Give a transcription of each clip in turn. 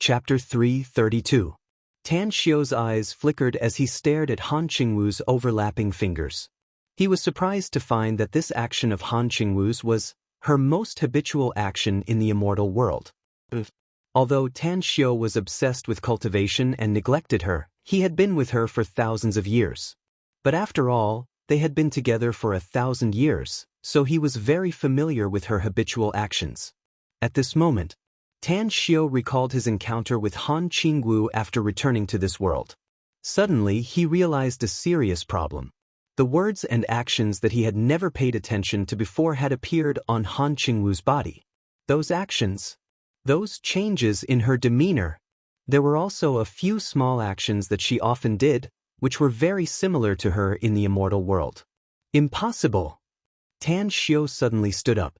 Chapter 332. Tan Xiu's eyes flickered as he stared at Han Qingwu's overlapping fingers. He was surprised to find that this action of Han Qingwu's was her most habitual action in the immortal world. Although Tan Xiu was obsessed with cultivation and neglected her, he had been with her for thousands of years. But after all, they had been together for 1,000 years, so he was very familiar with her habitual actions. At this moment, Tan Xiu recalled his encounter with Han Qingwu after returning to this world. Suddenly, he realized a serious problem. The words and actions that he had never paid attention to before had appeared on Han Qingwu's body. Those actions, those changes in her demeanor. There were also a few small actions that she often did, which were very similar to her in the immortal world. Impossible! Tan Xiu suddenly stood up.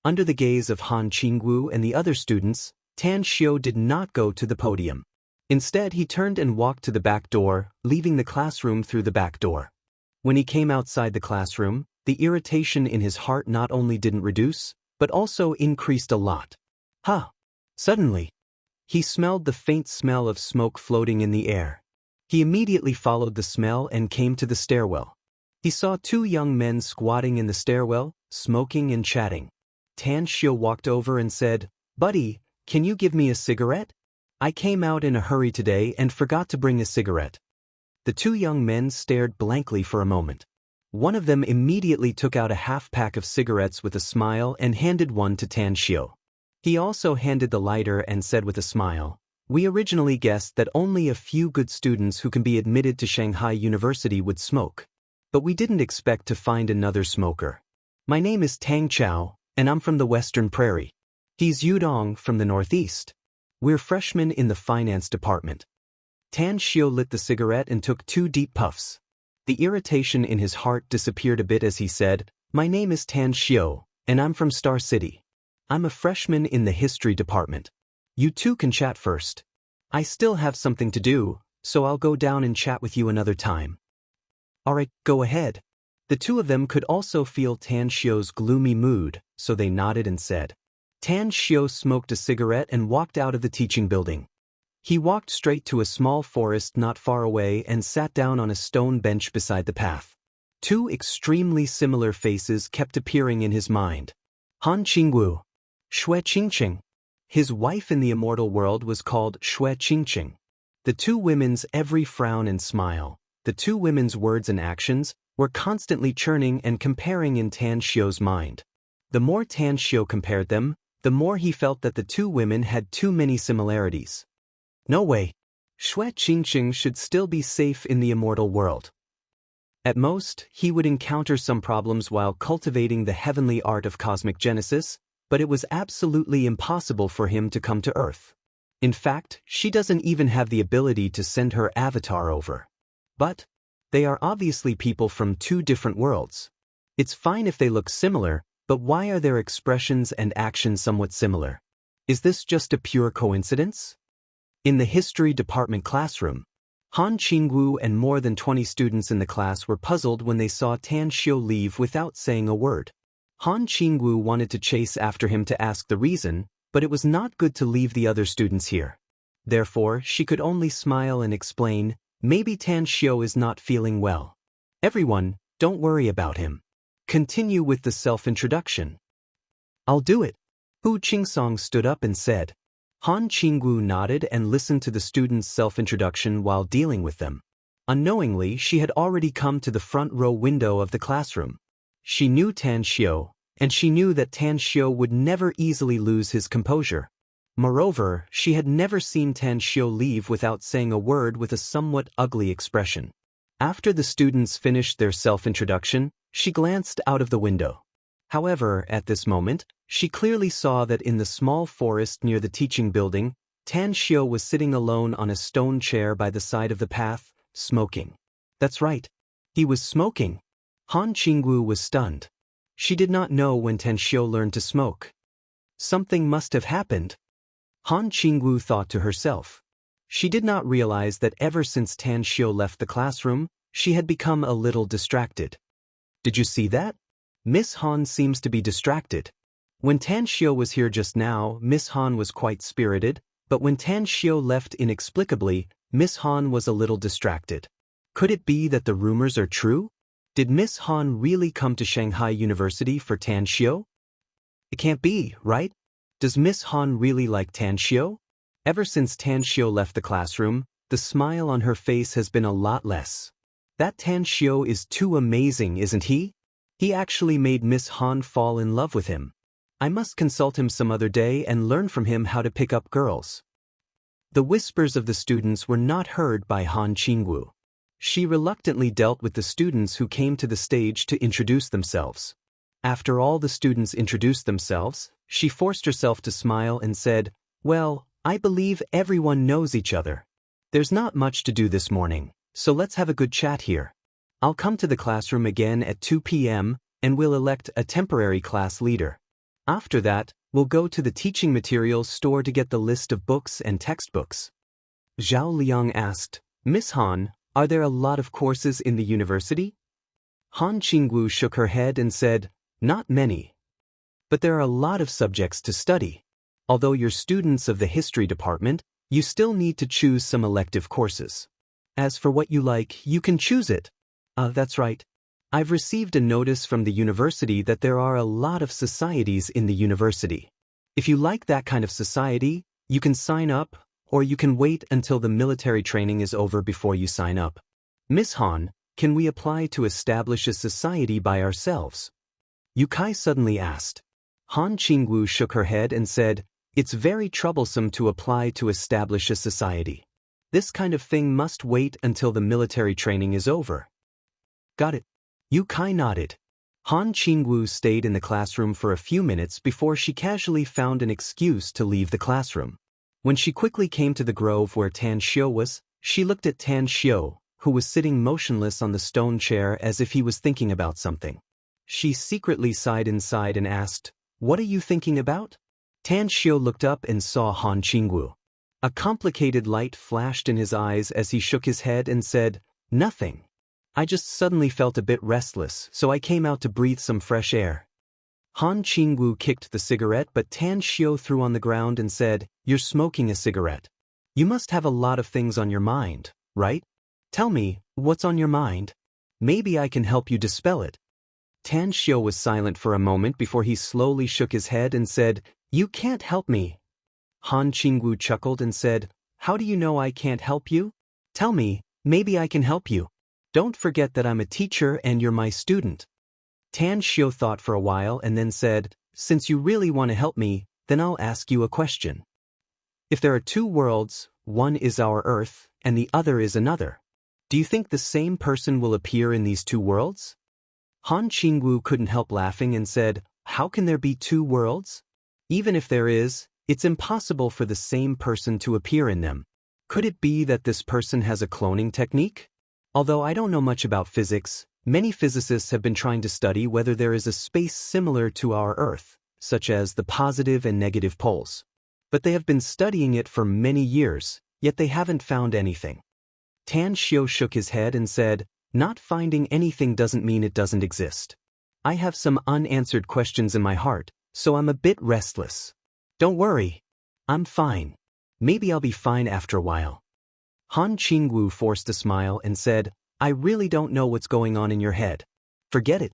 Under the gaze of Han Qingwu and the other students, Tan Xiu did not go to the podium. Instead, he turned and walked to the back door, leaving the classroom through the back door. When he came outside the classroom, the irritation in his heart not only didn't reduce, but also increased a lot. Suddenly, he smelled the faint smell of smoke floating in the air. He immediately followed the smell and came to the stairwell. He saw two young men squatting in the stairwell, smoking and chatting. Tan Xiu walked over and said, "Buddy, can you give me a cigarette? I came out in a hurry today and forgot to bring a cigarette." The two young men stared blankly for a moment. One of them immediately took out a half-pack of cigarettes with a smile and handed one to Tan Xiu. He also handed the lighter and said with a smile, "We originally guessed that only a few good students who can be admitted to Shanghai University would smoke. But we didn't expect to find another smoker. My name is Tang Chao, and I'm from the Western Prairie. He's Yudong from the Northeast. We're freshmen in the finance department." Tan Xiu lit the cigarette and took 2 deep puffs. The irritation in his heart disappeared a bit as he said, "My name is Tan Xiu, and I'm from Star City. I'm a freshman in the history department. You two can chat first. I still have something to do, so I'll go down and chat with you another time." "Alright, go ahead." The two of them could also feel Tan Xiu's gloomy mood, so they nodded and said. Tan Xiu smoked a cigarette and walked out of the teaching building. He walked straight to a small forest not far away and sat down on a stone bench beside the path. Two extremely similar faces kept appearing in his mind. Han Qingwu, Xue Qingqing. His wife in the immortal world was called Xue Qingqing. The two women's every frown and smile, the two women's words and actions, were constantly churning and comparing in Tan Xiu's mind. The more Tan Xiu compared them, the more he felt that the two women had too many similarities. No way. Xue Qingqing should still be safe in the immortal world. At most, he would encounter some problems while cultivating the heavenly art of cosmic genesis, but it was absolutely impossible for him to come to Earth. In fact, she doesn't even have the ability to send her avatar over. But they are obviously people from 2 different worlds. It's fine if they look similar, but why are their expressions and actions somewhat similar? Is this just a pure coincidence? In the history department classroom, Han Qingwu and more than 20 students in the class were puzzled when they saw Tan Xiu leave without saying a word. Han Qingwu wanted to chase after him to ask the reason, but it was not good to leave the other students here. Therefore, she could only smile and explain, "Maybe Tan Xiu is not feeling well. Everyone, don't worry about him. Continue with the self-introduction." "I'll do it." Hu Qingsong stood up and said. Han Qingwu nodded and listened to the students' self-introduction while dealing with them. Unknowingly, she had already come to the front row window of the classroom. She knew Tan Xiu, and she knew that Tan Xiu would never easily lose his composure. Moreover, she had never seen Tan Xiu leave without saying a word with a somewhat ugly expression. After the students finished their self-introduction, she glanced out of the window. However, at this moment, she clearly saw that in the small forest near the teaching building, Tan Xiu was sitting alone on a stone chair by the side of the path, smoking. That's right. He was smoking. Han Qingwu was stunned. She did not know when Tan Xiu learned to smoke. Something must have happened. Han Qingwu thought to herself. She did not realize that ever since Tan Xiu left the classroom, she had become a little distracted. Did you see that? Miss Han seems to be distracted. When Tan Xiu was here just now, Miss Han was quite spirited, But when Tan Xiu left inexplicably, Miss Han was a little distracted. Could it be that the rumors are true? Did Miss Han really come to Shanghai University for Tan Xiu? It can't be, right? Does Miss Han really like Tan Xiu? Ever since Tan Xiu left the classroom, the smile on her face has been a lot less. That Tan Xiu is too amazing, isn't he? He actually made Miss Han fall in love with him. I must consult him some other day and learn from him how to pick up girls. The whispers of the students were not heard by Han Qingwu. She reluctantly dealt with the students who came to the stage to introduce themselves. After all the students introduced themselves, she forced herself to smile and said, "Well, I believe everyone knows each other. There's not much to do this morning, so let's have a good chat here. I'll come to the classroom again at 2 p.m. and we'll elect a temporary class leader. After that, we'll go to the teaching materials store to get the list of books and textbooks." Zhao Liang asked, "Miss Han, are there a lot of courses in the university?" Han Qingwu shook her head and said, "Not many. But there are a lot of subjects to study. Although you're students of the history department, you still need to choose some elective courses. As for what you like, you can choose it." That's right. I've received a notice from the university that there are a lot of societies in the university. If you like that kind of society, you can sign up, or you can wait until the military training is over before you sign up. Miss Han, can we apply to establish a society by ourselves? Yu Kai suddenly asked. Han Qingwu shook her head and said, "It's very troublesome to apply to establish a society. This kind of thing must wait until the military training is over." Got it. Yu Kai nodded. Han Qingwu stayed in the classroom for a few minutes before she casually found an excuse to leave the classroom. When she quickly came to the grove where Tan Xiu was, she looked at Tan Xiu, who was sitting motionless on the stone chair as if he was thinking about something. She secretly sighed inside and asked, "What are you thinking about?" Tan Xiu looked up and saw Han Qingwu. A complicated light flashed in his eyes as he shook his head and said, "Nothing. I just suddenly felt a bit restless, so I came out to breathe some fresh air." Han Qingwu kicked the cigarette, but Tan Xiu threw on the ground and said, "You're smoking a cigarette. You must have a lot of things on your mind, right? Tell me, what's on your mind? Maybe I can help you dispel it." Tan Xiu was silent for a moment before he slowly shook his head and said, "You can't help me." Han Qingwu chuckled and said, "How do you know I can't help you? Tell me, maybe I can help you. Don't forget that I'm a teacher and you're my student." Tan Xiu thought for a while and then said, "Since you really want to help me, then I'll ask you a question. If there are two worlds, one is our Earth and the other is another, do you think the same person will appear in these two worlds?" Han Qingwu couldn't help laughing and said, "How can there be two worlds? Even if there is, it's impossible for the same person to appear in them. Could it be that this person has a cloning technique? Although I don't know much about physics, many physicists have been trying to study whether there is a space similar to our Earth, such as the positive and negative poles. But they have been studying it for many years, yet they haven't found anything." Tan Xiu shook his head and said, "Not finding anything doesn't mean it doesn't exist. I have some unanswered questions in my heart, so I'm a bit restless. Don't worry. I'm fine. Maybe I'll be fine after a while." Han Qingwu forced a smile and said, "I really don't know what's going on in your head. Forget it.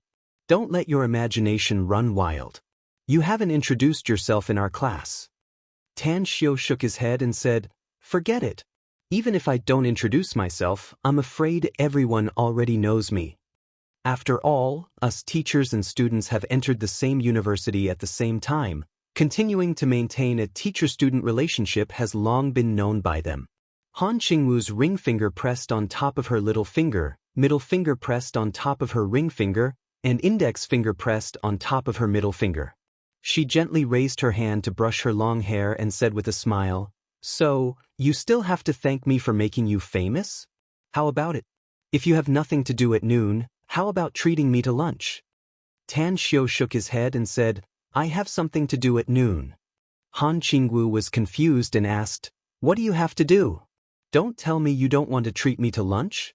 Don't let your imagination run wild. You haven't introduced yourself in our class." Tan Xiu shook his head and said, "Forget it. Even if I don't introduce myself, I'm afraid everyone already knows me. After all, us teachers and students have entered the same university at the same time. Continuing to maintain a teacher-student relationship has long been known by them." Han Qingwu's ring finger pressed on top of her little finger, middle finger pressed on top of her ring finger, and index finger pressed on top of her middle finger. She gently raised her hand to brush her long hair and said with a smile, "So, you still have to thank me for making you famous? How about it? If you have nothing to do at noon, how about treating me to lunch?" Tan Xiu shook his head and said, "I have something to do at noon." Han Qingwu was confused and asked, "What do you have to do? Don't tell me you don't want to treat me to lunch?"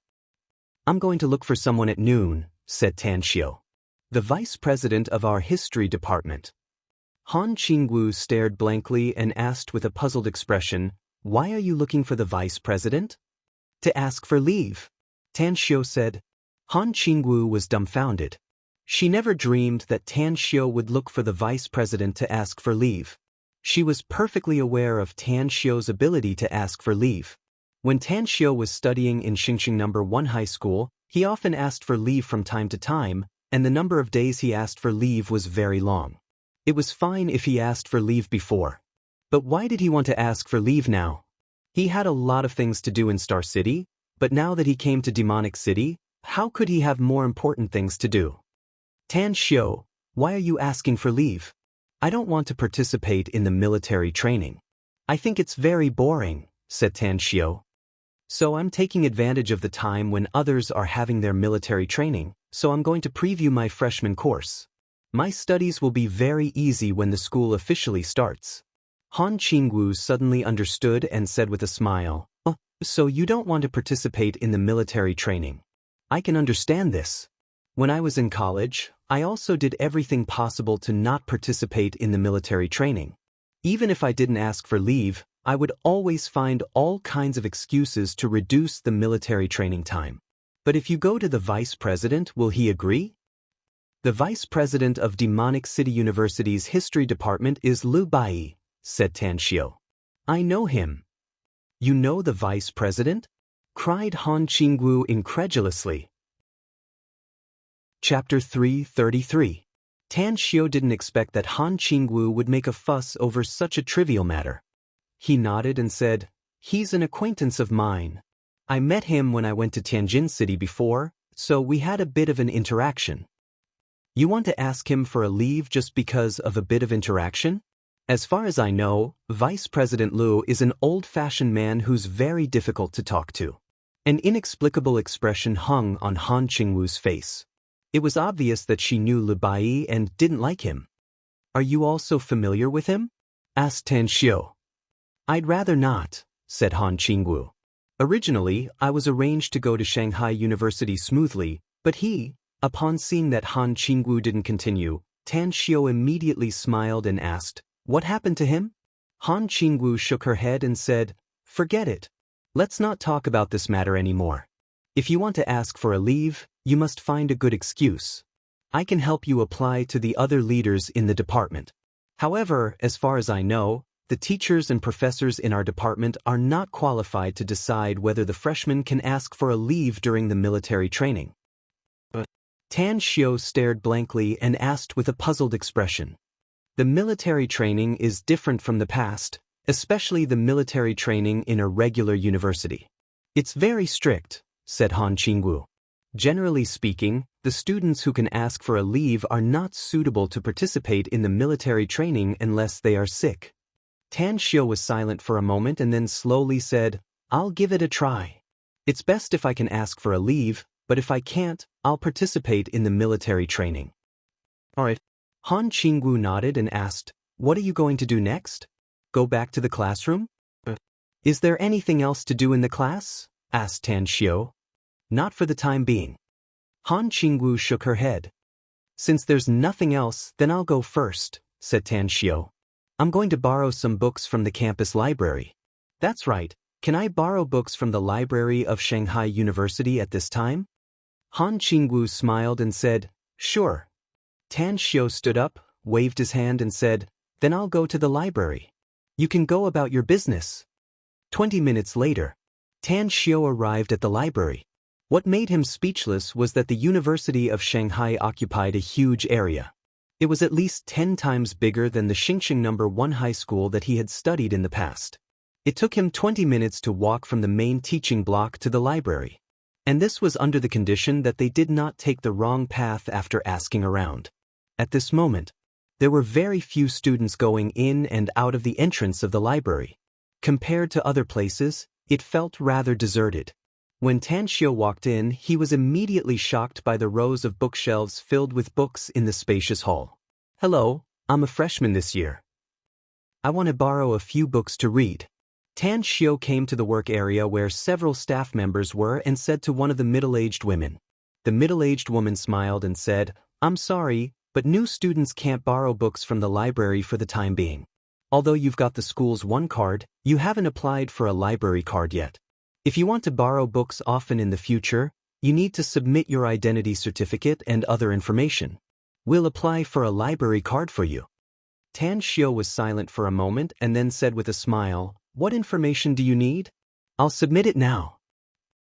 "I'm going to look for someone at noon," said Tan Xiu. "The vice president of our history department." Han Qingwu stared blankly and asked with a puzzled expression, Why are you looking for the vice president? To ask for leave, Tan Xiu said. Han Qingwu was dumbfounded. She never dreamed that Tan Xiu would look for the vice president to ask for leave. She was perfectly aware of Tan Xiu's ability to ask for leave. When Tan Xiu was studying in Xingxing No. 1 high school, he often asked for leave from time to time, and the number of days he asked for leave was very long. It was fine if he asked for leave before. But why did he want to ask for leave now? He had a lot of things to do in Star City, but now that he came to Demonic City, how could he have more important things to do? Tan Xiu, why are you asking for leave? I don't want to participate in the military training. I think it's very boring, said Tan Xiu. So I'm taking advantage of the time when others are having their military training, so I'm going to preview my freshman course. My studies will be very easy when the school officially starts. Han Qingwu suddenly understood and said with a smile, "Oh, so you don't want to participate in the military training. I can understand this. When I was in college, I also did everything possible to not participate in the military training. Even if I didn't ask for leave, I would always find all kinds of excuses to reduce the military training time. But if you go to the vice president, will he agree?" The vice president of Demonic City University's history department is Lu Bai, said Tan Xiu. I know him. You know the vice president? Cried Han Qingwu incredulously. Chapter 333. Tan Xiu didn't expect that Han Qingwu would make a fuss over such a trivial matter. He nodded and said, "He's an acquaintance of mine. I met him when I went to Tianjin City before, so we had a bit of an interaction." You want to ask him for a leave just because of a bit of interaction? As far as I know, Vice President Lu is an old-fashioned man who's very difficult to talk to. An inexplicable expression hung on Han Qingwu's face. It was obvious that she knew Lu Bai and didn't like him. Are you also familiar with him? Asked Tan Xiu. I'd rather not, said Han Qingwu. Originally, I was arranged to go to Shanghai University smoothly, but upon seeing that Han Qingwu didn't continue, Tan Xiu immediately smiled and asked, "What happened to him?" Han Qingwu shook her head and said, "Forget it. Let's not talk about this matter anymore. If you want to ask for a leave, you must find a good excuse. I can help you apply to the other leaders in the department. However, as far as I know, the teachers and professors in our department are not qualified to decide whether the freshmen can ask for a leave during the military training." But Tan Xiu stared blankly and asked with a puzzled expression. The military training is different from the past, especially the military training in a regular university. It's very strict, said Han Qingwu. Generally speaking, the students who can ask for a leave are not suitable to participate in the military training unless they are sick. Tan Xiu was silent for a moment and then slowly said, "I'll give it a try. It's best if I can ask for a leave, but if I can't, I'll participate in the military training." All right. Han Qingwu nodded and asked, "What are you going to do next? Go back to the classroom?" Is there anything else to do in the class? Asked Tan Xiu. Not for the time being. Han Qingwu shook her head. Since there's nothing else, then I'll go first, said Tan Xiu. I'm going to borrow some books from the campus library. That's right. Can I borrow books from the library of Shanghai University at this time? Han Qingwu smiled and said, "Sure." Tan Xiu stood up, waved his hand and said, "Then I'll go to the library. You can go about your business." 20 minutes later, Tan Xiu arrived at the library. What made him speechless was that the University of Shanghai occupied a huge area. It was at least 10 times bigger than the Xingxing No. 1 high school that he had studied in the past. It took him 20 minutes to walk from the main teaching block to the library. And this was under the condition that they did not take the wrong path after asking around. At this moment, there were very few students going in and out of the entrance of the library. Compared to other places, it felt rather deserted. When Tan Xiu walked in, he was immediately shocked by the rows of bookshelves filled with books in the spacious hall. "Hello, I'm a freshman this year. I want to borrow a few books to read." Tan Xiu came to the work area where several staff members were and said to one of the middle-aged women. The middle-aged woman smiled and said, "I'm sorry, but new students can't borrow books from the library for the time being. Although you've got the school's one card, you haven't applied for a library card yet. If you want to borrow books often in the future, you need to submit your identity certificate and other information. We'll apply for a library card for you. Tan Xiao was silent for a moment and then said with a smile, "What information do you need? I'll submit it now."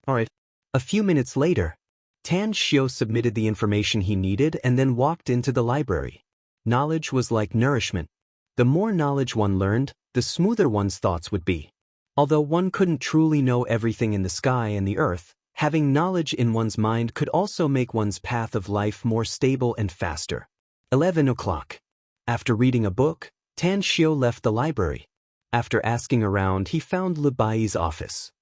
Alright. A few minutes later, Tan Xiao submitted the information he needed and then walked into the library. Knowledge was like nourishment. The more knowledge one learned, the smoother one's thoughts would be. Although one couldn't truly know everything in the sky and the earth, having knowledge in one's mind could also make one's path of life more stable and faster. 11 o'clock. After reading a book, Tan Xiao left the library. After asking around, he found Lu Bai's office.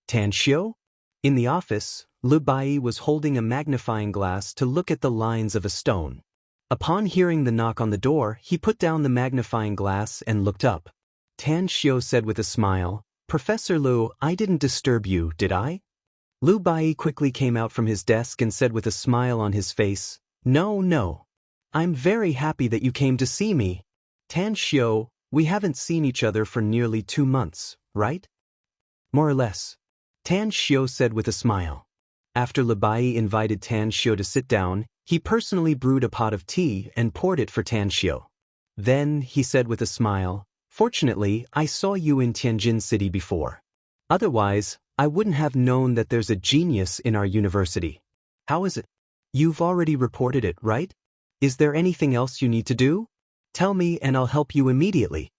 Tan Xiao? In the office, Lu Bai was holding a magnifying glass to look at the lines of a stone. Upon hearing the knock on the door, he put down the magnifying glass and looked up. Tan Xiao said with a smile, "Professor Lu, I didn't disturb you, did I?" Lu Bai quickly came out from his desk and said with a smile on his face, No. I'm very happy that you came to see me. Tan Xiao, we haven't seen each other for nearly 2 months, right? More or less. Tan Xiao said with a smile. After Lu Bai invited Tan Xiao to sit down, he personally brewed a pot of tea and poured it for Tan Xiao. Then, he said with a smile, "Fortunately, I saw you in Tianjin City before. Otherwise, I wouldn't have known that there's a genius in our university. How is it? You've already reported it, right? Is there anything else you need to do? Tell me and I'll help you immediately."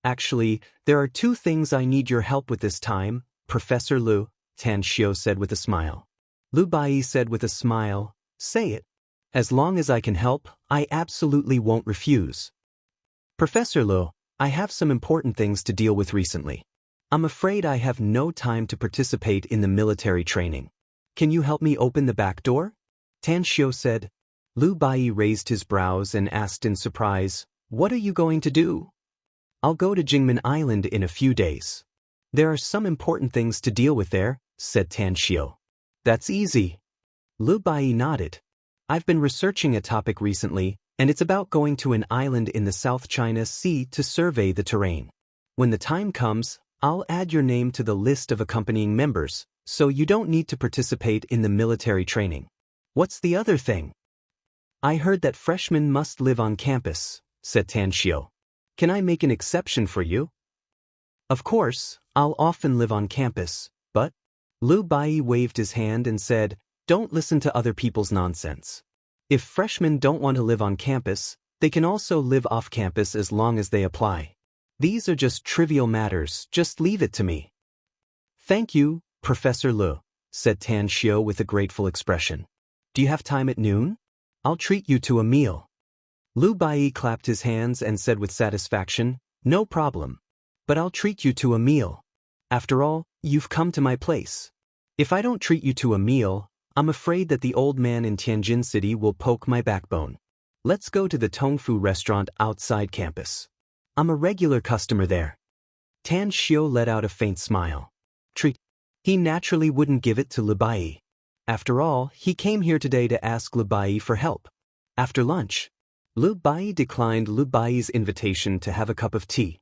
"Actually, there are 2 things I need your help with this time, Professor Lu," Tan Xiao said with a smile. Lu Bai said with a smile, "Say it. As long as I can help, I absolutely won't refuse." "Professor Lu, I have some important things to deal with recently. I'm afraid I have no time to participate in the military training. Can you help me open the back door?" Tan Xiao said. Lu Bai raised his brows and asked in surprise, "What are you going to do?" "I'll go to Jingmen Island in a few days. There are some important things to deal with there," said Tan Xiao. "That's easy." Lu Bai nodded. "I've been researching a topic recently, and it's about going to an island in the South China Sea to survey the terrain. When the time comes, I'll add your name to the list of accompanying members, so you don't need to participate in the military training." "What's the other thing?" "I heard that freshmen must live on campus," said Tan Xiao. "Can I make an exception for you?" "Of course, I'll often live on campus, but..." Lu Bai waved his hand and said, "Don't listen to other people's nonsense. If freshmen don't want to live on campus, they can also live off campus as long as they apply. These are just trivial matters, just leave it to me." "Thank you, Professor Lu," said Tan Xiao with a grateful expression. "Do you have time at noon? I'll treat you to a meal." Lu Bai clapped his hands and said with satisfaction, "No problem. But I'll treat you to a meal. After all, you've come to my place. If I don't treat you to a meal, I'm afraid that the old man in Tianjin City will poke my backbone. Let's go to the Tongfu restaurant outside campus. I'm a regular customer there." Tan Xiao let out a faint smile. Treat. He naturally wouldn't give it to Lu Bai. After all, he came here today to ask Lu Bai for help. After lunch, Lu Bai declined Lu Bai's invitation to have a cup of tea.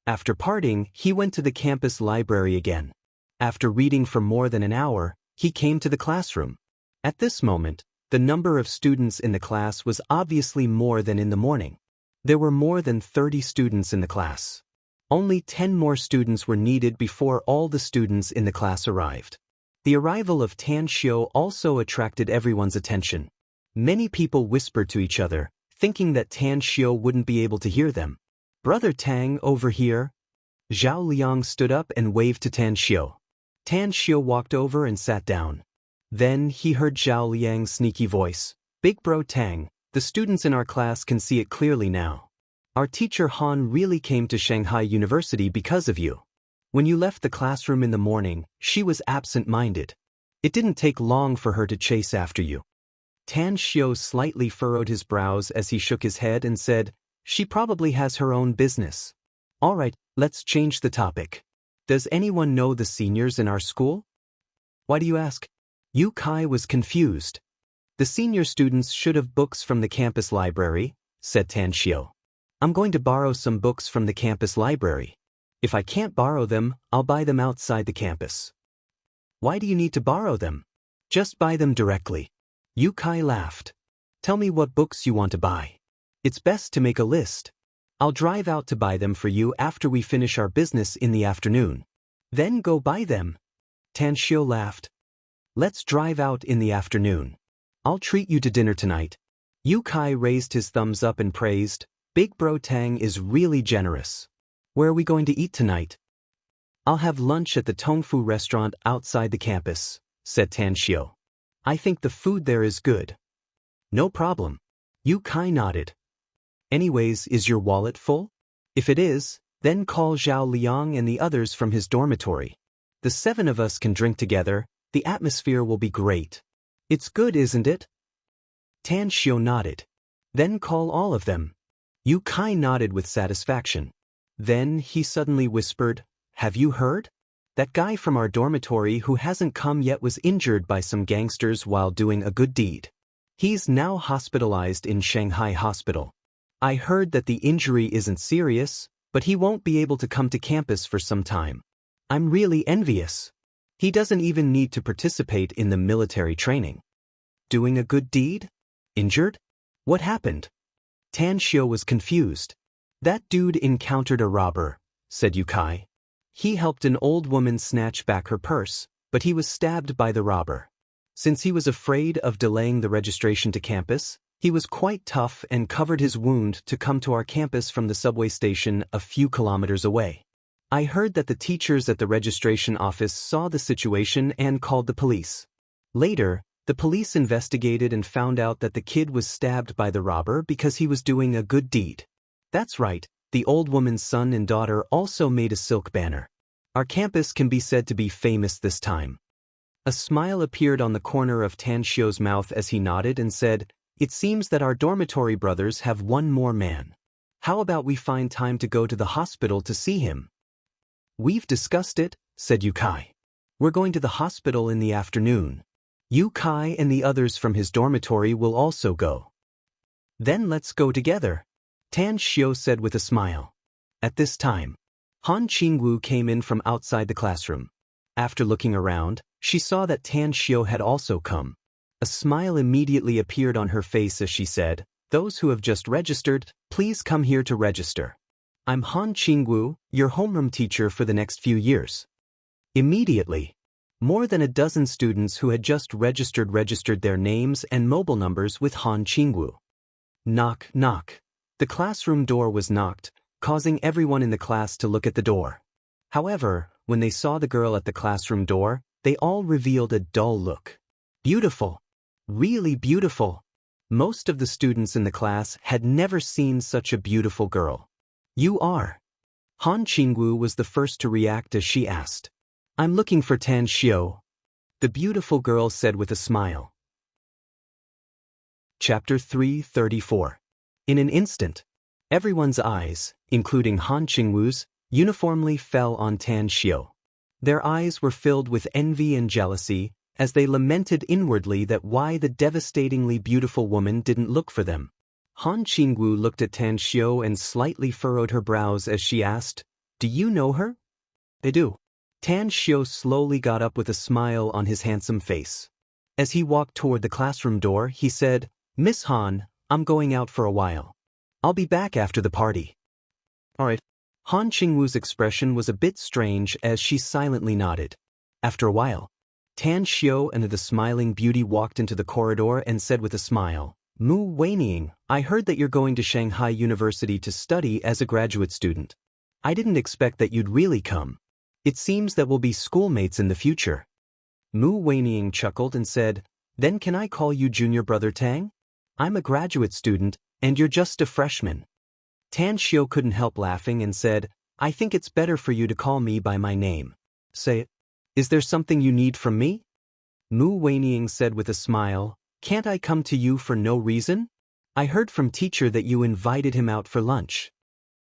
After parting, he went to the campus library again. After reading for more than an hour, he came to the classroom. At this moment, the number of students in the class was obviously more than in the morning. There were more than 30 students in the class. Only 10 more students were needed before all the students in the class arrived. The arrival of Tan Xiao also attracted everyone's attention. Many people whispered to each other, thinking that Tan Xiao wouldn't be able to hear them. "Brother Tang, over here." Zhao Liang stood up and waved to Tan Xiao. Tan Xiao walked over and sat down. Then he heard Zhao Liang's sneaky voice, "Big Bro Tang, the students in our class can see it clearly now. Our teacher Han really came to Shanghai University because of you. When you left the classroom in the morning, she was absent-minded. It didn't take long for her to chase after you." Tan Xiao slightly furrowed his brows as he shook his head and said, "She probably has her own business. All right, let's change the topic. Does anyone know the seniors in our school?" "Why do you ask?" Yu Kai was confused. "The senior students should have books from the campus library," said Tan Xiao. I'm going to borrow some books from the campus library. If I can't borrow them, I'll buy them outside the campus. Why do you need to borrow them? Just buy them directly. Yukai laughed. Tell me what books you want to buy. It's best to make a list. I'll drive out to buy them for you after we finish our business in the afternoon. Then go buy them. Tanshio laughed. Let's drive out in the afternoon. I'll treat you to dinner tonight. Yukai raised his thumbs up and praised, Big Bro Tang is really generous. Where are we going to eat tonight? I'll have lunch at the Tongfu restaurant outside the campus, said Tanshio. I think the food there is good. No problem. Yukai nodded. Anyways, is your wallet full? If it is, then call Zhao Liang and the others from his dormitory. The 7 of us can drink together, the atmosphere will be great. It's good, isn't it? Tanshio nodded. Then call all of them. Yukai nodded with satisfaction. Then he suddenly whispered, Have you heard? That guy from our dormitory who hasn't come yet was injured by some gangsters while doing a good deed. He's now hospitalized in Shanghai Hospital. I heard that the injury isn't serious, but he won't be able to come to campus for some time. I'm really envious. He doesn't even need to participate in the military training. Doing a good deed? Injured? What happened? Tanshio was confused. That dude encountered a robber, said Yukai. He helped an old woman snatch back her purse, but he was stabbed by the robber. Since he was afraid of delaying the registration to campus, he was quite tough and covered his wound to come to our campus from the subway station a few kilometers away. I heard that the teachers at the registration office saw the situation and called the police. Later, the police investigated and found out that the kid was stabbed by the robber because he was doing a good deed. That's right, the old woman's son and daughter also made a silk banner. Our campus can be said to be famous this time. A smile appeared on the corner of Tanshio's mouth as he nodded and said, It seems that our dormitory brothers have one more man. How about we find time to go to the hospital to see him? We've discussed it, said Yukai. We're going to the hospital in the afternoon. Yukai and the others from his dormitory will also go. Then let's go together, Tanshio said with a smile. At this time, Han Qingwu came in from outside the classroom. After looking around, she saw that Tanshio had also come. A smile immediately appeared on her face as she said, Those who have just registered, please come here to register. I'm Han Qingwu, your homeroom teacher for the next few years. Immediately, more than a dozen students who had just registered their names and mobile numbers with Han Qingwu. Knock, knock. The classroom door was knocked, causing everyone in the class to look at the door. However, when they saw the girl at the classroom door, they all revealed a dull look. Beautiful. Really beautiful. Most of the students in the class had never seen such a beautiful girl. You are? Han Qingwu was the first to react as she asked. I'm looking for Tanshio, the beautiful girl said with a smile. Chapter 334. In an instant, everyone's eyes, including Han Qingwu's, uniformly fell on Tanshio. Their eyes were filled with envy and jealousy, as they lamented inwardly that why the devastatingly beautiful woman didn't look for them. Han Qingwu looked at Tanshio and slightly furrowed her brows as she asked, Do you know her? I do. Tanshio slowly got up with a smile on his handsome face. As he walked toward the classroom door, he said, Miss Han, I'm going out for a while. I'll be back after the party. All right. Han Qingwu's expression was a bit strange as she silently nodded. After a while, Tanshio and the smiling beauty walked into the corridor and said with a smile, Mu Weining, I heard that you're going to Shanghai University to study as a graduate student. I didn't expect that you'd really come. It seems that we'll be schoolmates in the future. Mu Weining chuckled and said, Then can I call you Junior Brother Tang? I'm a graduate student, and you're just a freshman. Tanshio couldn't help laughing and said, I think it's better for you to call me by my name. Say it. Is there something you need from me? Mu Weining said with a smile, Can't I come to you for no reason? I heard from teacher that you invited him out for lunch.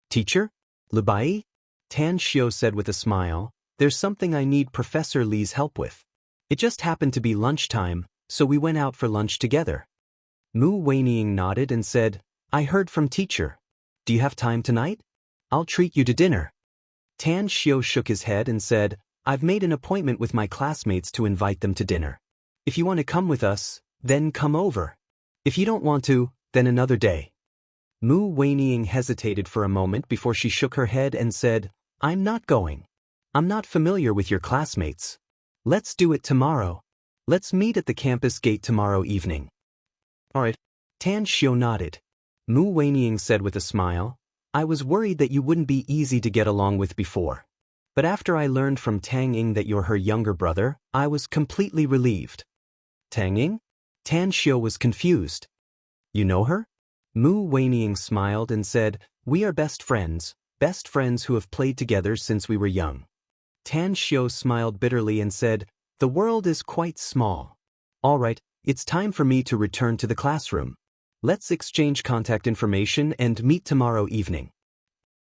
Teacher? Libai? Tanshio said with a smile, There's something I need Professor Li's help with. It just happened to be lunchtime, so we went out for lunch together. Mu Weining nodded and said, I heard from teacher. Do you have time tonight? I'll treat you to dinner. Tan Xiao shook his head and said, I've made an appointment with my classmates to invite them to dinner. If you want to come with us, then come over. If you don't want to, then another day. Mu Weining hesitated for a moment before she shook her head and said, I'm not going. I'm not familiar with your classmates. Let's do it tomorrow. Let's meet at the campus gate tomorrow evening. All right. Tan Xiao nodded. Mu Weining said with a smile, I was worried that you wouldn't be easy to get along with before. But after I learned from Tang Ying that you're her younger brother, I was completely relieved. Tang Ying? Tan Xiao was confused. You know her? Mu Weining smiled and said, We are best friends who have played together since we were young. Tan Xiao smiled bitterly and said, The world is quite small. All right, it's time for me to return to the classroom. Let's exchange contact information and meet tomorrow evening.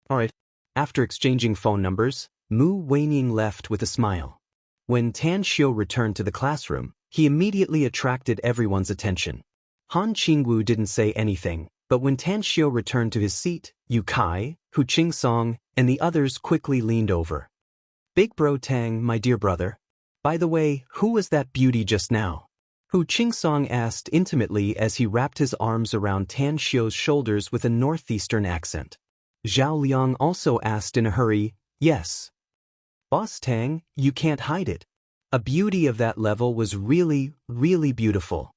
All right. After exchanging phone numbers, Mu Weining left with a smile. When Tan Xiao returned to the classroom, he immediately attracted everyone's attention. Han Qingwu didn't say anything, but when Tan Xiao returned to his seat, Yu Kai, Hu Qingsong, and the others quickly leaned over. Big Bro Tang, my dear brother. By the way, who was that beauty just now? Hu Qingsong asked intimately as he wrapped his arms around Tan Xiao's shoulders with a northeastern accent. Zhao Liang also asked in a hurry, Yes. Boss Tang, you can't hide it. A beauty of that level was really, really beautiful.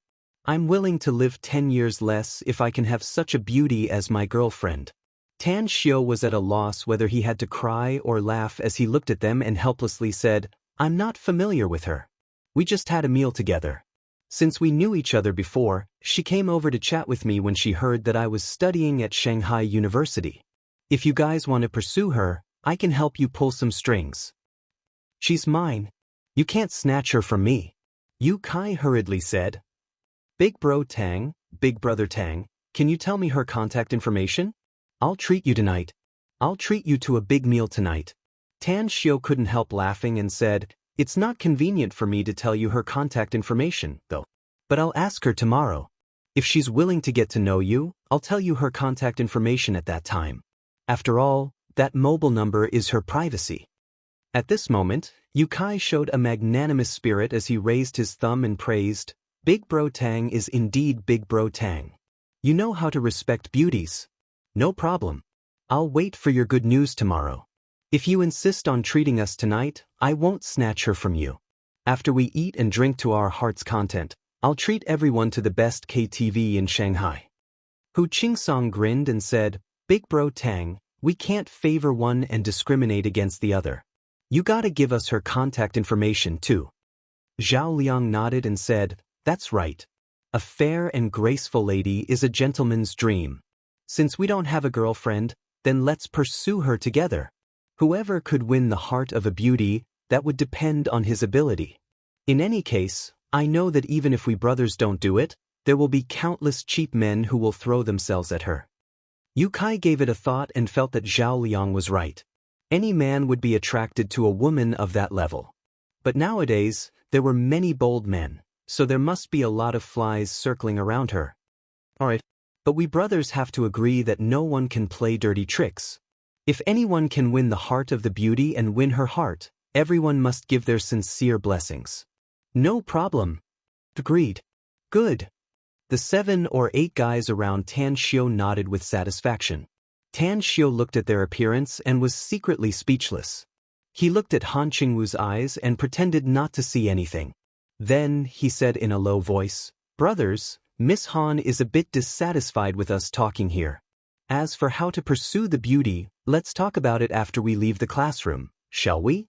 I'm willing to live 10 years less if I can have such a beauty as my girlfriend. Tan Xiao was at a loss whether he had to cry or laugh as he looked at them and helplessly said, I'm not familiar with her. We just had a meal together. Since we knew each other before, she came over to chat with me when she heard that I was studying at Shanghai University. If you guys want to pursue her, I can help you pull some strings. She's mine. You can't snatch her from me. Yu Kai hurriedly said. Big Bro Tang, Big Brother Tang, can you tell me her contact information? I'll treat you tonight. I'll treat you to a big meal tonight. Tan Xiao couldn't help laughing and said, It's not convenient for me to tell you her contact information, though. But I'll ask her tomorrow. If she's willing to get to know you, I'll tell you her contact information at that time. After all, that mobile number is her privacy. At this moment, Yu Kai showed a magnanimous spirit as he raised his thumb and praised, Big Bro Tang is indeed Big Bro Tang. You know how to respect beauties. No problem. I'll wait for your good news tomorrow. If you insist on treating us tonight, I won't snatch her from you. After we eat and drink to our heart's content, I'll treat everyone to the best KTV in Shanghai. Hu Qingsong grinned and said, Big Bro Tang, we can't favor one and discriminate against the other. You gotta give us her contact information too. Zhao Liang nodded and said, That's right. A fair and graceful lady is a gentleman's dream. Since we don't have a girlfriend, then let's pursue her together. Whoever could win the heart of a beauty, that would depend on his ability. In any case, I know that even if we brothers don't do it, there will be countless cheap men who will throw themselves at her. Yu Kai gave it a thought and felt that Zhao Liang was right. Any man would be attracted to a woman of that level. But nowadays, there were many bold men, so there must be a lot of flies circling around her. Alright, but we brothers have to agree that no one can play dirty tricks. If anyone can win the heart of the beauty and win her heart, everyone must give their sincere blessings. No problem. Agreed. Good. The 7 or 8 guys around Tan Xiao nodded with satisfaction. Tan Xiao looked at their appearance and was secretly speechless. He looked at Han Qingwu's eyes and pretended not to see anything. Then, he said in a low voice, Brothers, Miss Han is a bit dissatisfied with us talking here. As for how to pursue the beauty, let's talk about it after we leave the classroom, shall we?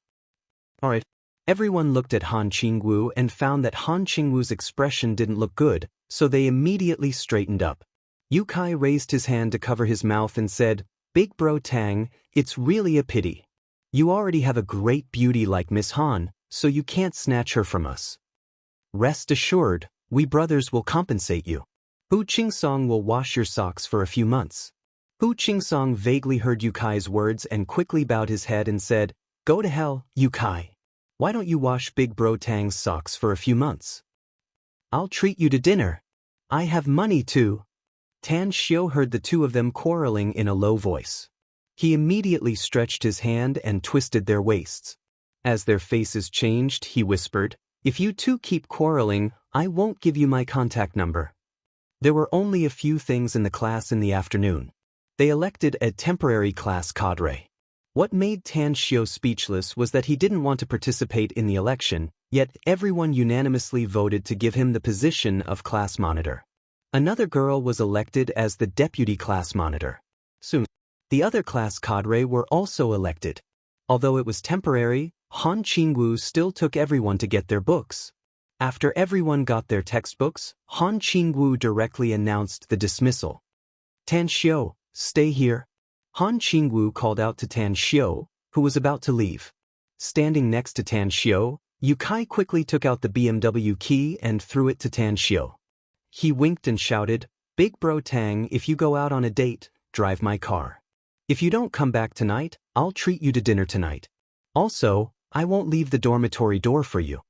Alright. Everyone looked at Han Qingwu and found that Han Qingwu's expression didn't look good, so they immediately straightened up. Yu Kai raised his hand to cover his mouth and said, Big Bro Tang, it's really a pity. You already have a great beauty like Miss Han, so you can't snatch her from us. Rest assured, we brothers will compensate you. Hu Qingsong will wash your socks for a few months. Hu Qingsong vaguely heard Yu Kai's words and quickly bowed his head and said, Go to hell, Yu Kai. Why don't you wash Big Bro Tang's socks for a few months? I'll treat you to dinner. I have money too. Tan Xiu heard the two of them quarreling in a low voice. He immediately stretched his hand and twisted their waists. As their faces changed, he whispered, "If you two keep quarreling, I won't give you my contact number." There were only a few things in the class in the afternoon. They elected a temporary class cadre. What made Tan Xiu speechless was that he didn't want to participate in the election, yet everyone unanimously voted to give him the position of class monitor. Another girl was elected as the deputy class monitor. Soon, the other class cadre were also elected. Although it was temporary, Han Qingwu still took everyone to get their books. After everyone got their textbooks, Han Qingwu directly announced the dismissal. "Tan Xiu, stay here." Han Qingwu called out to Tan Xiu, who was about to leave. Standing next to Tan Xiu, Yu Kai quickly took out the BMW key and threw it to Tan Xiu. He winked and shouted, "Big bro Tang, if you go out on a date, drive my car. If you don't come back tonight, I'll treat you to dinner tonight. Also, I won't leave the dormitory door for you.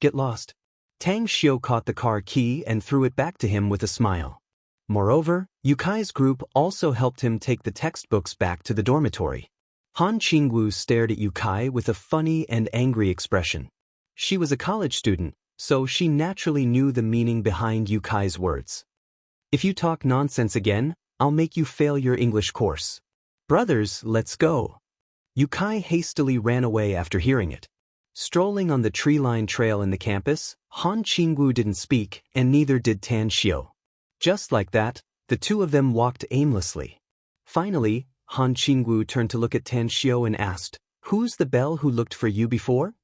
Get lost." Tang Xiu caught the car key and threw it back to him with a smile. Moreover, Yu Kai's group also helped him take the textbooks back to the dormitory. Han Qingwu stared at Yu Kai with a funny and angry expression. She was a college student, so she naturally knew the meaning behind Yu Kai's words. "If you talk nonsense again, I'll make you fail your English course. Brothers, let's go." Yu Kai hastily ran away after hearing it. Strolling on the tree-lined trail in the campus, Han Qingwu didn't speak, and neither did Tan Xiu. Just like that, the two of them walked aimlessly. Finally, Han Qingwu turned to look at Tan Xiu and asked, "Who's the belle who looked for you before?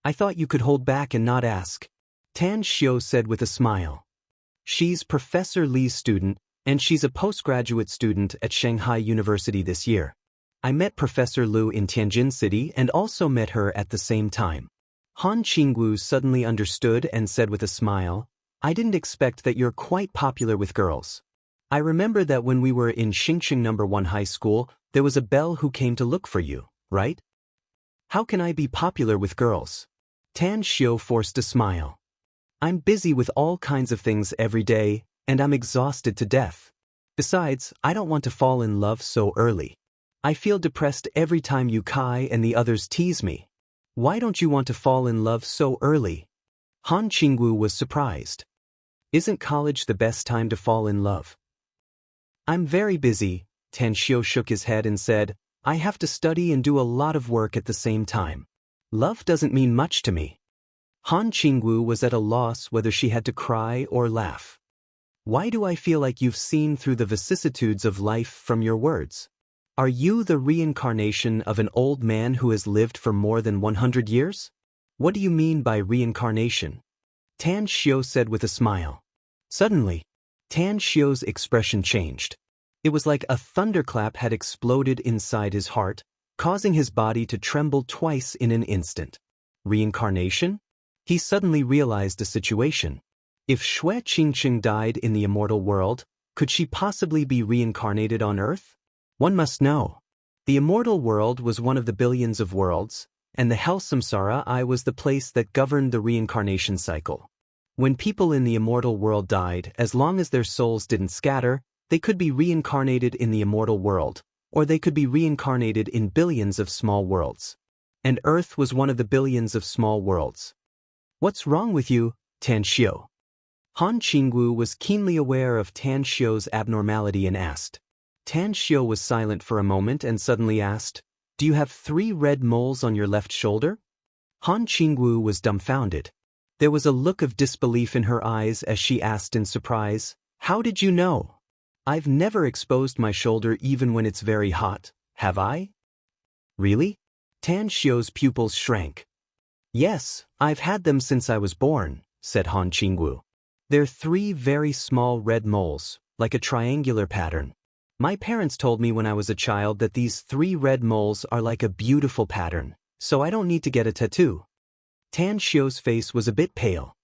I thought you could hold back and not ask." Tan Xiu said with a smile. "She's Professor Li's student, and she's a postgraduate student at Shanghai University this year. I met Professor Liu in Tianjin City and also met her at the same time." Han Qingwu suddenly understood and said with a smile, "I didn't expect that you're quite popular with girls. I remember that when we were in Xingqing No. 1 high school, there was a belle who came to look for you, right? How can I be popular with girls?" Tan Xiu forced a smile. "I'm busy with all kinds of things every day, and I'm exhausted to death. Besides, I don't want to fall in love so early. I feel depressed every time Yu Kai and the others tease me. Why don't you want to fall in love so early?" Han Qingwu was surprised. "Isn't college the best time to fall in love?" "I'm very busy," Tan Xiu shook his head and said, "I have to study and do a lot of work at the same time. Love doesn't mean much to me." Han Qingwu was at a loss whether she had to cry or laugh. "Why do I feel like you've seen through the vicissitudes of life from your words? Are you the reincarnation of an old man who has lived for more than 100 years? What do you mean by reincarnation?" Tan Xiu said with a smile. Suddenly, Tan Xiu's expression changed. It was like a thunderclap had exploded inside his heart, causing his body to tremble twice in an instant. Reincarnation? He suddenly realized a situation. If Xue Qingqing died in the immortal world, could she possibly be reincarnated on Earth? One must know. The immortal world was one of the billions of worlds, and the hell samsara I was the place that governed the reincarnation cycle. When people in the immortal world died, as long as their souls didn't scatter, they could be reincarnated in the immortal world, or they could be reincarnated in billions of small worlds. And Earth was one of the billions of small worlds. "What's wrong with you, Tan Xiu?" Han Qingwu was keenly aware of Tan Xiu's abnormality and asked. Tan Xiu was silent for a moment and suddenly asked, "Do you have 3 red moles on your left shoulder?" Han Qingwu was dumbfounded. There was a look of disbelief in her eyes as she asked in surprise, "How did you know? I've never exposed my shoulder even when it's very hot, have I?" "Really?" Tan Xiu's pupils shrank. "Yes, I've had them since I was born," said Han Qingwu. "They're 3 very small red moles, like a triangular pattern. My parents told me when I was a child that these 3 red moles are like a beautiful pattern, so I don't need to get a tattoo." Tan Xiu's face was a bit pale.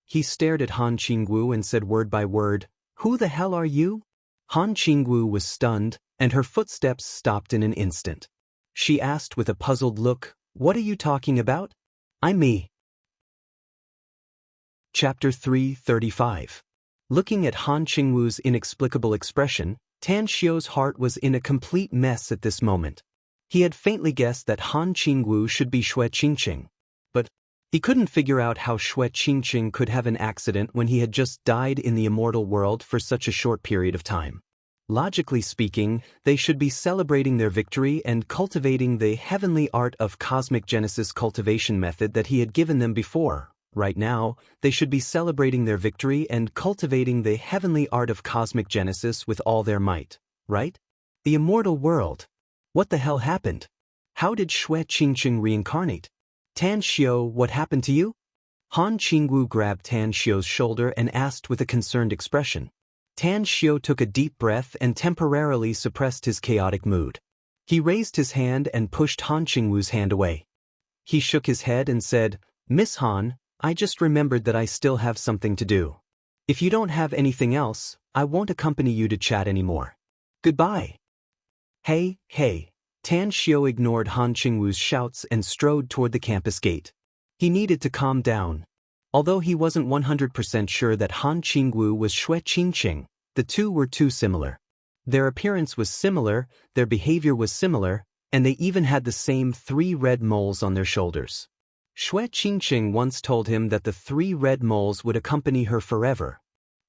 He stared at Han Qingwu and said word by word, "Who the hell are you?" Han Qingwu was stunned, and her footsteps stopped in an instant. She asked with a puzzled look, "What are you talking about?" "I'm me." Chapter 335. Looking at Han Qingwu's inexplicable expression, Tan Xiu's heart was in a complete mess at this moment. He had faintly guessed that Han Qingwu should be Xue Qingqing, but he couldn't figure out how Xue Qingqing could have an accident when he had just died in the immortal world for such a short period of time. Logically speaking, they should be celebrating their victory and cultivating the heavenly art of cosmic genesis cultivation method that he had given them before. Right now, they should be celebrating their victory and cultivating the heavenly art of cosmic genesis with all their might, right? The immortal world. What the hell happened? How did Xue Qingqing reincarnate? Tan Xiu, what happened to you? Han Qingwu grabbed Tan Xiu's shoulder and asked with a concerned expression. Tan Xiu took a deep breath and temporarily suppressed his chaotic mood. He raised his hand and pushed Han Qingwu's hand away. He shook his head and said, "Miss Han, I just remembered that I still have something to do. If you don't have anything else, I won't accompany you to chat anymore. Goodbye." Hey. Tan Xiu ignored Han Qingwu's shouts and strode toward the campus gate. He needed to calm down. Although he wasn't 100% sure that Han Qingwu was Xue Qingqing, the two were too similar. Their appearance was similar, their behavior was similar, and they even had the same 3 red moles on their shoulders. Xue Qingqing once told him that the 3 red moles would accompany her forever.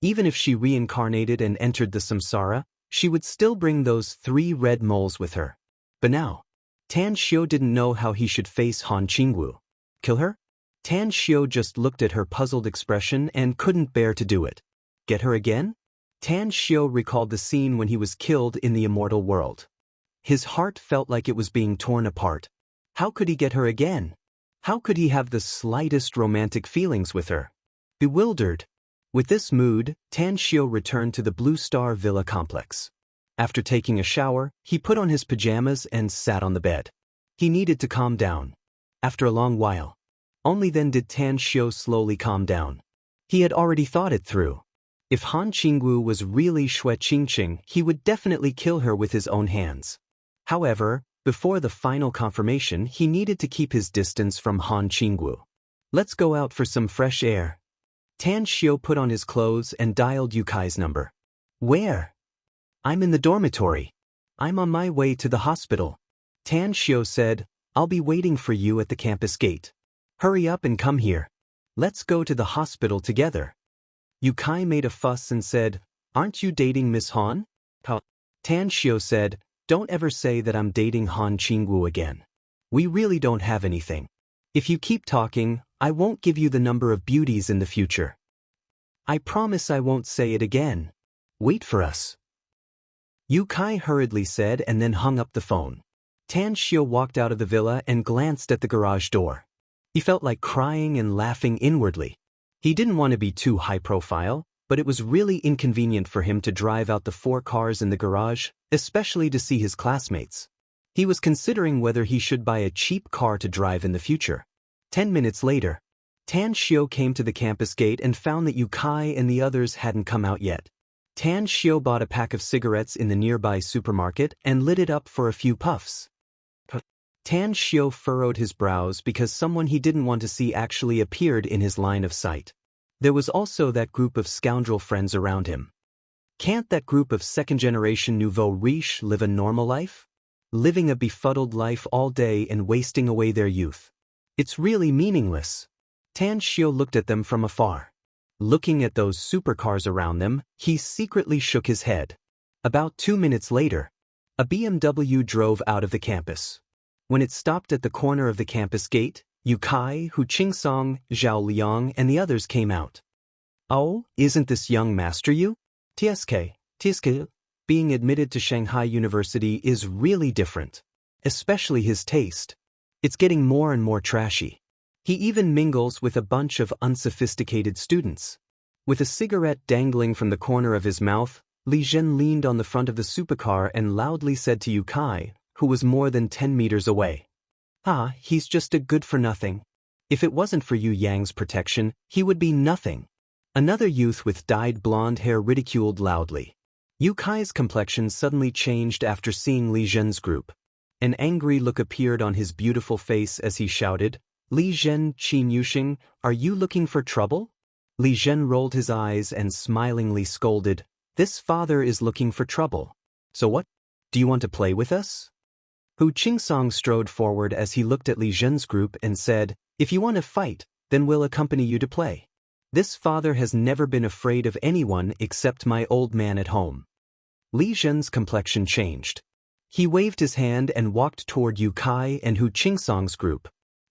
Even if she reincarnated and entered the samsara, she would still bring those 3 red moles with her. But now, Tan Xiu didn't know how he should face Han Qingwu. Kill her? Tan Xiu just looked at her puzzled expression and couldn't bear to do it. Get her again? Tan Xiu recalled the scene when he was killed in the immortal world. His heart felt like it was being torn apart. How could he get her again? How could he have the slightest romantic feelings with her? Bewildered. With this mood, Tan Xiu returned to the Blue Star Villa complex. After taking a shower, he put on his pajamas and sat on the bed. He needed to calm down. After a long while, only then did Tan Xiu slowly calm down. He had already thought it through. If Han Qingwu was really Xue Qingqing, he would definitely kill her with his own hands. However, before the final confirmation, he needed to keep his distance from Han Qingwu. Let's go out for some fresh air. Tan Xiu put on his clothes and dialed Yukai's number. Where? I'm in the dormitory. I'm on my way to the hospital. Tan Xiu said, I'll be waiting for you at the campus gate. Hurry up and come here. Let's go to the hospital together. Yukai made a fuss and said, Aren't you dating Miss Han? Tan Xiu said, Don't ever say that I'm dating Han Qingwu again. We really don't have anything. If you keep talking, I won't give you the number of beauties in the future. I promise I won't say it again. Wait for us. Yukai hurriedly said and then hung up the phone. Tan Xiu walked out of the villa and glanced at the garage door. He felt like crying and laughing inwardly. He didn't want to be too high profile, but it was really inconvenient for him to drive out the 4 cars in the garage, especially to see his classmates. He was considering whether he should buy a cheap car to drive in the future. 10 minutes later, Tan Xiu came to the campus gate and found that Yukai and the others hadn't come out yet. Tan Xiu bought a pack of cigarettes in the nearby supermarket and lit it up for a few puffs. Tan Xiu furrowed his brows because someone he didn't want to see actually appeared in his line of sight. There was also that group of scoundrel friends around him. Can't that group of second-generation nouveau riche live a normal life? Living a befuddled life all day and wasting away their youth. It's really meaningless. Tan Xiu looked at them from afar. Looking at those supercars around them, he secretly shook his head. About 2 minutes later, a BMW drove out of the campus. When it stopped at the corner of the campus gate, Yukai, Hu Qingsong, Zhao Liang, and the others came out. Oh, isn't this young master you? TSK, being admitted to Shanghai University is really different. Especially his taste. It's getting more and more trashy. He even mingles with a bunch of unsophisticated students. With a cigarette dangling from the corner of his mouth, Li Zhen leaned on the front of the supercar and loudly said to Yukai, who was more than 10 meters away. He's just a good-for-nothing. If it wasn't for Yu Yang's protection, he would be nothing. Another youth with dyed blonde hair ridiculed loudly. Yukai's complexion suddenly changed after seeing Li Zhen's group. An angry look appeared on his beautiful face as he shouted, Li Zhen, Qin Yuxing, are you looking for trouble? Li Zhen rolled his eyes and smilingly scolded, "This father is looking for trouble. So what? Do you want to play with us?" Hu Qingsong strode forward as he looked at Li Zhen's group and said, "If you want to fight, then we'll accompany you to play. This father has never been afraid of anyone except my old man at home." Li Zhen's complexion changed. He waved his hand and walked toward Yu Kai and Hu Qingsong's group.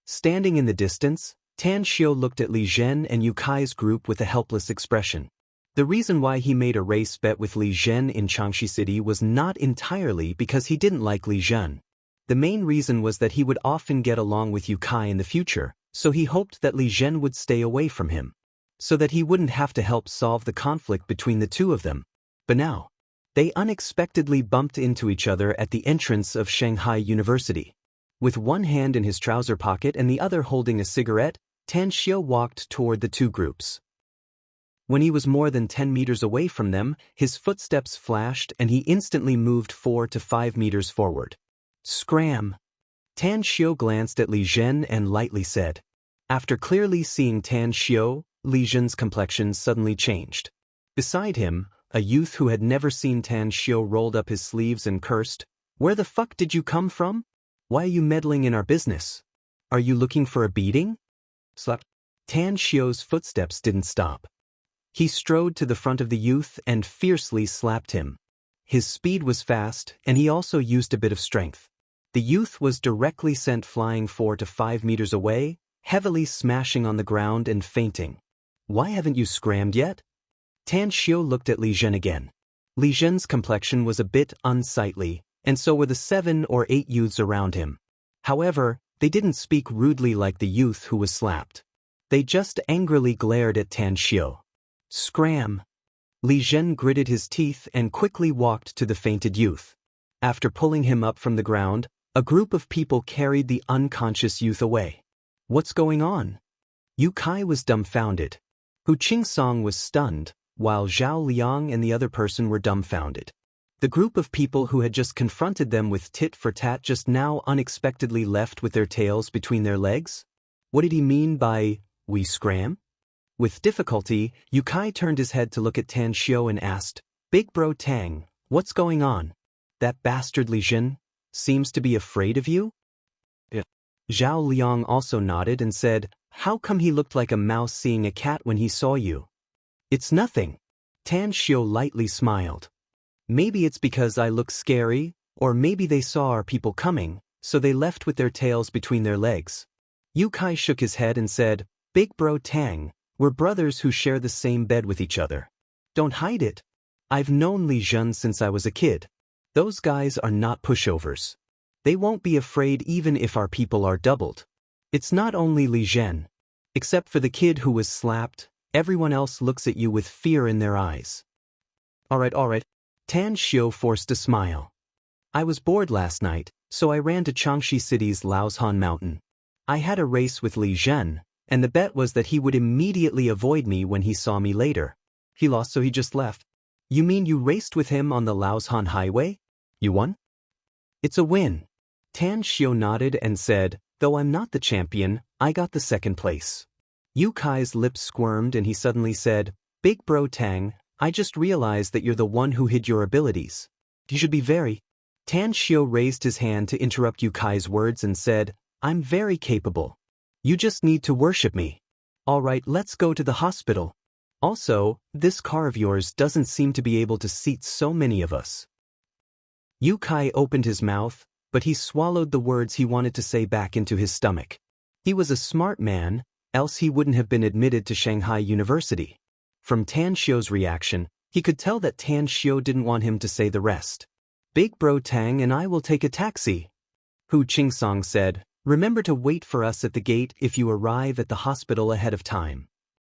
Standing in the distance, Tan Xiu looked at Li Zhen and Yu Kai's group with a helpless expression. The reason why he made a race bet with Li Zhen in Changxi City was not entirely because he didn't like Li Zhen. The main reason was that he would often get along with Yu Kai in the future, so he hoped that Li Zhen would stay away from him, so that he wouldn't have to help solve the conflict between the two of them. But now, they unexpectedly bumped into each other at the entrance of Shanghai University. With one hand in his trouser pocket and the other holding a cigarette, Tan Xiu walked toward the two groups. When he was more than 10 meters away from them, his footsteps flashed and he instantly moved 4 to 5 meters forward. "Scram!" Tan Xiu glanced at Li Zhen and lightly said. After clearly seeing Tan Xiu, Li Zhen's complexion suddenly changed. Beside him, a youth who had never seen Tan Xiu rolled up his sleeves and cursed, "Where the fuck did you come from? Why are you meddling in our business? Are you looking for a beating?" Slap. Tan Xiu's footsteps didn't stop. He strode to the front of the youth and fiercely slapped him. His speed was fast, and he also used a bit of strength. The youth was directly sent flying 4 to 5 meters away, heavily smashing on the ground and fainting. "Why haven't you scrammed yet?" Tan Xiu looked at Li Zhen again. Li Zhen's complexion was a bit unsightly, and so were the 7 or 8 youths around him. However, they didn't speak rudely like the youth who was slapped. They just angrily glared at Tan Xiu. "Scram!" Li Zhen gritted his teeth and quickly walked to the fainted youth. After pulling him up from the ground, a group of people carried the unconscious youth away. "What's going on?" Yu Kai was dumbfounded. Hu Qingsong was stunned, while Zhao Liang and the other person were dumbfounded. The group of people who had just confronted them with tit-for-tat just now unexpectedly left with their tails between their legs? What did he mean by, "we scram"? With difficulty, Yu Kai turned his head to look at Tan Xiu and asked, "Big bro Tang, what's going on? That bastard Li Zhen seems to be afraid of you?" Yeah. Zhao Liang also nodded and said, "How come he looked like a mouse seeing a cat when he saw you?" "It's nothing." Tan Xiu lightly smiled. "Maybe it's because I look scary, or maybe they saw our people coming, so they left with their tails between their legs." Yu Kai shook his head and said, "Big bro Tang, we're brothers who share the same bed with each other. Don't hide it. I've known Li Zhen since I was a kid. Those guys are not pushovers. They won't be afraid even if our people are doubled. It's not only Li Zhen. Except for the kid who was slapped, everyone else looks at you with fear in their eyes." All right. Tan Xiu forced a smile. "I was bored last night, so I ran to Changxi City's Laoshan Mountain. I had a race with Li Zhen, and the bet was that he would immediately avoid me when he saw me later. He lost, so he just left." "You mean you raced with him on the Laoshan Highway? You won?" "It's a win." Tan Xiu nodded and said, "Though I'm not the champion, I got the second place." Yu Kai's lips squirmed and he suddenly said, "Big bro Tang, I just realized that you're the one who hid your abilities. You should be very—" Tan Xiu raised his hand to interrupt Yu Kai's words and said, "I'm very capable. You just need to worship me. All right, let's go to the hospital. Also, this car of yours doesn't seem to be able to seat so many of us." Yu Kai opened his mouth, but he swallowed the words he wanted to say back into his stomach. He was a smart man, else he wouldn't have been admitted to Shanghai University. From Tan Xiu's reaction, he could tell that Tan Xiu didn't want him to say the rest. "Big bro Tang and I will take a taxi." Hu Qingsong said, "Remember to wait for us at the gate if you arrive at the hospital ahead of time."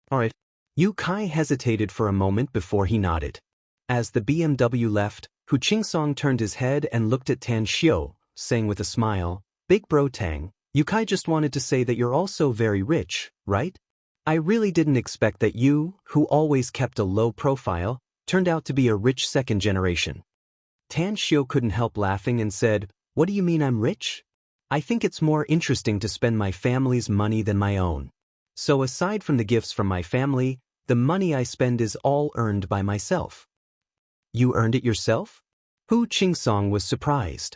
All right. Yu Kai hesitated for a moment before he nodded. As the BMW left, Hu Qingsong turned his head and looked at Tan Xiu, saying with a smile, "Big bro Tang, Yu Kai just wanted to say that you're also very rich, right? I really didn't expect that you, who always kept a low profile, turned out to be a rich second generation." Tan Xiu couldn't help laughing and said, "What do you mean I'm rich? I think it's more interesting to spend my family's money than my own. So aside from the gifts from my family, The money I spend is all earned by myself. You earned it yourself? Hu Qingsong was surprised.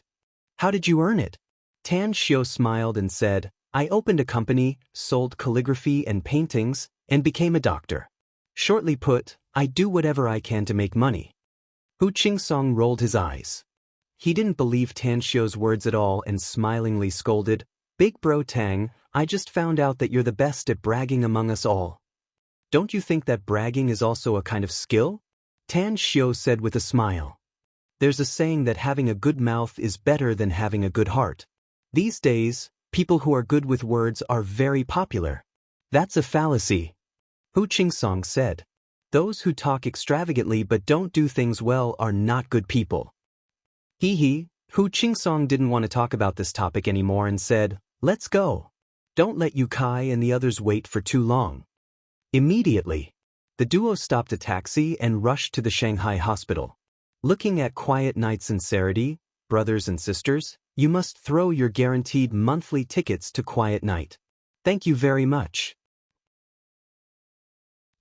How did you earn it? Tan Xiu smiled and said, I opened a company, sold calligraphy and paintings, and became a doctor. Shortly put, I do whatever I can to make money. Hu Qingsong rolled his eyes. He didn't believe Tan Xiu's words at all and smilingly scolded, Big Bro Tang, I just found out that you're the best at bragging among us all. Don't you think that bragging is also a kind of skill? Tan Xiu said with a smile. There's a saying that having a good mouth is better than having a good heart. These days, people who are good with words are very popular. That's a fallacy. Hu Qingsong said. Those who talk extravagantly but don't do things well are not good people. Hee. Hu Qingsong didn't want to talk about this topic anymore and said, let's go. Don't let Yu Kai and the others wait for too long. Immediately, the duo stopped a taxi and rushed to the Shanghai hospital. Looking at Quiet Night's sincerity, brothers and sisters, you must throw your guaranteed monthly tickets to Quiet Night. Thank you very much.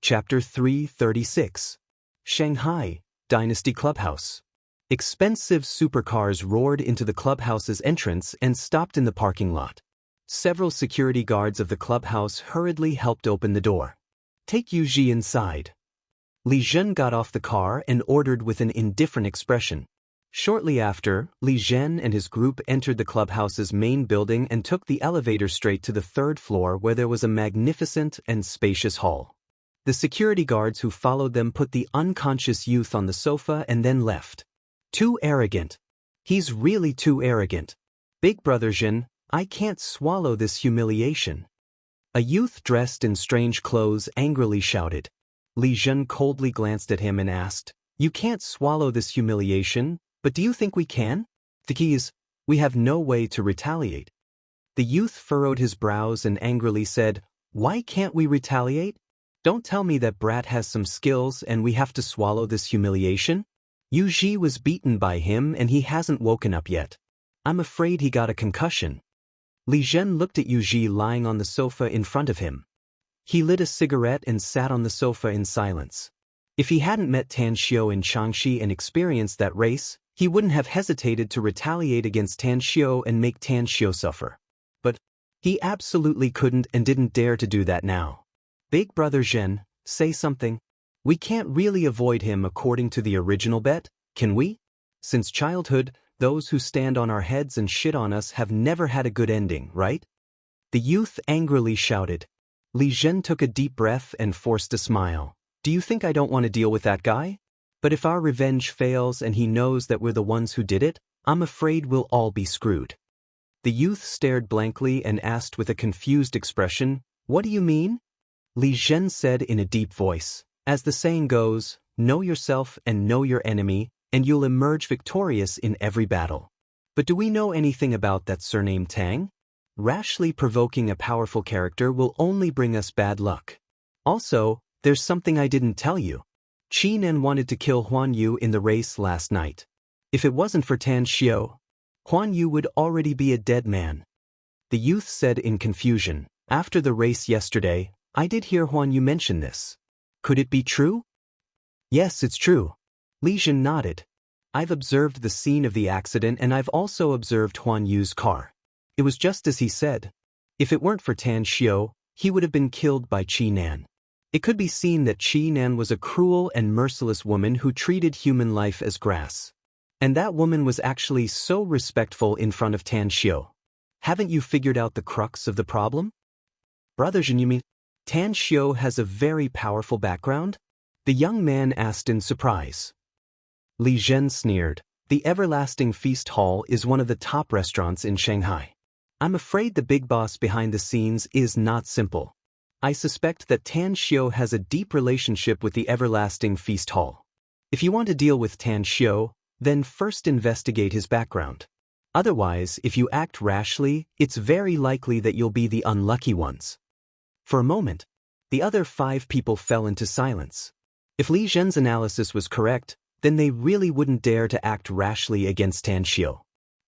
Chapter 336. Shanghai, Dynasty Clubhouse. Expensive supercars roared into the clubhouse's entrance and stopped in the parking lot. Several security guards of the clubhouse hurriedly helped open the door. Take Yu Ji inside. Li Zhen got off the car and ordered with an indifferent expression. Shortly after, Li Zhen and his group entered the clubhouse's main building and took the elevator straight to the third floor where there was a magnificent and spacious hall. The security guards who followed them put the unconscious youth on the sofa and then left. Too arrogant. He's really too arrogant. Big Brother Zhen, I can't swallow this humiliation. A youth dressed in strange clothes angrily shouted. Li Zhen coldly glanced at him and asked, You can't swallow this humiliation, but do you think we can? The key is, we have no way to retaliate. The youth furrowed his brows and angrily said, Why can't we retaliate? Don't tell me that Brat has some skills and we have to swallow this humiliation. Yu Ji was beaten by him and he hasn't woken up yet. I'm afraid he got a concussion. Li Zhen looked at Yu Ji lying on the sofa in front of him. He lit a cigarette and sat on the sofa in silence. If he hadn't met Tan Xiu in Changxi and experienced that race, he wouldn't have hesitated to retaliate against Tan Xiu and make Tan Xiu suffer. But he absolutely couldn't and didn't dare to do that now. Big Brother Zhen, say something. We can't really avoid him according to the original bet, can we? Since childhood, those who stand on our heads and shit on us have never had a good ending, right? The youth angrily shouted. Li Zhen took a deep breath and forced a smile. Do you think I don't want to deal with that guy? But if our revenge fails and he knows that we're the ones who did it, I'm afraid we'll all be screwed. The youth stared blankly and asked with a confused expression, What do you mean? Li Zhen said in a deep voice, As the saying goes, know yourself and know your enemy, and you'll emerge victorious in every battle. But do we know anything about that surname Tang? Rashly provoking a powerful character will only bring us bad luck. Also, there's something I didn't tell you. Qi Nen wanted to kill Huan Yu in the race last night. If it wasn't for Tan Xiu, Huan Yu would already be a dead man. The youth said in confusion, After the race yesterday, I did hear Huan Yu mention this. Could it be true? Yes, it's true. Li Zhen nodded. I've observed the scene of the accident and I've also observed Huan Yu's car. It was just as he said. If it weren't for Tan Xiu, he would have been killed by Qi Nan. It could be seen that Qi Nan was a cruel and merciless woman who treated human life as grass. And that woman was actually so respectful in front of Tan Xiu. Haven't you figured out the crux of the problem? Brother Zhen, you mean Tan Xiu has a very powerful background? The young man asked in surprise. Li Zhen sneered. The Everlasting Feast Hall is one of the top restaurants in Shanghai. I'm afraid the big boss behind the scenes is not simple. I suspect that Tan Xiu has a deep relationship with the Everlasting Feast Hall. If you want to deal with Tan Xiu, then first investigate his background. Otherwise, if you act rashly, it's very likely that you'll be the unlucky ones. For a moment, the other 5 people fell into silence. If Li Zhen's analysis was correct, then they really wouldn't dare to act rashly against Tan Xiu.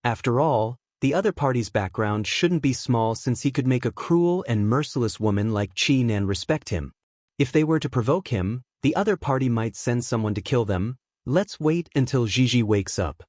After all, the other party's background shouldn't be small since he could make a cruel and merciless woman like Qi Nan respect him. If they were to provoke him, the other party might send someone to kill them. Let's wait until Gigi wakes up.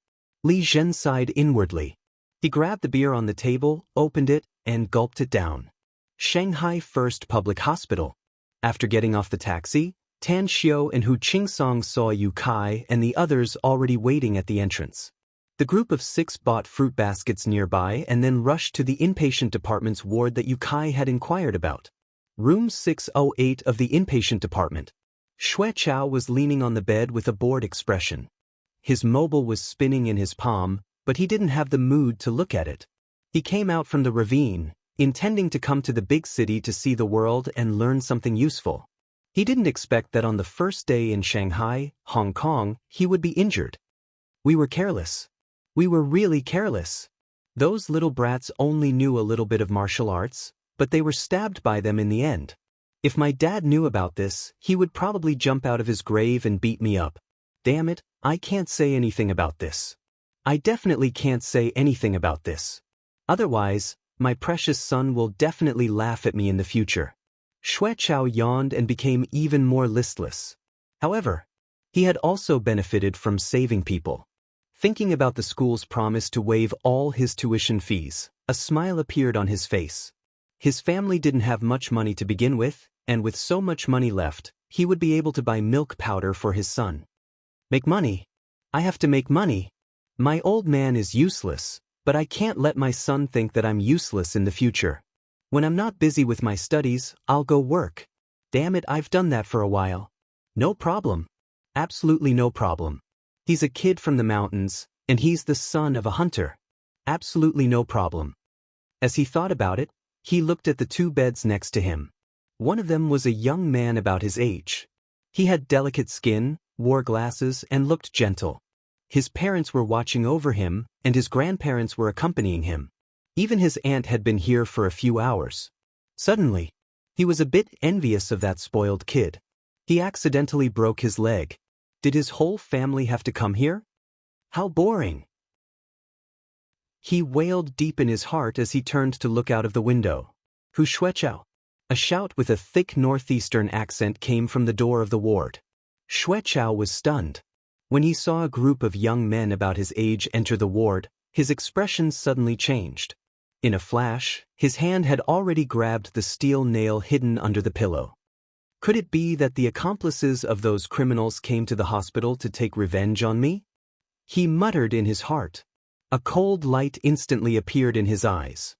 Li Zhen sighed inwardly. He grabbed the beer on the table, opened it, and gulped it down. Shanghai First Public Hospital. After getting off the taxi, Tan Xiao and Hu Qingsong saw Yu Kai and the others already waiting at the entrance. The group of 6 bought fruit baskets nearby and then rushed to the inpatient department's ward that Yu Kai had inquired about. Room 608 of the inpatient department. Xue Chao was leaning on the bed with a bored expression. His mobile was spinning in his palm, but he didn't have the mood to look at it. He came out from the ravine, intending to come to the big city to see the world and learn something useful. He didn't expect that on the first day in Shanghai, Hong Kong, he would be injured. We were careless. We were really careless. Those little brats only knew a little bit of martial arts, but they were stabbed by them in the end. If my dad knew about this, he would probably jump out of his grave and beat me up. Damn it, I can't say anything about this. I definitely can't say anything about this. Otherwise, my precious son will definitely laugh at me in the future. Xue Chao yawned and became even more listless. However, he had also benefited from saving people. Thinking about the school's promise to waive all his tuition fees, a smile appeared on his face. His family didn't have much money to begin with, and with so much money left, he would be able to buy milk powder for his son. Make money? I have to make money. My old man is useless, but I can't let my son think that I'm useless in the future. When I'm not busy with my studies, I'll go work. Damn it, I've done that for a while. No problem. Absolutely no problem. He's a kid from the mountains, and he's the son of a hunter. Absolutely no problem. As he thought about it, he looked at the 2 beds next to him. One of them was a young man about his age. He had delicate skin, wore glasses, and looked gentle. His parents were watching over him, and his grandparents were accompanying him. Even his aunt had been here for a few hours. Suddenly, he was a bit envious of that spoiled kid. He accidentally broke his leg. Did his whole family have to come here? How boring! He wailed deep in his heart as he turned to look out of the window. Hu Xuechao. A shout with a thick northeastern accent came from the door of the ward. Xuechao was stunned. When he saw a group of young men about his age enter the ward, his expression suddenly changed. In a flash, his hand had already grabbed the steel nail hidden under the pillow. Could it be that the accomplices of those criminals came to the hospital to take revenge on me? He muttered in his heart. A cold light instantly appeared in his eyes.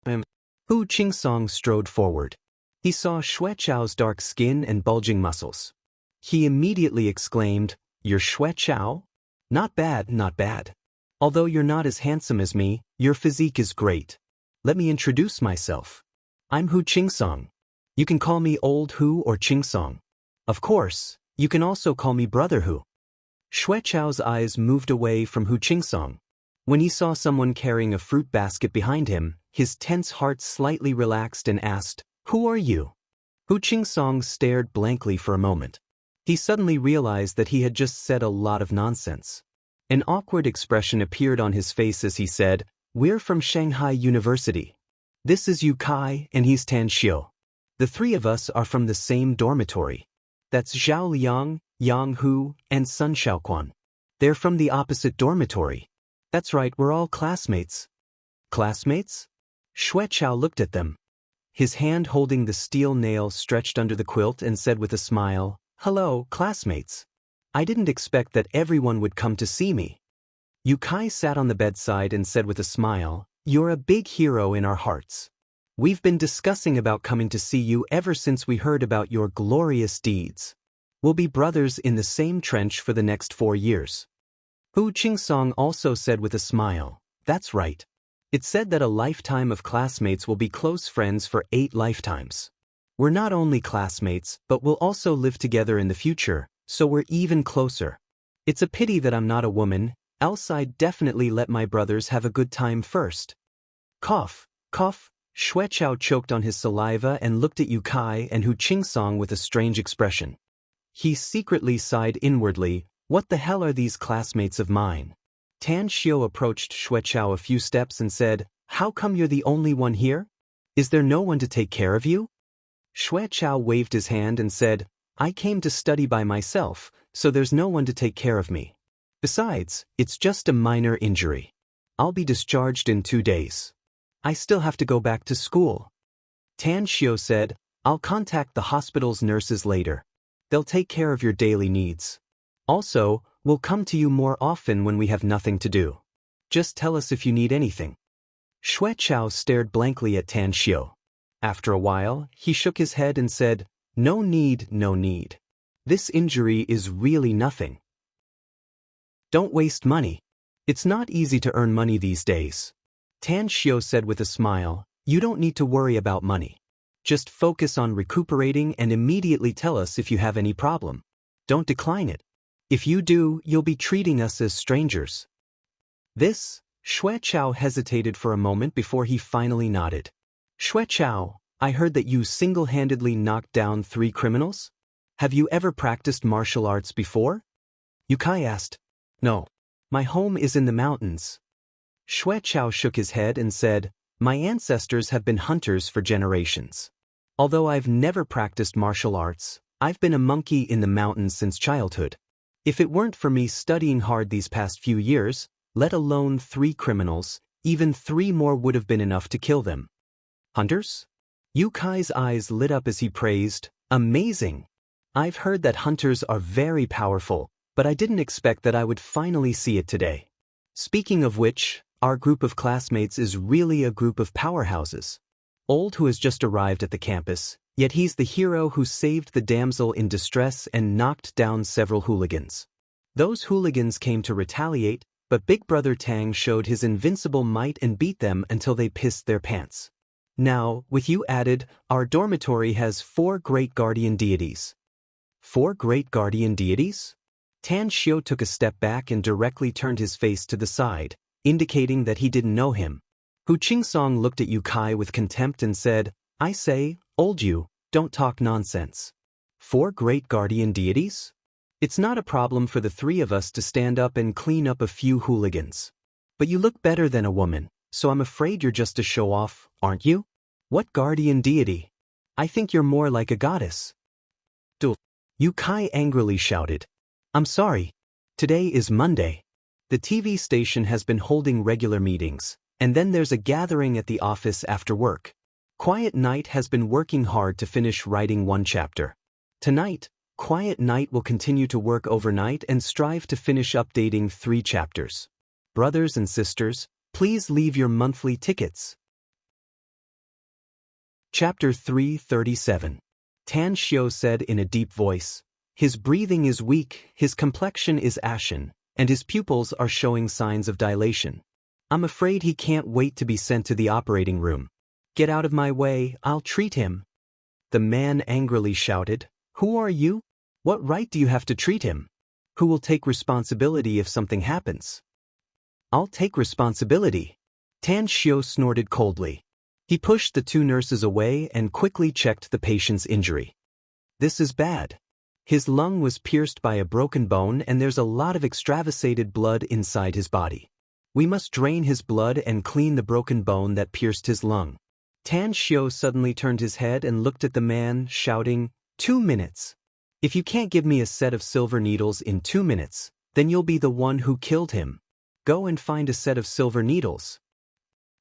Hu Qingsong strode forward. He saw Xue Chao's dark skin and bulging muscles. He immediately exclaimed, "You're Xue Chao? Not bad, not bad. Although you're not as handsome as me, your physique is great. Let me introduce myself. I'm Hu Qingsong. You can call me Old Hu or Qingsong. Of course, you can also call me Brother Hu." Xue Chao's eyes moved away from Hu Qingsong. When he saw someone carrying a fruit basket behind him, his tense heart slightly relaxed and asked, "Who are you?" Hu Qingsong stared blankly for a moment. He suddenly realized that he had just said a lot of nonsense. An awkward expression appeared on his face as he said, "We're from Shanghai University. This is Yu Kai and he's Tan Xiao. The 3 of us are from the same dormitory. That's Zhao Liang, Yang Hu, and Sun Xiaoquan. They're from the opposite dormitory. That's right, we're all classmates." Classmates? Xue Chao looked at them. His hand holding the steel nail stretched under the quilt and said with a smile, "Hello, classmates. I didn't expect that everyone would come to see me." Yu Kai sat on the bedside and said with a smile, "You're a big hero in our hearts. We've been discussing about coming to see you ever since we heard about your glorious deeds. We'll be brothers in the same trench for the next 4 years." Hu Qingsong also said with a smile, "That's right. It's said that a lifetime of classmates will be close friends for 8 lifetimes. We're not only classmates, but we'll also live together in the future, so we're even closer. It's a pity that I'm not a woman, else I'd definitely let my brothers have a good time first." Cough, cough. Xue Chao choked on his saliva and looked at Yu Kai and Hu Qingsong with a strange expression. He secretly sighed inwardly, "What the hell are these classmates of mine?" Tan Xiao approached Xue Chao a few steps and said, "How come you're the only one here? Is there no one to take care of you?" Xue Chao waved his hand and said, I came to study by myself, so there's no one to take care of me. Besides, it's just a minor injury. I'll be discharged in 2 days. I still have to go back to school. Tan Xiu said, I'll contact the hospital's nurses later. They'll take care of your daily needs. Also, we'll come to you more often when we have nothing to do. Just tell us if you need anything. Xue Chao stared blankly at Tan Xiu. After a while, he shook his head and said, No need, no need. This injury is really nothing. Don't waste money. It's not easy to earn money these days. Tan Xiu said with a smile, You don't need to worry about money. Just focus on recuperating and immediately tell us if you have any problem. Don't decline it. If you do, you'll be treating us as strangers. Xue Chao hesitated for a moment before he finally nodded. Xue Chao, I heard that you single-handedly knocked down 3 criminals? Have you ever practiced martial arts before? Yukai asked. No. My home is in the mountains. Xue Chao shook his head and said, My ancestors have been hunters for generations. Although I've never practiced martial arts, I've been a monkey in the mountains since childhood. If it weren't for me studying hard these past few years, let alone 3 criminals, even 3 more would have been enough to kill them. Hunters? Yukai's eyes lit up as he praised, Amazing! I've heard that hunters are very powerful, but I didn't expect that I would finally see it today. Speaking of which, our group of classmates is really a group of powerhouses. Old who has just arrived at the campus, yet he's the hero who saved the damsel in distress and knocked down several hooligans. Those hooligans came to retaliate, but Big Brother Tang showed his invincible might and beat them until they pissed their pants. Now, with you added, our dormitory has 4 great guardian deities. 4 great guardian deities? Tan Xiu took a step back and directly turned his face to the side, indicating that he didn't know him. Hu Qingsong looked at Yukai with contempt and said, I say, old you, don't talk nonsense. 4 great guardian deities? It's not a problem for the 3 of us to stand up and clean up a few hooligans. But you look better than a woman, so I'm afraid you're just a show-off, aren't you? What guardian deity? I think you're more like a goddess. Yukai angrily shouted. I'm sorry. Today is Monday. The TV station has been holding regular meetings, and then there's a gathering at the office after work. Quiet Night has been working hard to finish writing 1 chapter. Tonight, Quiet Night will continue to work overnight and strive to finish updating 3 chapters. Brothers and sisters, please leave your monthly tickets. Chapter 337. Tan Xiu said in a deep voice, His breathing is weak, his complexion is ashen, and his pupils are showing signs of dilation. I'm afraid he can't wait to be sent to the operating room. Get out of my way, I'll treat him. The man angrily shouted, Who are you? What right do you have to treat him? Who will take responsibility if something happens? I'll take responsibility. Tan Xiu snorted coldly. He pushed the 2 nurses away and quickly checked the patient's injury. This is bad. His lung was pierced by a broken bone and there's a lot of extravasated blood inside his body. We must drain his blood and clean the broken bone that pierced his lung. Tan Xiu suddenly turned his head and looked at the man, shouting, 2 minutes. If you can't give me a set of silver needles in 2 minutes, then you'll be the one who killed him. Go and find a set of silver needles.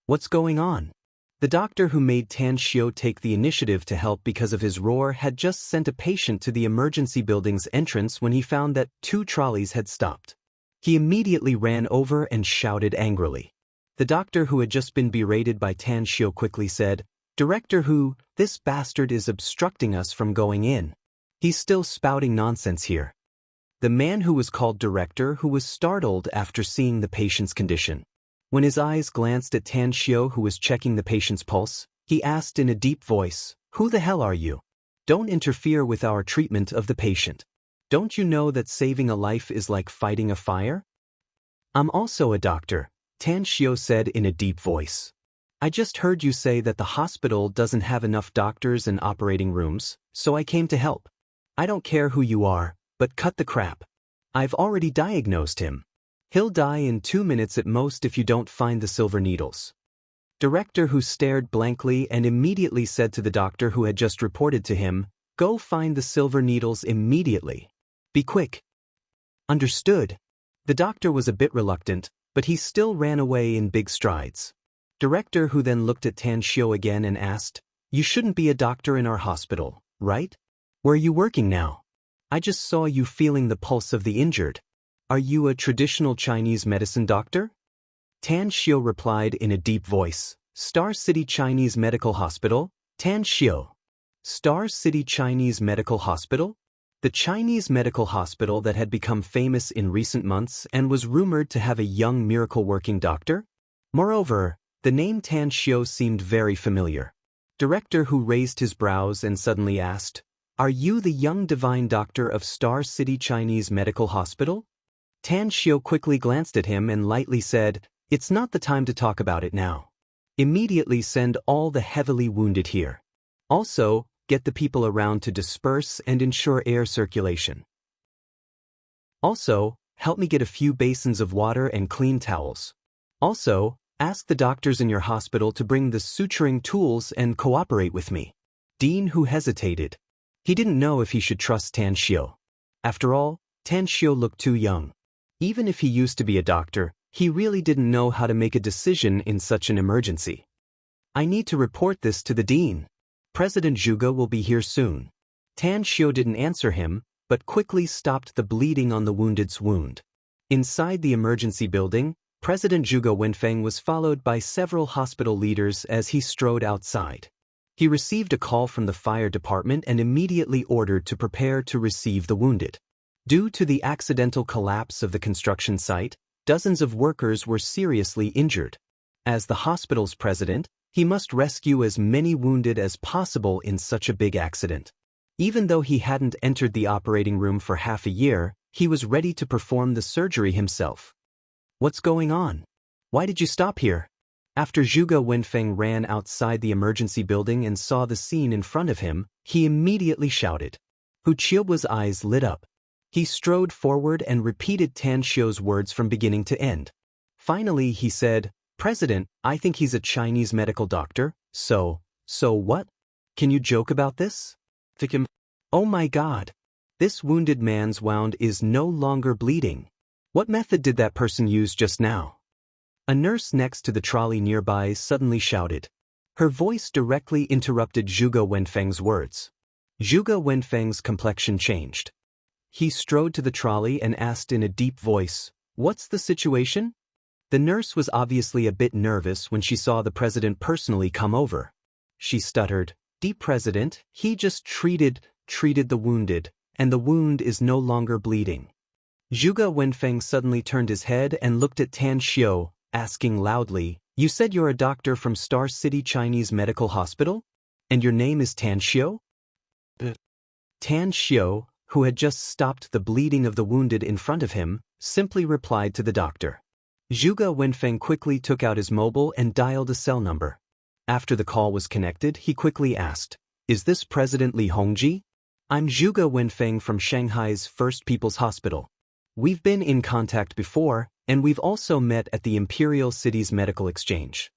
What's going on? The doctor who made Tan Xiu take the initiative to help because of his roar had just sent a patient to the emergency building's entrance when he found that 2 trolleys had stopped. He immediately ran over and shouted angrily. The doctor who had just been berated by Tan Xiu quickly said, Director Hu, this bastard is obstructing us from going in. He's still spouting nonsense here. The man who was called Director who was startled after seeing the patient's condition. When his eyes glanced at Tan Xiu who was checking the patient's pulse, he asked in a deep voice, Who the hell are you? Don't interfere with our treatment of the patient. Don't you know that saving a life is like fighting a fire? I'm also a doctor, Tan Xiu said in a deep voice. I just heard you say that the hospital doesn't have enough doctors and operating rooms, so I came to help. I don't care who you are, but cut the crap. I've already diagnosed him. He'll die in 2 minutes at most if you don't find the silver needles. Director Hu stared blankly and immediately said to the doctor who had just reported to him, "Go find the silver needles immediately. Be quick." "Understood." The doctor was a bit reluctant, but he still ran away in big strides. Director Hu then looked at Tan Xiu again and asked, "You shouldn't be a doctor in our hospital, right? Where are you working now? I just saw you feeling the pulse of the injured. Are you a traditional Chinese medicine doctor?" Tan Xiu replied in a deep voice, "Star City Chinese Medical Hospital, Tan Xiu." Star City Chinese Medical Hospital? The Chinese medical hospital that had become famous in recent months and was rumored to have a young miracle-working doctor? Moreover, the name Tan Xiu seemed very familiar. Director Hu raised his brows and suddenly asked, "Are you the young divine doctor of Star City Chinese Medical Hospital?" Tan Xiu quickly glanced at him and lightly said, "It's not the time to talk about it now. Immediately send all the heavily wounded here. Also, get the people around to disperse and ensure air circulation. Also, help me get a few basins of water and clean towels. Also, ask the doctors in your hospital to bring the suturing tools and cooperate with me." Dean Hu hesitated. He didn't know if he should trust Tan Xiu. After all, Tan Xiu looked too young. Even if he used to be a doctor, he really didn't know how to make a decision in such an emergency. "I need to report this to the dean. President Zhuge will be here soon." Tan Xiu didn't answer him, but quickly stopped the bleeding on the wounded's wound. Inside the emergency building, President Zhuge Wenfeng was followed by several hospital leaders as he strode outside. He received a call from the fire department and immediately ordered to prepare to receive the wounded. Due to the accidental collapse of the construction site, dozens of workers were seriously injured. As the hospital's president, he must rescue as many wounded as possible in such a big accident. Even though he hadn't entered the operating room for half a year, he was ready to perform the surgery himself. "What's going on? Why did you stop here?" After Zhuge Wenfeng ran outside the emergency building and saw the scene in front of him, he immediately shouted. Hu Qiu's eyes lit up. He strode forward and repeated Tan Xiu's words from beginning to end. Finally, he said, "President, I think he's a Chinese medical doctor, so what? Can you joke about this?" "Oh my God! This wounded man's wound is no longer bleeding. What method did that person use just now?" A nurse next to the trolley nearby suddenly shouted. Her voice directly interrupted Zhuge Wenfeng's words. Zhuge Wenfeng's complexion changed. He strode to the trolley and asked in a deep voice, "What's the situation?" The nurse was obviously a bit nervous when she saw the president personally come over. She stuttered, "Deep President, he just treated the wounded, and the wound is no longer bleeding." Zhuge Wenfeng suddenly turned his head and looked at Tan Xiu, asking loudly, "You said you're a doctor from Star City Chinese Medical Hospital? And your name is Tan Xiu?" Tan Xiu, who had just stopped the bleeding of the wounded in front of him, simply replied to the doctor. Zhuge Wenfeng quickly took out his mobile and dialed a cell number. After the call was connected, he quickly asked, "Is this President Li Hongji?" "I'm Zhuge Wenfeng from Shanghai's First People's Hospital. We've been in contact before, and we've also met at the Imperial City's Medical Exchange."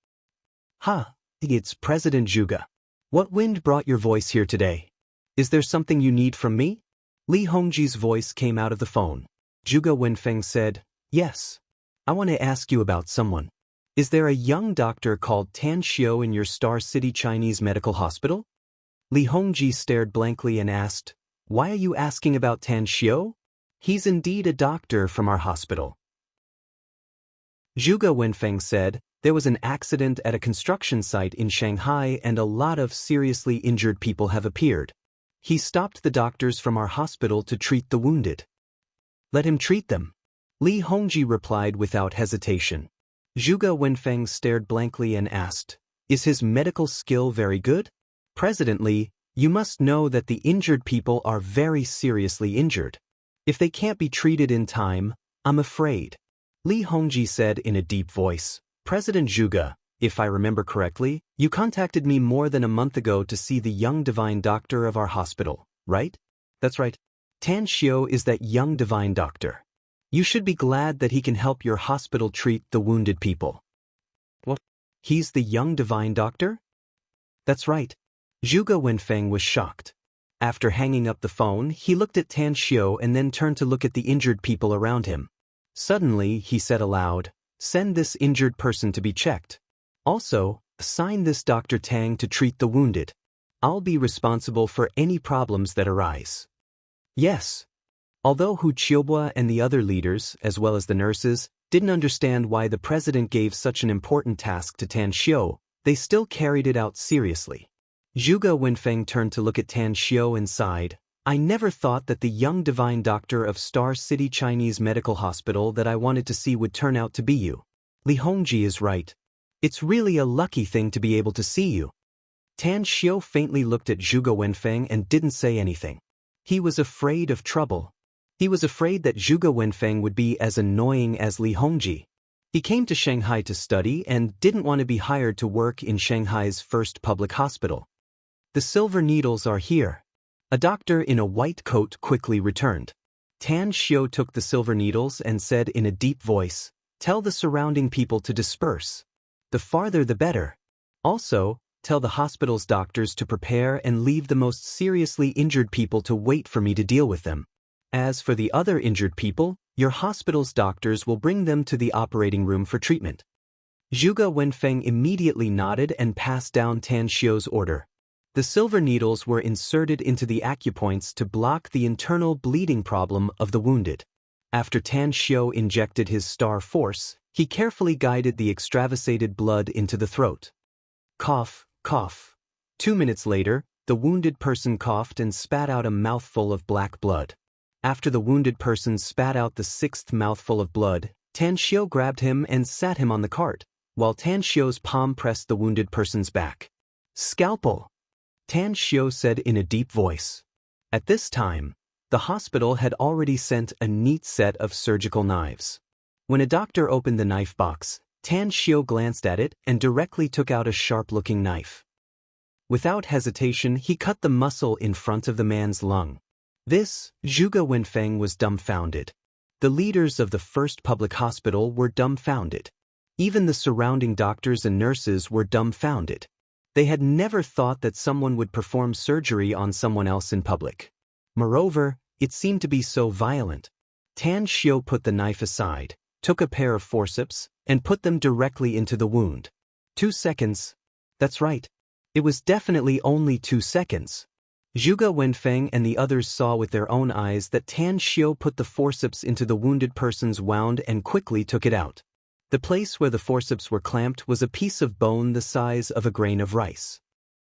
"Ha, it's President Zhuge. What wind brought your voice here today? Is there something you need from me?" Li Hongji's voice came out of the phone. Zhuge Wenfeng said, "Yes. I want to ask you about someone. Is there a young doctor called Tan Xiu in your Star City Chinese Medical Hospital?" Li Hongji stared blankly and asked, "Why are you asking about Tan Xiu? He's indeed a doctor from our hospital." Zhuge Wenfeng said, "There was an accident at a construction site in Shanghai and a lot of seriously injured people have appeared. He stopped the doctors from our hospital to treat the wounded." "Let him treat them." Li Hongji replied without hesitation. Zhuge Wenfeng stared blankly and asked, "Is his medical skill very good?" "President Li, you must know that the injured people are very seriously injured. If they can't be treated in time, I'm afraid." Li Hongji said in a deep voice, "President Zhuge, if I remember correctly, you contacted me more than a month ago to see the young divine doctor of our hospital, right?" "That's right. Tan Xiu is that young divine doctor. You should be glad that he can help your hospital treat the wounded people." "What? He's the young divine doctor? That's right. Zhuge Wenfeng was shocked. After hanging up the phone, he looked at Tan Xiu and then turned to look at the injured people around him. Suddenly, he said aloud, "Send this injured person to be checked. Also, assign this Dr. Tang to treat the wounded. I'll be responsible for any problems that arise." Yes. Although Hu Qiubua and the other leaders, as well as the nurses, didn't understand why the president gave such an important task to Tan Xiu, they still carried it out seriously. Zhuge Wenfeng turned to look at Tan Xiu and sighed, "I never thought that the young divine doctor of Star City Chinese Medical Hospital that I wanted to see would turn out to be you. Li Hongji is right. It's really a lucky thing to be able to see you." Tan Xiu faintly looked at Zhuge Wenfeng and didn't say anything. He was afraid of trouble. He was afraid that Zhuge Wenfeng would be as annoying as Li Hongji. He came to Shanghai to study and didn't want to be hired to work in Shanghai's first public hospital. "The silver needles are here." A doctor in a white coat quickly returned. Tan Xiu took the silver needles and said in a deep voice, "Tell the surrounding people to disperse. The farther the better. Also, tell the hospital's doctors to prepare and leave the most seriously injured people to wait for me to deal with them. As for the other injured people, your hospital's doctors will bring them to the operating room for treatment." Zhuge Wenfeng immediately nodded and passed down Tan Xiu's order. The silver needles were inserted into the acupoints to block the internal bleeding problem of the wounded. After Tan Xiu injected his star force, he carefully guided the extravasated blood into the throat. Cough, cough. 2 minutes later, the wounded person coughed and spat out a mouthful of black blood. After the wounded person spat out the 6th mouthful of blood, Tan Xiu grabbed him and sat him on the cart, while Tan Xiu's palm pressed the wounded person's back. "Scalpel," Tan Xiu said in a deep voice. At this time, the hospital had already sent a neat set of surgical knives. When a doctor opened the knife box, Tan Xiu glanced at it and directly took out a sharp-looking knife. Without hesitation, he cut the muscle in front of the man's lung. This, Zhuge Wenfeng was dumbfounded. The leaders of the first public hospital were dumbfounded. Even the surrounding doctors and nurses were dumbfounded. They had never thought that someone would perform surgery on someone else in public. Moreover, it seemed to be so violent. Tan Xiu put the knife aside, took a pair of forceps, and put them directly into the wound. 2 seconds. That's right. It was definitely only 2 seconds. Zhuge Wenfeng and the others saw with their own eyes that Tan Xiu put the forceps into the wounded person's wound and quickly took it out. The place where the forceps were clamped was a piece of bone the size of a grain of rice.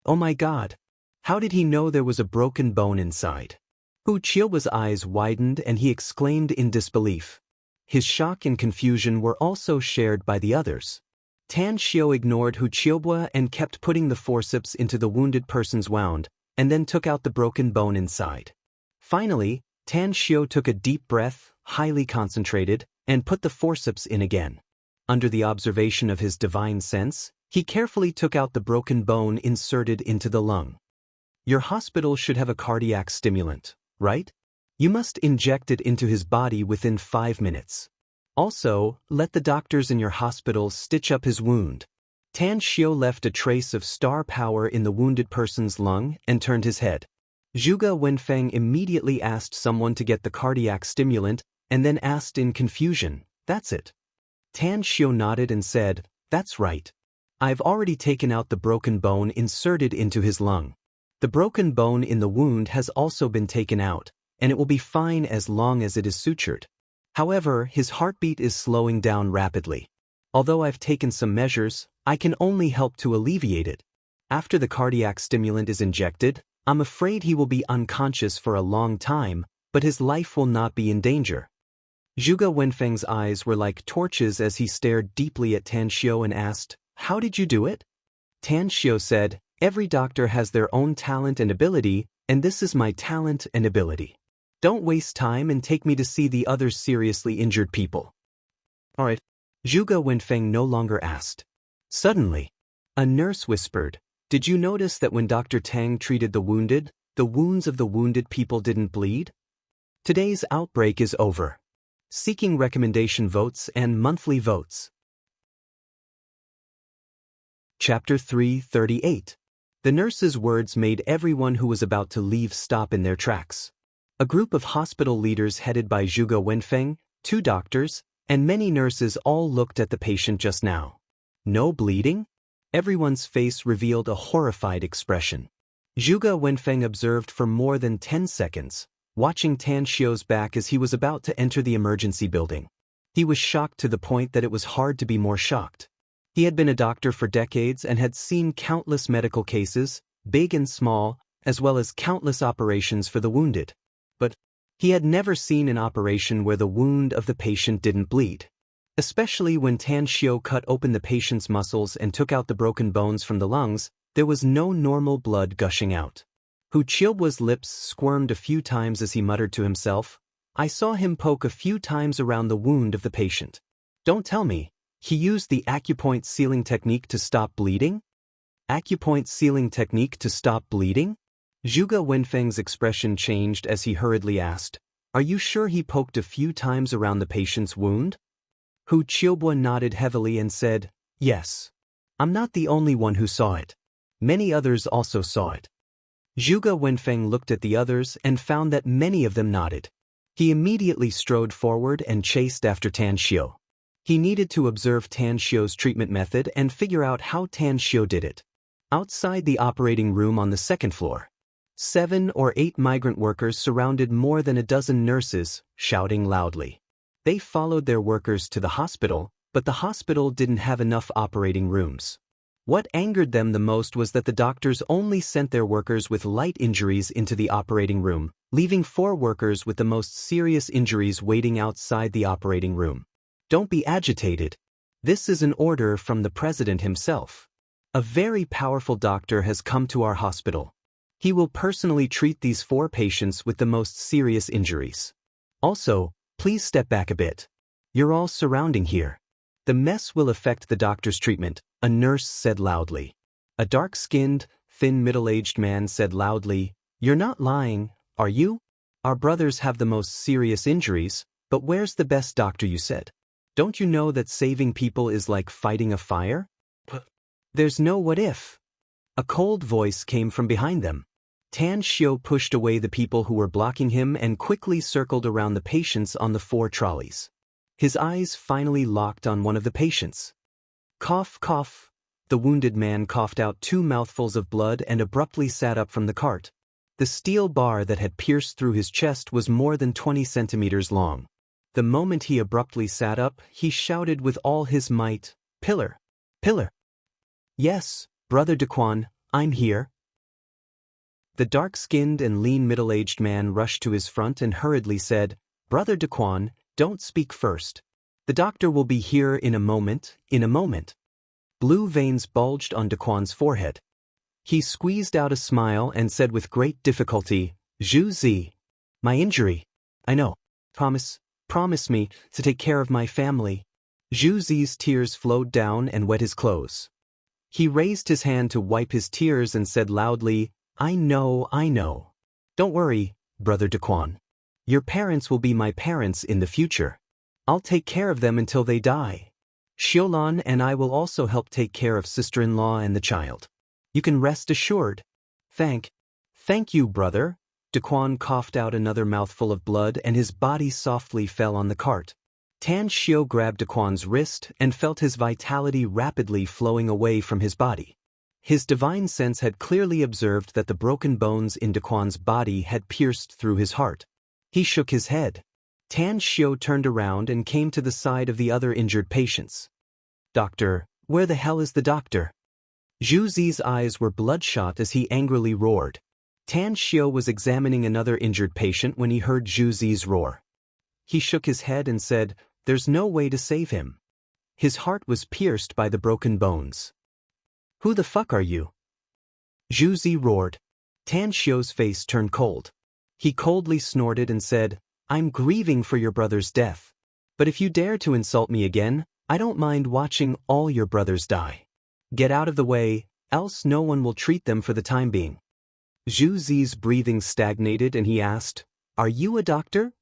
Oh my God! How did he know there was a broken bone inside? Hu Qiubua's eyes widened and he exclaimed in disbelief. His shock and confusion were also shared by the others. Tan Xiu ignored Hu Qiubua and kept putting the forceps into the wounded person's wound, and then took out the broken bone inside. Finally, Tan Xiu took a deep breath, highly concentrated, and put the forceps in again. Under the observation of his divine sense, he carefully took out the broken bone inserted into the lung. Your hospital should have a cardiac stimulant, right? You must inject it into his body within 5 minutes. Also, let the doctors in your hospital stitch up his wound. Tan Xiu left a trace of star power in the wounded person's lung and turned his head. Zhuge Wenfeng immediately asked someone to get the cardiac stimulant and then asked in confusion, "That's it?" Tan Xiu nodded and said, "That's right. I've already taken out the broken bone inserted into his lung. The broken bone in the wound has also been taken out, and it will be fine as long as it is sutured. However, his heartbeat is slowing down rapidly. Although I've taken some measures, I can only help to alleviate it. After the cardiac stimulant is injected, I'm afraid he will be unconscious for a long time, but his life will not be in danger." Zhuge Wenfeng's eyes were like torches as he stared deeply at Tan Xiu and asked, "How did you do it?" Tan Xiu said, "Every doctor has their own talent and ability, and this is my talent and ability. Don't waste time and take me to see the other seriously injured people." All right. Zhuge Wenfeng no longer asked. Suddenly, a nurse whispered, "Did you notice that when Dr. Tang treated the wounded, the wounds of the wounded people didn't bleed? Today's outbreak is over." Seeking recommendation votes and monthly votes. Chapter 338. The nurse's words made everyone who was about to leave stop in their tracks. A group of hospital leaders headed by Zhuge Wenfeng, 2 doctors, and many nurses all looked at the patient just now. No bleeding? Everyone's face revealed a horrified expression. Zhuge Wenfeng observed for more than 10 seconds, watching Tan Xiu's back as he was about to enter the emergency building. He was shocked to the point that it was hard to be more shocked. He had been a doctor for decades and had seen countless medical cases, big and small, as well as countless operations for the wounded. But he had never seen an operation where the wound of the patient didn't bleed. Especially when Tan Xiu cut open the patient's muscles and took out the broken bones from the lungs, there was no normal blood gushing out. Hu Qiubu's lips squirmed a few times as he muttered to himself, "I saw him poke a few times around the wound of the patient. Don't tell me, he used the acupoint sealing technique to stop bleeding?" Acupoint sealing technique to stop bleeding? Zhuge Wenfeng's expression changed as he hurriedly asked, "Are you sure he poked a few times around the patient's wound?" Hu Qiubu nodded heavily and said, "Yes. I'm not the only one who saw it. Many others also saw it." Zhuge Wenfeng looked at the others and found that many of them nodded. He immediately strode forward and chased after Tan Xiu. He needed to observe Tan Xiu's treatment method and figure out how Tan Xiu did it. Outside the operating room on the 2nd floor, 7 or 8 migrant workers surrounded more than a dozen nurses, shouting loudly. They followed their workers to the hospital, but the hospital didn't have enough operating rooms. What angered them the most was that the doctors only sent their workers with light injuries into the operating room, leaving 4 workers with the most serious injuries waiting outside the operating room. "Don't be agitated. This is an order from the president himself. A very powerful doctor has come to our hospital. He will personally treat these 4 patients with the most serious injuries. Also, please step back a bit. You're all surrounding here. The mess will affect the doctor's treatment," a nurse said loudly. A dark-skinned, thin middle-aged man said loudly, "You're not lying, are you? Our brothers have the most serious injuries, but where's the best doctor you said? Don't you know that saving people is like fighting a fire? There's no what if." A cold voice came from behind them. Tan Xiu pushed away the people who were blocking him and quickly circled around the patients on the 4 trolleys. His eyes finally locked on one of the patients. Cough, cough. The wounded man coughed out 2 mouthfuls of blood and abruptly sat up from the cart. The steel bar that had pierced through his chest was more than 20 centimeters long. The moment he abruptly sat up, he shouted with all his might, "Pillar! Pillar!" "Yes, Brother Daquan, I'm here." The dark-skinned and lean middle-aged man rushed to his front and hurriedly said, "Brother Daquan, don't speak first. The doctor will be here in a moment, in a moment." Blue veins bulged on Daquan's forehead. He squeezed out a smile and said with great difficulty, "Zhu Zi, my injury. I know. Promise me to take care of my family." Zhu Zi's tears flowed down and wet his clothes. He raised his hand to wipe his tears and said loudly, I know. Don't worry, Brother Daquan. Your parents will be my parents in the future. I'll take care of them until they die. Xiulan and I will also help take care of sister-in-law and the child. You can rest assured." Thank you, brother." Daquan coughed out another mouthful of blood and his body softly fell on the cart. Tan Xiu grabbed Daquan's wrist and felt his vitality rapidly flowing away from his body. His divine sense had clearly observed that the broken bones in Daquan's body had pierced through his heart. He shook his head. Tan Xiu turned around and came to the side of the other injured patients. "Doctor, where the hell is the doctor?" Zhu Zi's eyes were bloodshot as he angrily roared. Tan Xiu was examining another injured patient when he heard Zhu Zi's roar. He shook his head and said, "There's no way to save him. His heart was pierced by the broken bones." "Who the fuck are you?" Zhu Zi roared. Tan Xiu's face turned cold. He coldly snorted and said, "I'm grieving for your brother's death. But if you dare to insult me again, I don't mind watching all your brothers die. Get out of the way, else no one will treat them for the time being." Zhu Zi's breathing stagnated and he asked, "Are you a doctor?"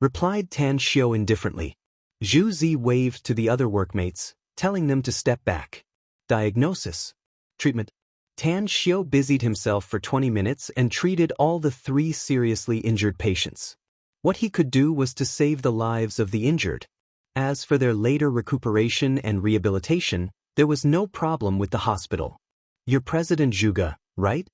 Replied Tan Xiu indifferently. Zhu Zi waved to the other workmates, telling them to step back. Diagnosis. Treatment. Tan Xiao busied himself for 20 minutes and treated all the 3 seriously injured patients. What he could do was to save the lives of the injured. As for their later recuperation and rehabilitation, there was no problem with the hospital. You're President Zhuge, right?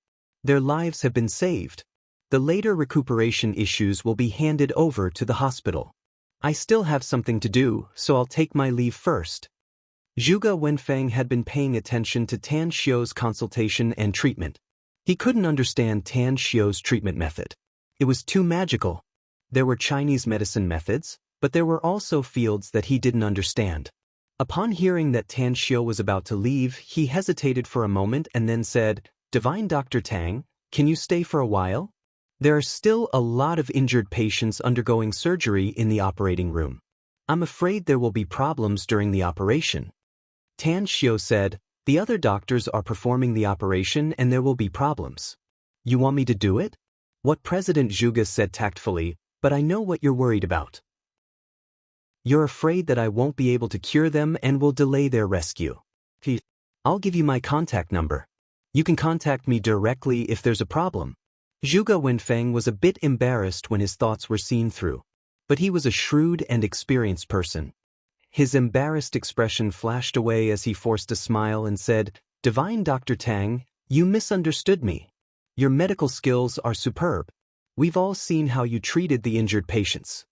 Their lives have been saved. The later recuperation issues will be handed over to the hospital. I still have something to do, so I'll take my leave first. Zhuge Wenfeng had been paying attention to Tan Xiao's consultation and treatment. He couldn't understand Tan Xiao's treatment method. It was too magical. There were Chinese medicine methods, but there were also fields that he didn't understand. Upon hearing that Tan Xiao was about to leave, he hesitated for a moment and then said, "Divine Dr. Tang, can you stay for a while? There are still a lot of injured patients undergoing surgery in the operating room. I'm afraid there will be problems during the operation." Tan Xiao said, "The other doctors are performing the operation and there will be problems. You want me to do it?" What President Zhuge said tactfully, "But I know what you're worried about. You're afraid that I won't be able to cure them and will delay their rescue. I'll give you my contact number. You can contact me directly if there's a problem." Zhuge Wenfeng was a bit embarrassed when his thoughts were seen through. But he was a shrewd and experienced person. His embarrassed expression flashed away as he forced a smile and said, "Divine Dr. Tang, you misunderstood me. Your medical skills are superb. We've all seen how you treated the injured patients.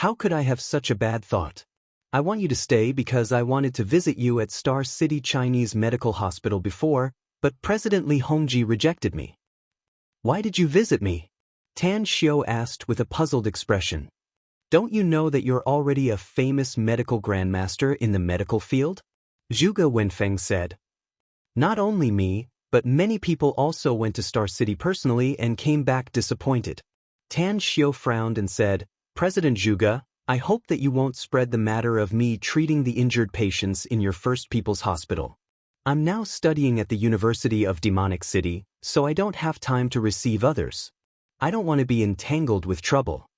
How could I have such a bad thought? I want you to stay because I wanted to visit you at Star City Chinese Medical Hospital before, but President Li Hongji rejected me." "Why did you visit me?" Tan Xiao asked with a puzzled expression. "Don't you know that you're already a famous medical grandmaster in the medical field?" Zhuge Wenfeng said. "Not only me, but many people also went to Star City personally and came back disappointed." Tan Xiao frowned and said, "President Zhuge, I hope that you won't spread the matter of me treating the injured patients in your First People's Hospital. I'm now studying at the University of Demonic City, so I don't have time to receive others. I don't want to be entangled with trouble."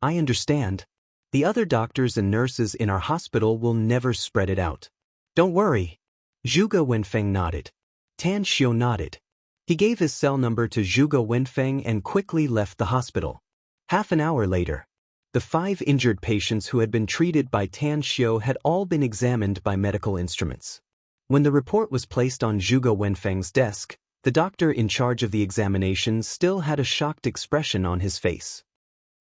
"I understand. The other doctors and nurses in our hospital will never spread it out. Don't worry." Zhuge Wenfeng nodded. Tan Xiao nodded. He gave his cell number to Zhuge Wenfeng and quickly left the hospital. Half an hour later, the 5 injured patients who had been treated by Tan Xiao had all been examined by medical instruments. When the report was placed on Zhuge Wenfeng's desk, the doctor in charge of the examination still had a shocked expression on his face.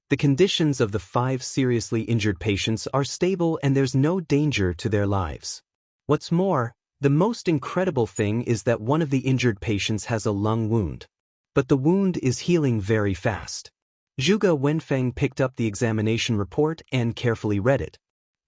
"The conditions of the 5 seriously injured patients are stable and there's no danger to their lives. What's more, the most incredible thing is that one of the injured patients has a lung wound. But the wound is healing very fast." Zhuge Wenfeng picked up the examination report and carefully read it.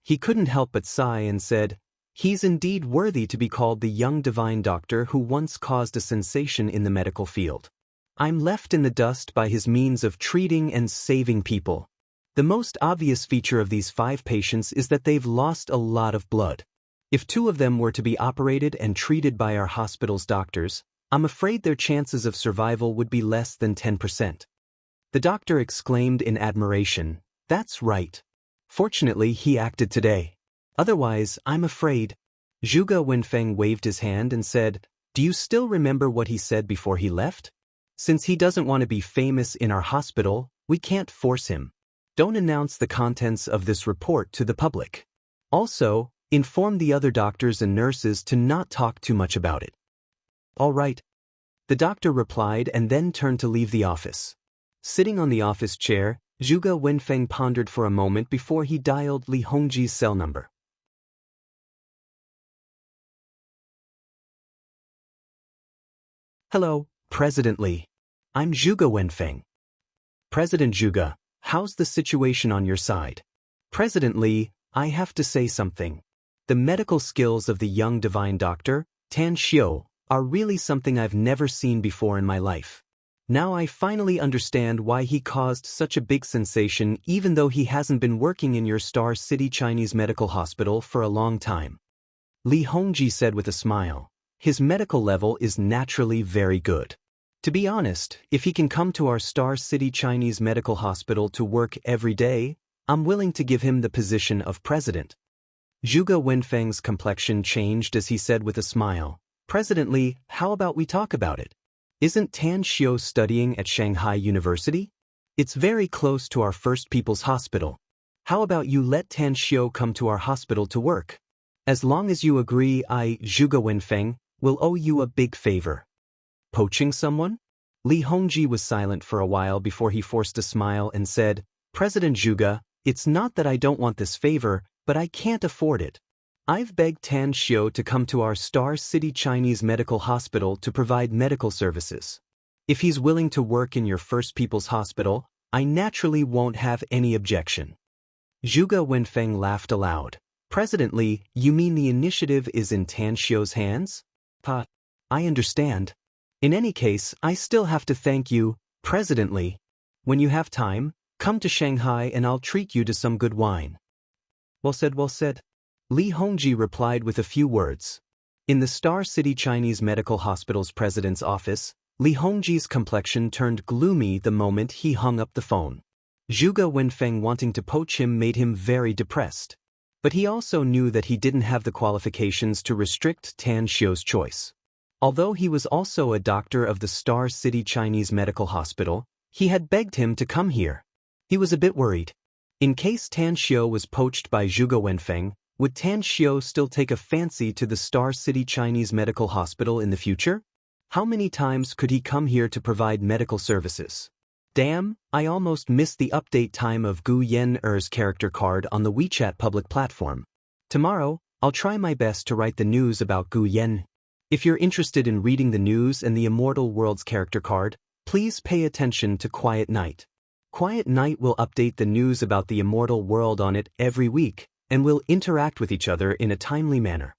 He couldn't help but sigh and said, "He's indeed worthy to be called the young divine doctor who once caused a sensation in the medical field. I'm left in the dust by his means of treating and saving people. The most obvious feature of these 5 patients is that they've lost a lot of blood. If 2 of them were to be operated and treated by our hospital's doctors, I'm afraid their chances of survival would be less than 10%. The doctor exclaimed in admiration, "That's right. Fortunately, he acted today. Otherwise, I'm afraid." Zhuge Wenfeng waved his hand and said, "Do you still remember what he said before he left? Since he doesn't want to be famous in our hospital, we can't force him. Don't announce the contents of this report to the public. Also, inform the other doctors and nurses to not talk too much about it." "All right," the doctor replied and then turned to leave the office. Sitting on the office chair, Zhuge Wenfeng pondered for a moment before he dialed Li Hongji's cell number. "Hello, President Li. I'm Zhuge Wenfeng." "President Zhuge, how's the situation on your side?" "President Li, I have to say something. The medical skills of the young divine doctor, Tan Xiao, are really something I've never seen before in my life. Now I finally understand why he caused such a big sensation even though he hasn't been working in your Star City Chinese Medical Hospital for a long time." Li Hongji said with a smile, "His medical level is naturally very good. To be honest, if he can come to our Star City Chinese Medical Hospital to work every day, I'm willing to give him the position of president." Zhuge Wenfeng's complexion changed as he said with a smile, "President Li, how about we talk about it? Isn't Tan Xiu studying at Shanghai University? It's very close to our First People's Hospital. How about you let Tan Xiu come to our hospital to work? As long as you agree, Zhuge Wenfeng, will owe you a big favor." Poaching someone? Li Hongji was silent for a while before he forced a smile and said, "President Zhuge, it's not that I don't want this favor, but I can't afford it. I've begged Tan Xiu to come to our Star City Chinese Medical Hospital to provide medical services. If he's willing to work in your First People's Hospital, I naturally won't have any objection." Zhuge Wenfeng laughed aloud. "President Li, you mean the initiative is in Tan Xiu's hands? I understand. In any case, I still have to thank you, President Li. When you have time, come to Shanghai and I'll treat you to some good wine." Well said, well said. Li Hongji replied with a few words. In the Star City Chinese Medical Hospital's president's office, Li Hongji's complexion turned gloomy the moment he hung up the phone. Zhuge Wenfeng wanting to poach him made him very depressed. But he also knew that he didn't have the qualifications to restrict Tan Xiu's choice. Although he was also a doctor of the Star City Chinese Medical Hospital, he had begged him to come here. He was a bit worried. In case Tan Xiu was poached by Zhuge Wenfeng, would Tan Xiu still take a fancy to the Star City Chinese Medical Hospital in the future? How many times could he come here to provide medical services? Damn, I almost missed the update time of Gu Yen-er's character card on the WeChat public platform. Tomorrow, I'll try my best to write the news about Gu Yen. If you're interested in reading the news and the Immortal World's character card, please pay attention to Quiet Night. Quiet Night will update the news about the Immortal World on it every week, and will interact with each other in a timely manner.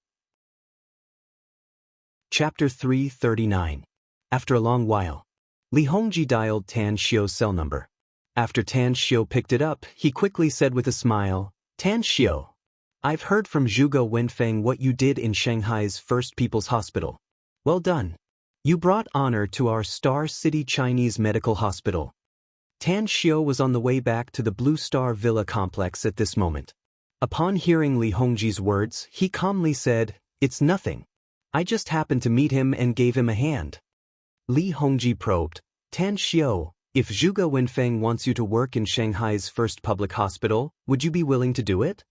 Chapter 339. After a long while, Li Hongji dialed Tan Xiu's cell number. After Tan Xiu picked it up, he quickly said with a smile, "Tan Xiu, I've heard from Zhuge Wenfeng what you did in Shanghai's First People's Hospital. Well done. You brought honor to our Star City Chinese Medical Hospital." Tan Xiu was on the way back to the Blue Star Villa complex at this moment. Upon hearing Li Hongji's words, he calmly said, "It's nothing. I just happened to meet him and gave him a hand." Li Hongji probed, "Tan Xiu, if Zhuge Wenfeng wants you to work in Shanghai's first public hospital, would you be willing to do it?"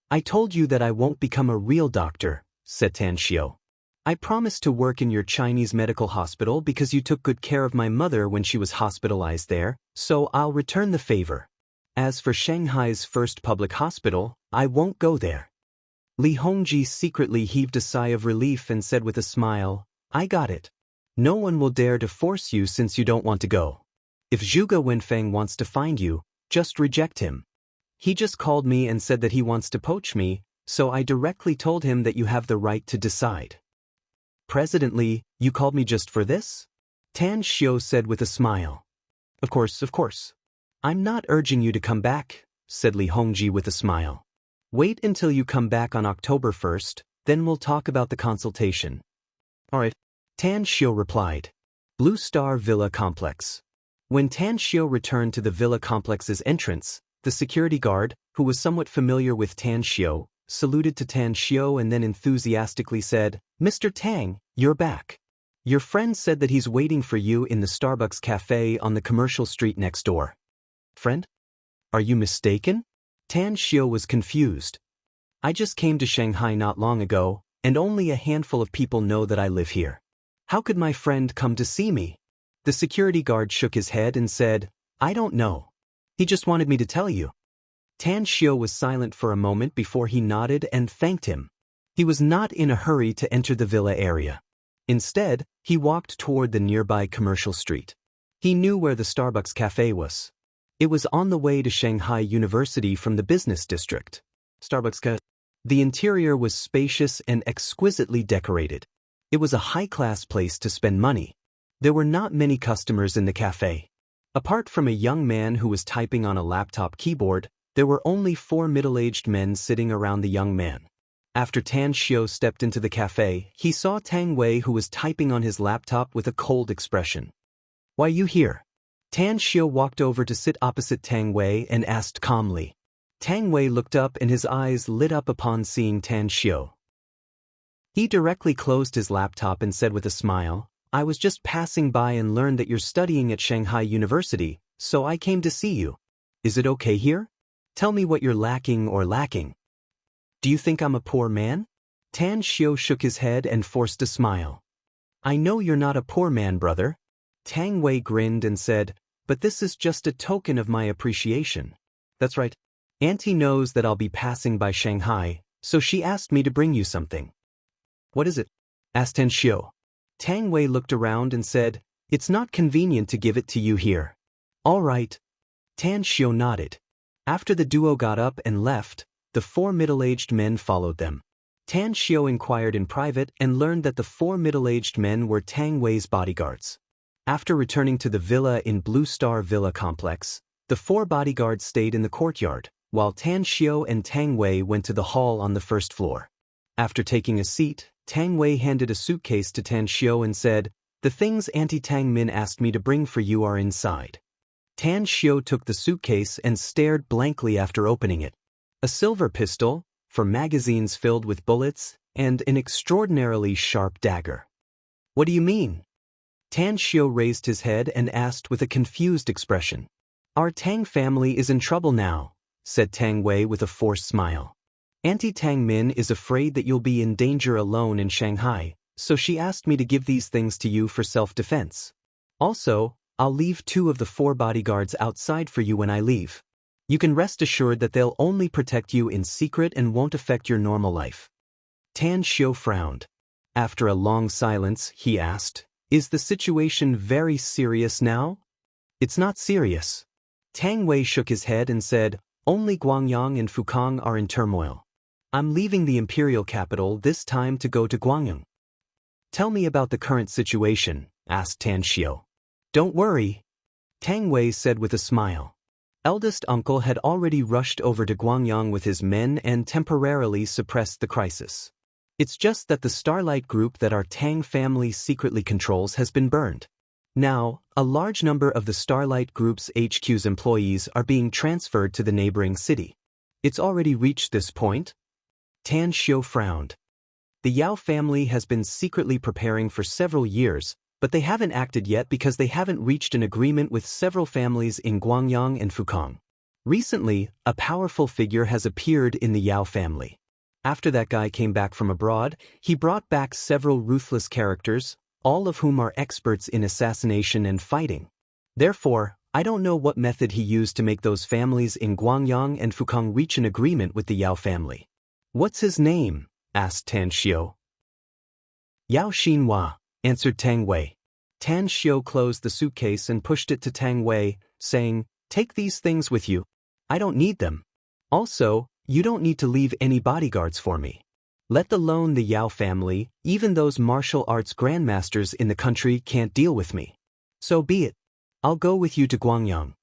"I told you that I won't become a real doctor," said Tan Xiu. "I promised to work in your Chinese medical hospital because you took good care of my mother when she was hospitalized there, so I'll return the favor. As for Shanghai's first public hospital, I won't go there." Li Hongji secretly heaved a sigh of relief and said with a smile, "I got it. No one will dare to force you since you don't want to go. If Zhuge Wenfeng wants to find you, just reject him. He just called me and said that he wants to poach me, so I directly told him that you have the right to decide." "President Li, you called me just for this?" Tan Xiu said with a smile. Of course. "I'm not urging you to come back," said Li Hongji with a smile. "Wait until you come back on October 1st, then we'll talk about the consultation." "All right," Tan Xiu replied. Blue Star Villa Complex. When Tan Xiu returned to the villa complex's entrance, the security guard, who was somewhat familiar with Tan Xiu, saluted to Tan Xiu and then enthusiastically said, "Mr. Tang, you're back. Your friend said that he's waiting for you in the Starbucks cafe on the commercial street next door." "Friend? Are you mistaken?" Tan Xiu was confused. "I just came to Shanghai not long ago, and only a handful of people know that I live here. How could my friend come to see me?" The security guard shook his head and said, "I don't know. He just wanted me to tell you." Tan Xiu was silent for a moment before he nodded and thanked him. He was not in a hurry to enter the villa area. Instead, he walked toward the nearby commercial street. He knew where the Starbucks cafe was. It was on the way to Shanghai University from the business district. The interior was spacious and exquisitely decorated. It was a high-class place to spend money. There were not many customers in the cafe. Apart from a young man who was typing on a laptop keyboard, there were only 4 middle-aged men sitting around the young man. After Tan Xiu stepped into the cafe, he saw Tang Wei who was typing on his laptop with a cold expression. "Why you here?" Tan Xiu walked over to sit opposite Tang Wei and asked calmly. Tang Wei looked up and his eyes lit up upon seeing Tan Xiu. He directly closed his laptop and said with a smile, "I was just passing by and learned that you're studying at Shanghai University, so I came to see you. Is it okay here? Tell me what you're lacking. Do you think I'm a poor man?" Tan Xiu shook his head and forced a smile. "I know you're not a poor man, brother." Tang Wei grinned and said, "But this is just a token of my appreciation." "That's right. Auntie knows that I'll be passing by Shanghai, so she asked me to bring you something." "What is it?" asked Tan Xiu. Tang Wei looked around and said, "It's not convenient to give it to you here." "All right." Tan Xiu nodded. After the duo got up and left, the 4 middle-aged men followed them. Tan Xiu inquired in private and learned that the 4 middle-aged men were Tang Wei's bodyguards. After returning to the villa in Blue Star Villa Complex, the 4 bodyguards stayed in the courtyard, while Tan Xiu and Tang Wei went to the hall on the first floor. After taking a seat, Tang Wei handed a suitcase to Tan Xiu and said, "The things Auntie Tang Min asked me to bring for you are inside." Tan Xiu took the suitcase and stared blankly after opening it. A silver pistol, for magazines filled with bullets, and an extraordinarily sharp dagger. "What do you mean?" Tan Xiu raised his head and asked with a confused expression. "Our Tang family is in trouble now," said Tang Wei with a forced smile. "Auntie Tang Min is afraid that you'll be in danger alone in Shanghai, so she asked me to give these things to you for self-defense. Also, I'll leave 2 of the 4 bodyguards outside for you when I leave. You can rest assured that they'll only protect you in secret and won't affect your normal life." Tan Xiu frowned. After a long silence, he asked, "Is the situation very serious now?" "It's not serious." Tang Wei shook his head and said, "Only Guangyang and Fukang are in turmoil. I'm leaving the imperial capital this time to go to Guangyang." "Tell me about the current situation," asked Tan Xiu. "Don't worry," Tang Wei said with a smile. Eldest uncle had already rushed over to Guangyang with his men and temporarily suppressed the crisis. It's just that the Starlight group that our Tang family secretly controls has been burned. Now, a large number of the Starlight Group's HQ's employees are being transferred to the neighboring city. It's already reached this point. Tan Xiu frowned. The Yao family has been secretly preparing for several years, but they haven't acted yet because they haven't reached an agreement with several families in Guangyang and Fukang. Recently, a powerful figure has appeared in the Yao family. After that guy came back from abroad, he brought back several ruthless characters, all of whom are experts in assassination and fighting. Therefore, I don't know what method he used to make those families in Guangyang and Fukang reach an agreement with the Yao family. "What's his name?" asked Tan Xiu. "Yao Xinhua," answered Tang Wei. Tan Xiu closed the suitcase and pushed it to Tang Wei, saying, "Take these things with you. I don't need them. Also, you don't need to leave any bodyguards for me. Let alone the Yao family, even those martial arts grandmasters in the country can't deal with me. So be it. I'll go with you to Guangyang."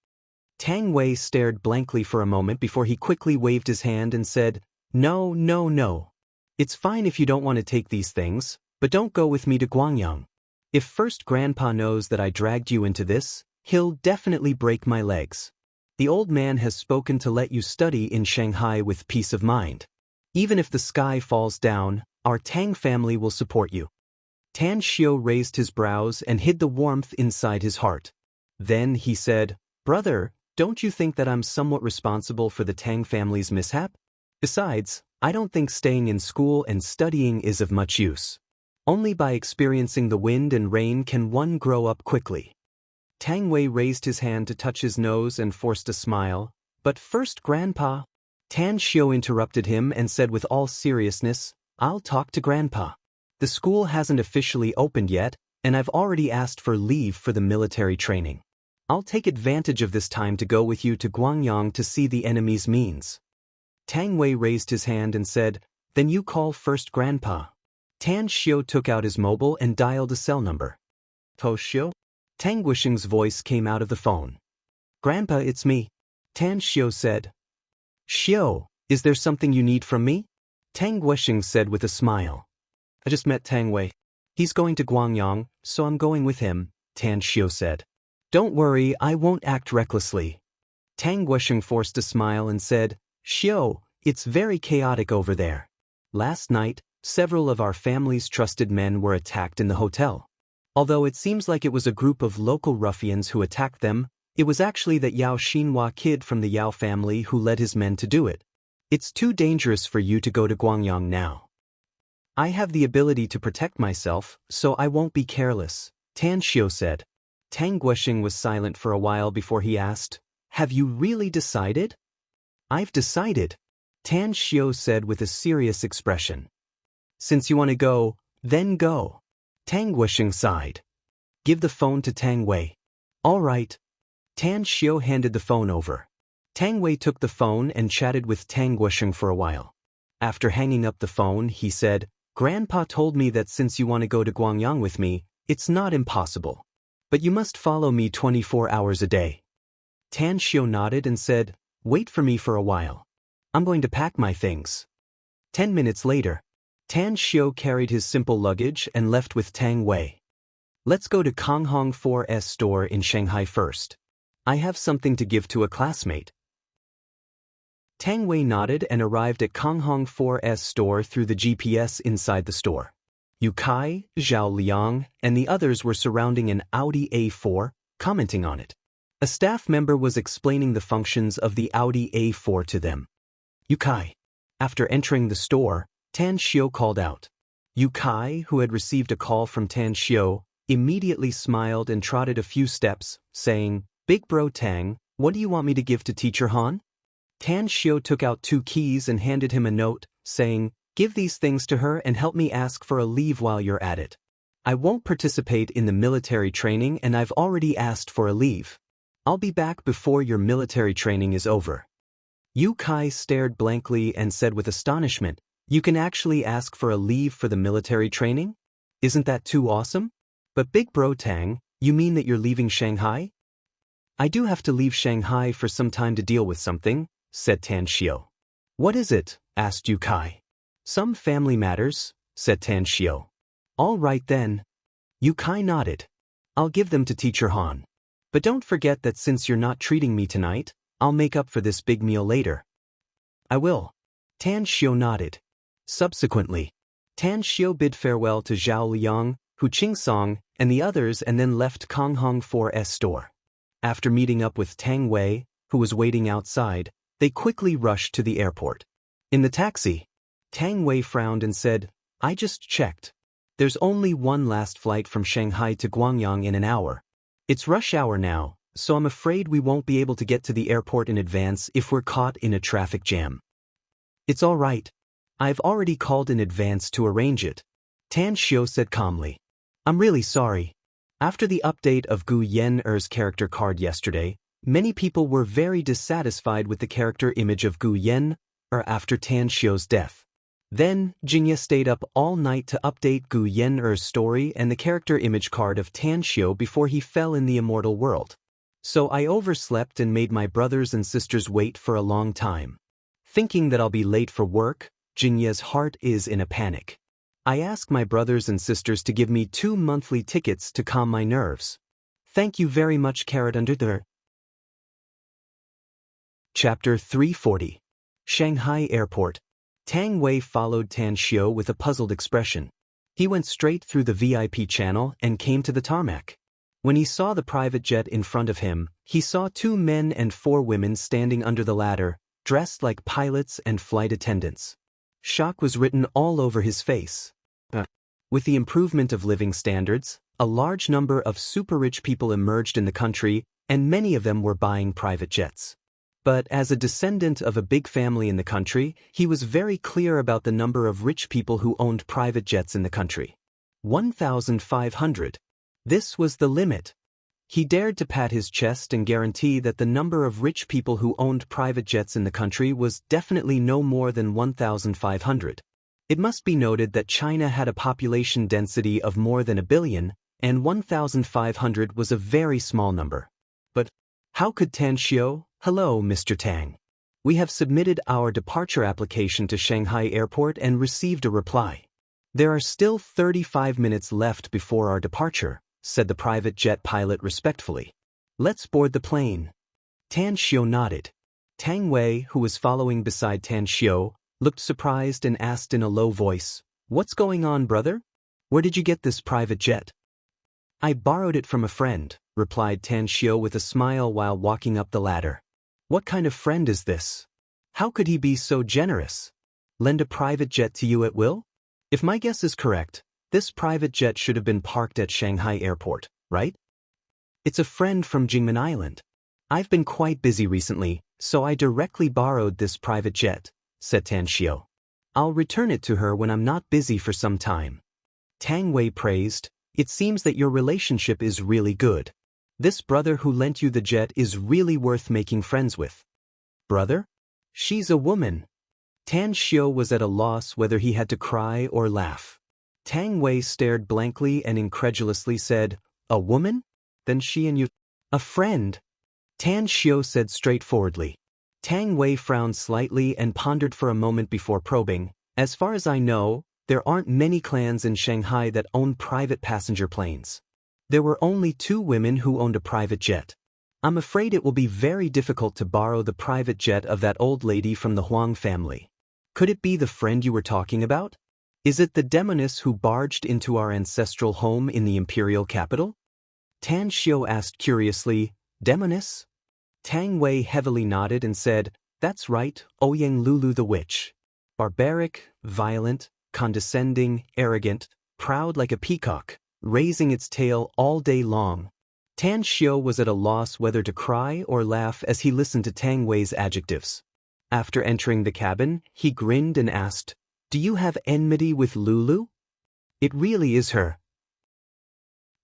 Tang Wei stared blankly for a moment before he quickly waved his hand and said, "No, no, no. It's fine if you don't want to take these things, but don't go with me to Guangyang. If first Grandpa knows that I dragged you into this, he'll definitely break my legs. The old man has spoken to let you study in Shanghai with peace of mind. Even if the sky falls down, our Tang family will support you." Tan Xiu raised his brows and hid the warmth inside his heart. Then he said, "Brother, don't you think that I'm somewhat responsible for the Tang family's mishap? Besides, I don't think staying in school and studying is of much use. Only by experiencing the wind and rain can one grow up quickly." Tang Wei raised his hand to touch his nose and forced a smile. "But first, Grandpa." Tan Xiu interrupted him and said with all seriousness, "I'll talk to Grandpa. The school hasn't officially opened yet, and I've already asked for leave for the military training. I'll take advantage of this time to go with you to Guangyang to see the enemy's means." Tang Wei raised his hand and said, "Then you call first, Grandpa." Tan Xiu took out his mobile and dialed a cell number. "To Xiu?" Tang Guisheng's voice came out of the phone. "Grandpa, it's me," Tan Xiu said. "Xiu, is there something you need from me?" Tang Guisheng said with a smile. "I just met Tang Wei. He's going to Guangyang, so I'm going with him," Tan Xiu said. "Don't worry, I won't act recklessly." Tang Guisheng forced a smile and said, Xiao, it's very chaotic over there. Last night, several of our family's trusted men were attacked in the hotel. Although it seems like it was a group of local ruffians who attacked them, it was actually that Yao Xinhua kid from the Yao family who led his men to do it. It's too dangerous for you to go to Guangyang now. I have the ability to protect myself, so I won't be careless, Tan Xiao said. Tang Guoxing was silent for a while before he asked, Have you really decided? I've decided, Tan Xiao said with a serious expression. Since you want to go, then go. Tang Guoxing sighed. Give the phone to Tang Wei. All right. Tan Xiao handed the phone over. Tang Wei took the phone and chatted with Tang Guoxing for a while. After hanging up the phone, he said, Grandpa told me that since you want to go to Guangyang with me, it's not impossible. But you must follow me 24 hours a day. Tan Xiao nodded and said, Wait for me for a while. I'm going to pack my things. 10 minutes later, Tan Xiao carried his simple luggage and left with Tang Wei. Let's go to Konghong 4's store in Shanghai first. I have something to give to a classmate. Tang Wei nodded and arrived at Konghong 4's store through the GPS inside the store. Yu Kai, Zhao Liang, and the others were surrounding an Audi A4, commenting on it. A staff member was explaining the functions of the Audi A4 to them. Yu Kai. After entering the store, Tan Xiao called out. Yu Kai, who had received a call from Tan Xiao, immediately smiled and trotted a few steps, saying, Big bro Tang, what do you want me to give to Teacher Han? Tan Xiao took out 2 keys and handed him a note, saying, Give these things to her and help me ask for a leave while you're at it. I won't participate in the military training and I've already asked for a leave. I'll be back before your military training is over. Yu Kai stared blankly and said with astonishment, You can actually ask for a leave for the military training? Isn't that too awesome? But Big Bro Tang, you mean that you're leaving Shanghai? I do have to leave Shanghai for some time to deal with something, said Tan Xiao. What is it? Asked Yu Kai. Some family matters, said Tan Xiao. All right then. Yu Kai nodded. I'll give them to Teacher Han. But don't forget that since you're not treating me tonight, I'll make up for this big meal later. I will. Tan Xiao nodded. Subsequently, Tan Xiao bid farewell to Zhao Liang, Hu Qingsong, and the others and then left Konghong 4's store. After meeting up with Tang Wei, who was waiting outside, they quickly rushed to the airport. In the taxi, Tang Wei frowned and said, I just checked. There's only one last flight from Shanghai to Guangyang in an hour. It's rush hour now, so I'm afraid we won't be able to get to the airport in advance if we're caught in a traffic jam. It's all right. I've already called in advance to arrange it, Tan Xiao said calmly. I'm really sorry. After the update of Gu Yen'er's character card yesterday, many people were very dissatisfied with the character image of Gu Yen'er after Tan Xiao's death. Then, Jingye stayed up all night to update Gu Yen'er's story and the character image card of Tan Xiao before he fell in the immortal world. So I overslept and made my brothers and sisters wait for a long time. Thinking that I'll be late for work, Jingye's heart is in a panic. I asked my brothers and sisters to give me 2 monthly tickets to calm my nerves. Thank you very much, Carrot Under the. Chapter 340. Shanghai Airport. Tang Wei followed Tan Xiao with a puzzled expression. He went straight through the VIP channel and came to the tarmac. When he saw the private jet in front of him, he saw 2 men and 4 women standing under the ladder, dressed like pilots and flight attendants. Shock was written all over his face. With the improvement of living standards, a large number of super-rich people emerged in the country, and many of them were buying private jets. But as a descendant of a big family in the country, he was very clear about the number of rich people who owned private jets in the country. 1,500. This was the limit. He dared to pat his chest and guarantee that the number of rich people who owned private jets in the country was definitely no more than 1,500. It must be noted that China had a population density of more than 1 billion, and 1,500 was a very small number. But how could Tan Xiao? Hello, Mr. Tang. We have submitted our departure application to Shanghai Airport and received a reply. There are still 35 minutes left before our departure, said the private jet pilot respectfully. Let's board the plane. Tan Xiao nodded. Tang Wei, who was following beside Tan Xiu, looked surprised and asked in a low voice, "What's going on, brother? Where did you get this private jet?" "I borrowed it from a friend," replied Tan Xiu with a smile while walking up the ladder. "What kind of friend is this? How could he be so generous? Lend a private jet to you at will? If my guess is correct, this private jet should have been parked at Shanghai Airport, right?" "It's a friend from Jingmen Island. I've been quite busy recently, so I directly borrowed this private jet," said Tan Xiu. "I'll return it to her when I'm not busy for some time." Tang Wei praised, "It seems that your relationship is really good. This brother who lent you the jet is really worth making friends with." "Brother? She's a woman." Tan Xiu was at a loss whether he had to cry or laugh. Tang Wei stared blankly and incredulously said, "A woman? Then she and you—" "A friend," Tan Xiu said straightforwardly. Tang Wei frowned slightly and pondered for a moment before probing, "As far as I know, there aren't many clans in Shanghai that own private passenger planes. There were only 2 women who owned a private jet. I'm afraid it will be very difficult to borrow the private jet of that old lady from the Huang family. Could it be the friend you were talking about? Is it the demoness who barged into our ancestral home in the imperial capital?" Tan Xiu asked curiously, "Demoness?" Tang Wei heavily nodded and said, "That's right, Ouyang Lulu the witch. Barbaric, violent, condescending, arrogant, proud like a peacock, raising its tail all day long." Tan Xiu was at a loss whether to cry or laugh as he listened to Tang Wei's adjectives. After entering the cabin, he grinned and asked, "Do you have enmity with Lulu? It really is her."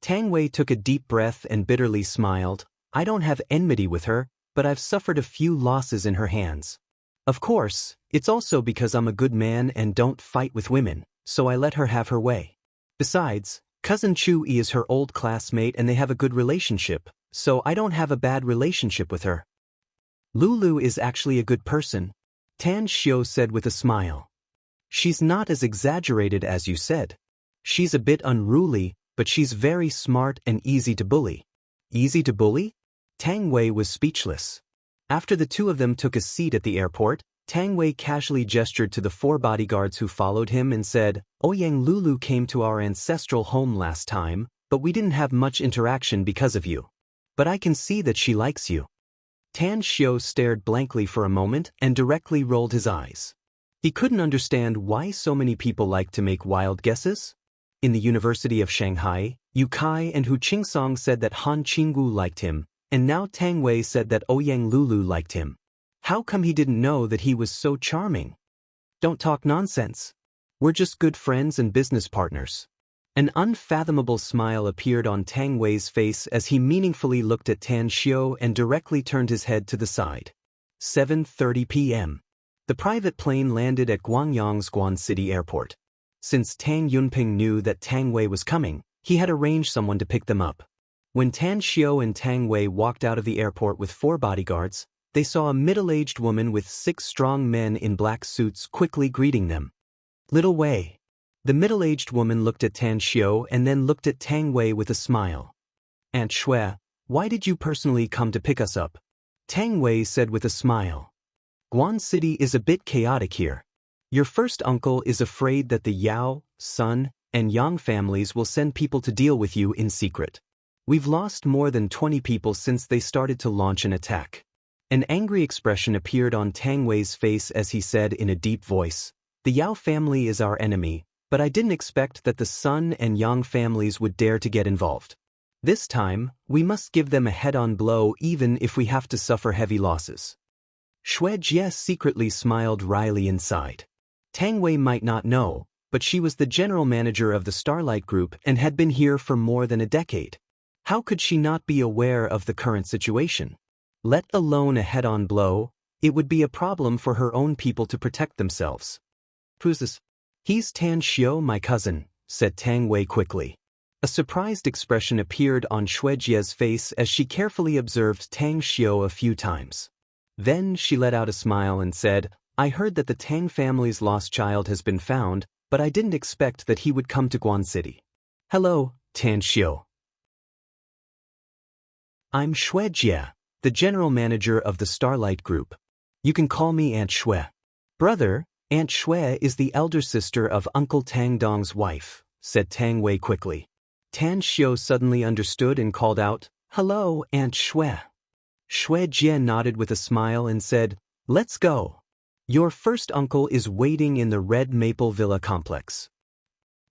Tang Wei took a deep breath and bitterly smiled, "I don't have enmity with her, but I've suffered a few losses in her hands. Of course, it's also because I'm a good man and don't fight with women, so I let her have her way. Besides, Cousin Chu-yi is her old classmate and they have a good relationship, so I don't have a bad relationship with her." "Lulu is actually a good person," Tan Xiu said with a smile. "She's not as exaggerated as you said. She's a bit unruly, but she's very smart and easy to bully." "Easy to bully?" Tang Wei was speechless. After the 2 of them took a seat at the airport, Tang Wei casually gestured to the 4 bodyguards who followed him and said, "Ouyang Lulu came to our ancestral home last time, but we didn't have much interaction because of you. But I can see that she likes you." Tan Xiu stared blankly for a moment and directly rolled his eyes. He couldn't understand why so many people liked to make wild guesses. In the University of Shanghai, Yu Kai and Hu Qingsong said that Han Qingwu liked him, and now Tang Wei said that Ouyang Lulu liked him. How come he didn't know that he was so charming? "Don't talk nonsense. We're just good friends and business partners." An unfathomable smile appeared on Tang Wei's face as he meaningfully looked at Tan Xiu and directly turned his head to the side. 7:30 p.m. The private plane landed at Guangyang's Guan City Airport. Since Tang Yunping knew that Tang Wei was coming, he had arranged someone to pick them up. When Tan Xiu and Tang Wei walked out of the airport with 4 bodyguards, they saw a middle-aged woman with 6 strong men in black suits quickly greeting them. "Little Wei." The middle-aged woman looked at Tan Xiu and then looked at Tang Wei with a smile. "Aunt Shui, why did you personally come to pick us up?" Tang Wei said with a smile. "Guan City is a bit chaotic here. Your first uncle is afraid that the Yao, Sun, and Yang families will send people to deal with you in secret. We've lost more than 20 people since they started to launch an attack." An angry expression appeared on Tang Wei's face as he said in a deep voice, "The Yao family is our enemy, but I didn't expect that the Sun and Yang families would dare to get involved. This time, we must give them a head-on blow even if we have to suffer heavy losses." Shui Jie secretly smiled wryly inside. Tang Wei might not know, but she was the general manager of the Starlight Group and had been here for more than a decade. How could she not be aware of the current situation? Let alone a head-on blow, it would be a problem for her own people to protect themselves. "Who's this?" "He's Tan Xiu, my cousin," said Tang Wei quickly. A surprised expression appeared on Shui Jie's face as she carefully observed Tang Xiu a few times. Then she let out a smile and said, "I heard that the Tang family's lost child has been found, but I didn't expect that he would come to Guan City." "Hello, Tan Xiu. I'm Shui Jie, the general manager of the Starlight Group." You can call me Aunt Shui. Brother, Aunt Shui is the elder sister of Uncle Tang Dong's wife, said Tang Wei quickly. Tan Xiu suddenly understood and called out, "Hello, Aunt Shui." Shui Jie nodded with a smile and said, "Let's go. Your first uncle is waiting in the Red Maple Villa complex."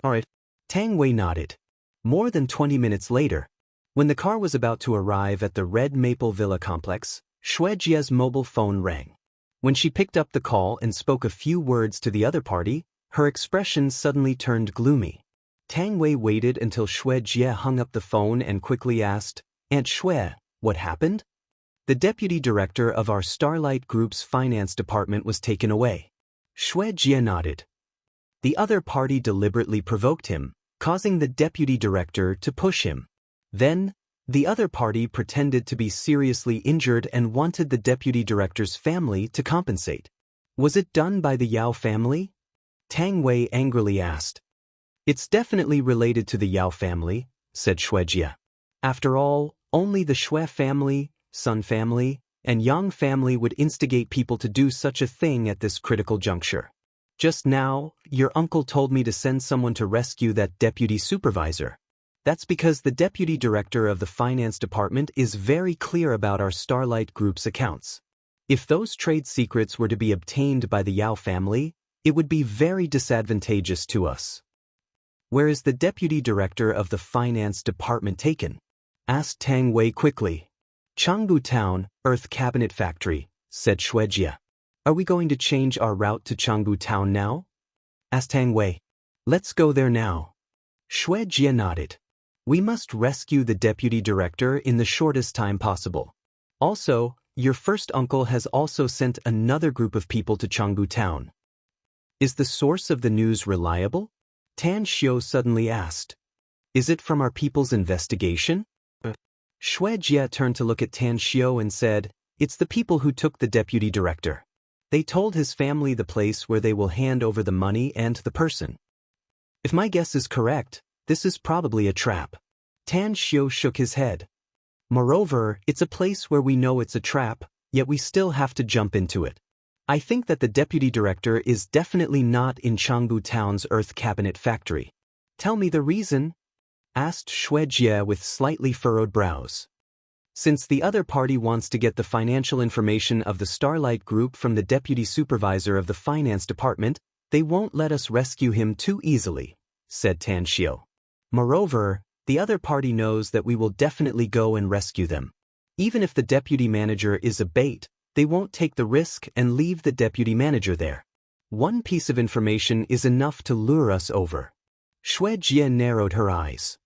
All right. Tang Wei nodded. More than 20 minutes later, when the car was about to arrive at the Red Maple Villa complex, Shui Jie's mobile phone rang. When she picked up the call and spoke a few words to the other party, her expression suddenly turned gloomy. Tang Wei waited until Shui Jie hung up the phone and quickly asked, "Aunt Shui, what happened?" "The deputy director of our Starlight Group's finance department was taken away." Shui Jie nodded. The other party deliberately provoked him, causing the deputy director to push him. Then, the other party pretended to be seriously injured and wanted the deputy director's family to compensate. "Was it done by the Yao family?" Tang Wei angrily asked. "It's definitely related to the Yao family," said Shui Jie. "After all, only the Shui family, Sun family, and Yang family would instigate people to do such a thing at this critical juncture. Just now, your uncle told me to send someone to rescue that deputy supervisor. That's because the deputy director of the finance department is very clear about our Starlight Group's accounts. If those trade secrets were to be obtained by the Yao family, it would be very disadvantageous to us." "Where is the deputy director of the finance department taken?" asked Tang Wei quickly. "Changbu Town, Earth Cabinet Factory," said Shui Jie. "Are we going to change our route to Changbu Town now?" asked Tang Wei. "Let's go there now." Shui Jie nodded. "We must rescue the deputy director in the shortest time possible. Also, your first uncle has also sent another group of people to Changbu Town." "Is the source of the news reliable?" Tan Xiu suddenly asked. "Is it from our people's investigation?" Shui Jie turned to look at Tan Xiu and said, "It's the people who took the deputy director. They told his family the place where they will hand over the money and the person. If my guess is correct, this is probably a trap." Tan Xiu shook his head. "Moreover, it's a place where we know it's a trap, yet we still have to jump into it. I think that the deputy director is definitely not in Changbu Town's Earth Cabinet Factory." "Tell me the reason?" asked Shui Jie with slightly furrowed brows. "Since the other party wants to get the financial information of the Starlight Group from the deputy supervisor of the finance department, they won't let us rescue him too easily," said Tan Xiu. "Moreover, the other party knows that we will definitely go and rescue them. Even if the deputy manager is a bait, they won't take the risk and leave the deputy manager there. One piece of information is enough to lure us over." Shui Jie narrowed her eyes.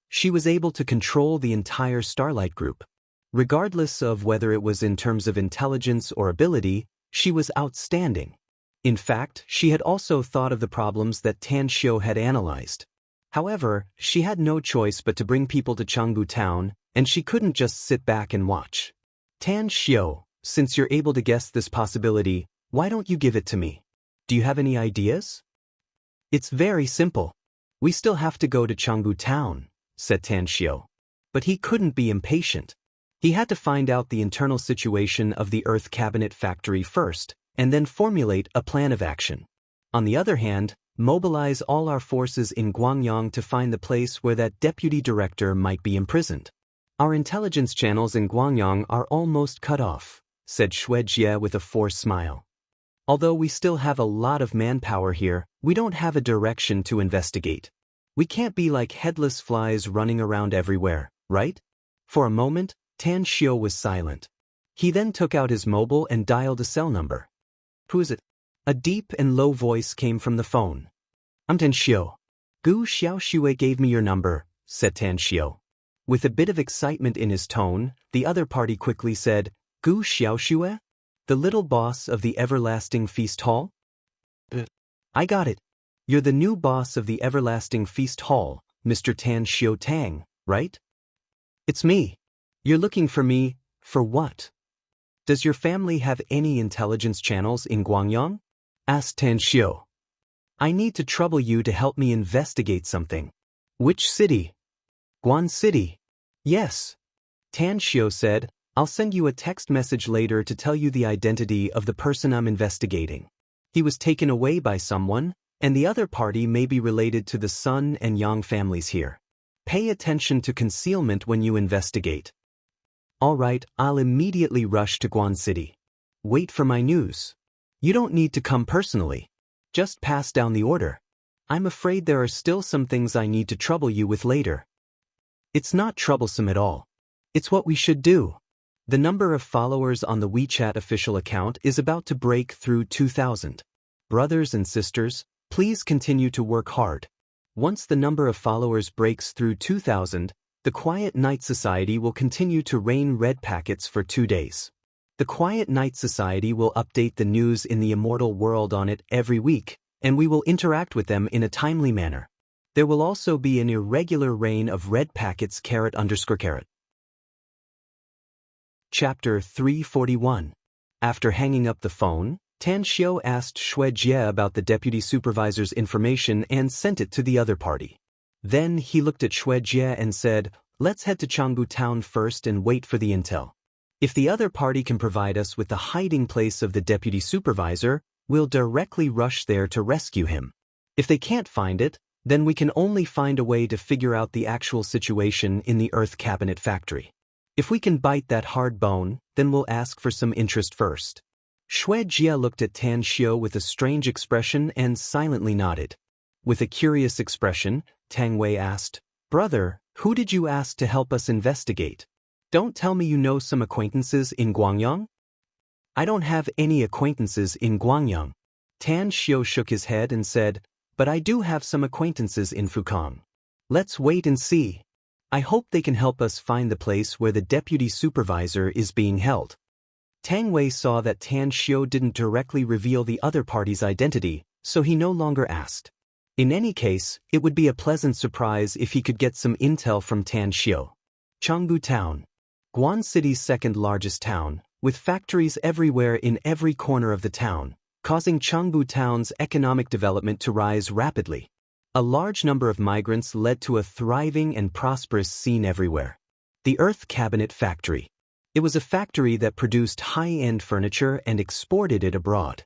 She was able to control the entire Starlight Group. Regardless of whether it was in terms of intelligence or ability, she was outstanding. In fact, she had also thought of the problems that Tan Xiu had analyzed. However, she had no choice but to bring people to Changbu Town, and she couldn't just sit back and watch. "Tan Xiu, since you're able to guess this possibility, why don't you give it to me? Do you have any ideas?" "It's very simple. We still have to go to Changbu Town," said Tan Xiu. But he couldn't be impatient. He had to find out the internal situation of the Earth Cabinet Factory first, and then formulate a plan of action. On the other hand, mobilize all our forces in Guangyang to find the place where that deputy director might be imprisoned. "Our intelligence channels in Guangyang are almost cut off," said Shui Jie with a forced smile. "Although we still have a lot of manpower here, we don't have a direction to investigate. We can't be like headless flies running around everywhere, right?" For a moment, Tan Xiu was silent. He then took out his mobile and dialed a cell number. "Who is it?" A deep and low voice came from the phone. "I'm Tan Xiu. Gu Xiaoxue gave me your number," said Tan Xiu. With a bit of excitement in his tone, the other party quickly said, "Gu Xiaoxue? The little boss of the Everlasting Feast Hall?" "I got it. You're the new boss of the Everlasting Feast Hall, Mr. Tan Xiu Tang, right?" "It's me. You're looking for me, for what?" "Does your family have any intelligence channels in Guangyang?" asked Tan Xiu. "I need to trouble you to help me investigate something." "Which city?" "Guan City." "Yes." Tan Xiu said, I'll send you a text message later to tell you the identity of the person I'm investigating. He was taken away by someone, and the other party may be related to the Sun and Yang families here. Pay attention to concealment when you investigate. All right, I'll immediately rush to Guan City. Wait for my news. You don't need to come personally. Just pass down the order. I'm afraid there are still some things I need to trouble you with later. It's not troublesome at all. It's what we should do. The number of followers on the WeChat official account is about to break through 2,000. Brothers and sisters, please continue to work hard. Once the number of followers breaks through 2,000, the Quiet Night Society will continue to rain red packets for 2 days. The Quiet Night Society will update the news in the immortal world on it every week, and we will interact with them in a timely manner. There will also be an irregular rain of red packets _. Chapter 341. After hanging up the phone, Tan Xiao asked Xue Jie about the deputy supervisor's information and sent it to the other party. Then he looked at Xue Jie and said, "Let's head to Changbu town first and wait for the intel. If the other party can provide us with the hiding place of the deputy supervisor, we'll directly rush there to rescue him. If they can't find it, then we can only find a way to figure out the actual situation in the Earth Cabinet factory. If we can bite that hard bone, then we'll ask for some interest first." Xue Jie looked at Tan Xiao with a strange expression and silently nodded. With a curious expression, Tang Wei asked, "Brother, who did you ask to help us investigate? Don't tell me you know some acquaintances in Guangyang?" "I don't have any acquaintances in Guangyang." Tan Xiao shook his head and said, "But I do have some acquaintances in Fukang. Let's wait and see. I hope they can help us find the place where the deputy supervisor is being held." Tang Wei saw that Tan Xiao didn't directly reveal the other party's identity, so he no longer asked. In any case, it would be a pleasant surprise if he could get some intel from Tan Xiao. Changbu Town. Guan City's second largest town, with factories everywhere in every corner of the town, causing Changbu Town's economic development to rise rapidly. A large number of migrants led to a thriving and prosperous scene everywhere. The Earth Cabinet Factory. It was a factory that produced high-end furniture and exported it abroad.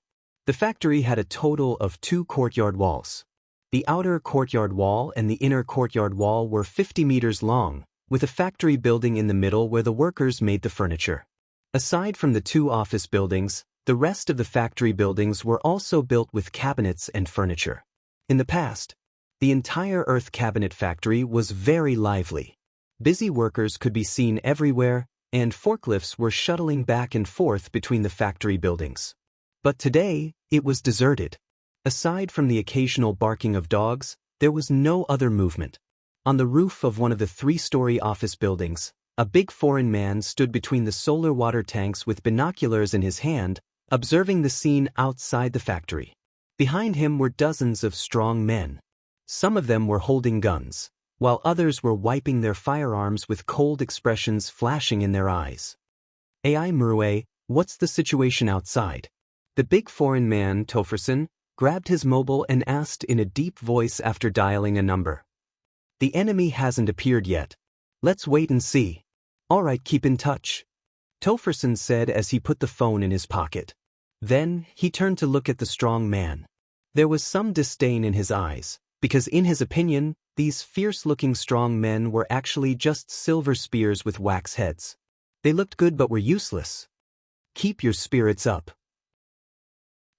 The factory had a total of 2 courtyard walls. The outer courtyard wall and the inner courtyard wall were 50 meters long, with a factory building in the middle where the workers made the furniture. Aside from the 2 office buildings, the rest of the factory buildings were also built with cabinets and furniture. In the past, the entire Earth Cabinet factory was very lively. Busy workers could be seen everywhere, and forklifts were shuttling back and forth between the factory buildings. But today, it was deserted. Aside from the occasional barking of dogs, there was no other movement. On the roof of one of the 3-story office buildings, a big foreign man stood between the solar water tanks with binoculars in his hand, observing the scene outside the factory. Behind him were dozens of strong men. Some of them were holding guns, while others were wiping their firearms with cold expressions flashing in their eyes. "Ai Murue, what's the situation outside?" The big foreign man, Tofferson, grabbed his mobile and asked in a deep voice after dialing a number. "The enemy hasn't appeared yet. Let's wait and see." "All right, keep in touch," Tofferson said as he put the phone in his pocket. Then, he turned to look at the strong man. There was some disdain in his eyes, because in his opinion, these fierce-looking strong men were actually just silver spears with wax heads. They looked good but were useless. "Keep your spirits up.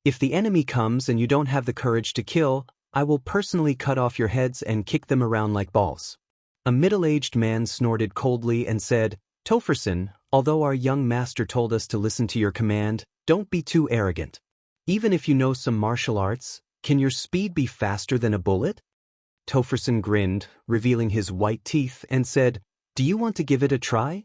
If the enemy comes and you don't have the courage to kill, I will personally cut off your heads and kick them around like balls." A middle-aged man snorted coldly and said, "Tofferson, although our young master told us to listen to your command, don't be too arrogant. Even if you know some martial arts, can your speed be faster than a bullet?" Tofferson grinned, revealing his white teeth, and said, "Do you want to give it a try?"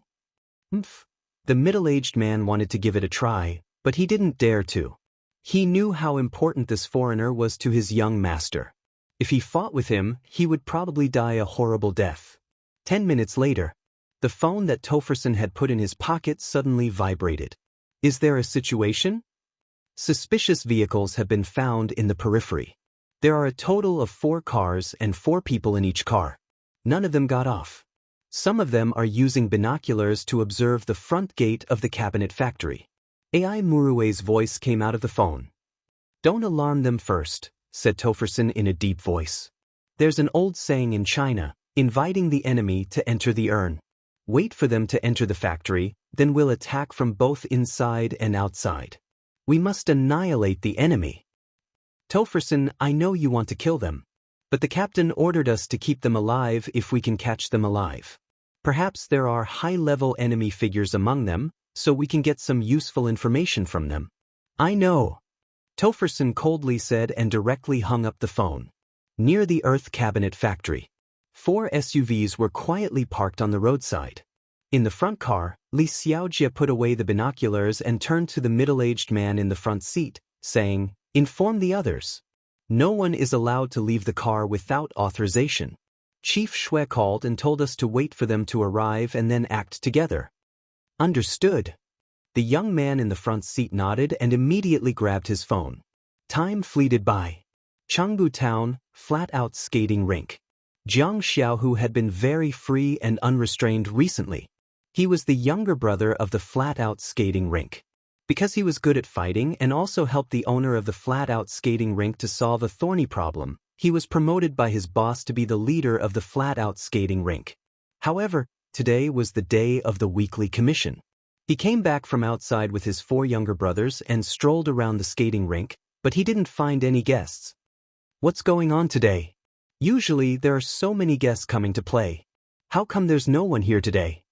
"Umph." The middle-aged man wanted to give it a try, but he didn't dare to. He knew how important this foreigner was to his young master. If he fought with him, he would probably die a horrible death. 10 minutes later, the phone that Tofferson had put in his pocket suddenly vibrated. "Is there a situation?" Suspicious vehicles have been found in the periphery. There are a total of 4 cars and 4 people in each car. None of them got off. Some of them are using binoculars to observe the front gate of the cabinet factory. AI Murue's voice came out of the phone. Don't alarm them first, said Topherson in a deep voice. There's an old saying in China, inviting the enemy to enter the urn. Wait for them to enter the factory, then we'll attack from both inside and outside. We must annihilate the enemy. Topherson, I know you want to kill them. But the captain ordered us to keep them alive if we can catch them alive. Perhaps there are high-level enemy figures among them, so we can get some useful information from them. I know, Topherson coldly said and directly hung up the phone. Near the Earth Cabinet factory, 4 SUVs were quietly parked on the roadside. In the front car, Li Xiaojie put away the binoculars and turned to the middle-aged man in the front seat, saying, Inform the others. No one is allowed to leave the car without authorization. Chief Shui called and told us to wait for them to arrive and then act together. Understood. The young man in the front seat nodded and immediately grabbed his phone. Time fleeted by. Chengbu Town, flat-out skating rink. Jiang Xiaohu had been very free and unrestrained recently. He was the younger brother of the flat-out skating rink. Because he was good at fighting and also helped the owner of the flat-out skating rink to solve a thorny problem, he was promoted by his boss to be the leader of the flat-out skating rink. However, today was the day of the weekly commission. He came back from outside with his 4 younger brothers and strolled around the skating rink, but he didn't find any guests. What's going on today? Usually there are so many guests coming to play. How come there's no one here today?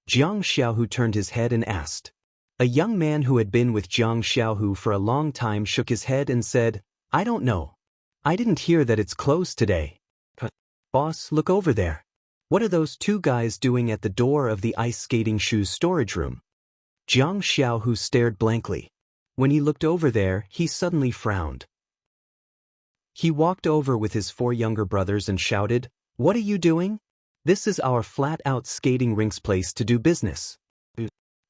Jiang Xiaohu turned his head and asked. A young man who had been with Jiang Xiaohu for a long time shook his head and said, I don't know. I didn't hear that it's closed today. Boss, look over there. What are those 2 guys doing at the door of the ice skating shoes storage room? Jiang Xiaohu stared blankly. When he looked over there, he suddenly frowned. He walked over with his 4 younger brothers and shouted, What are you doing? This is our flat-out skating rink's place to do business.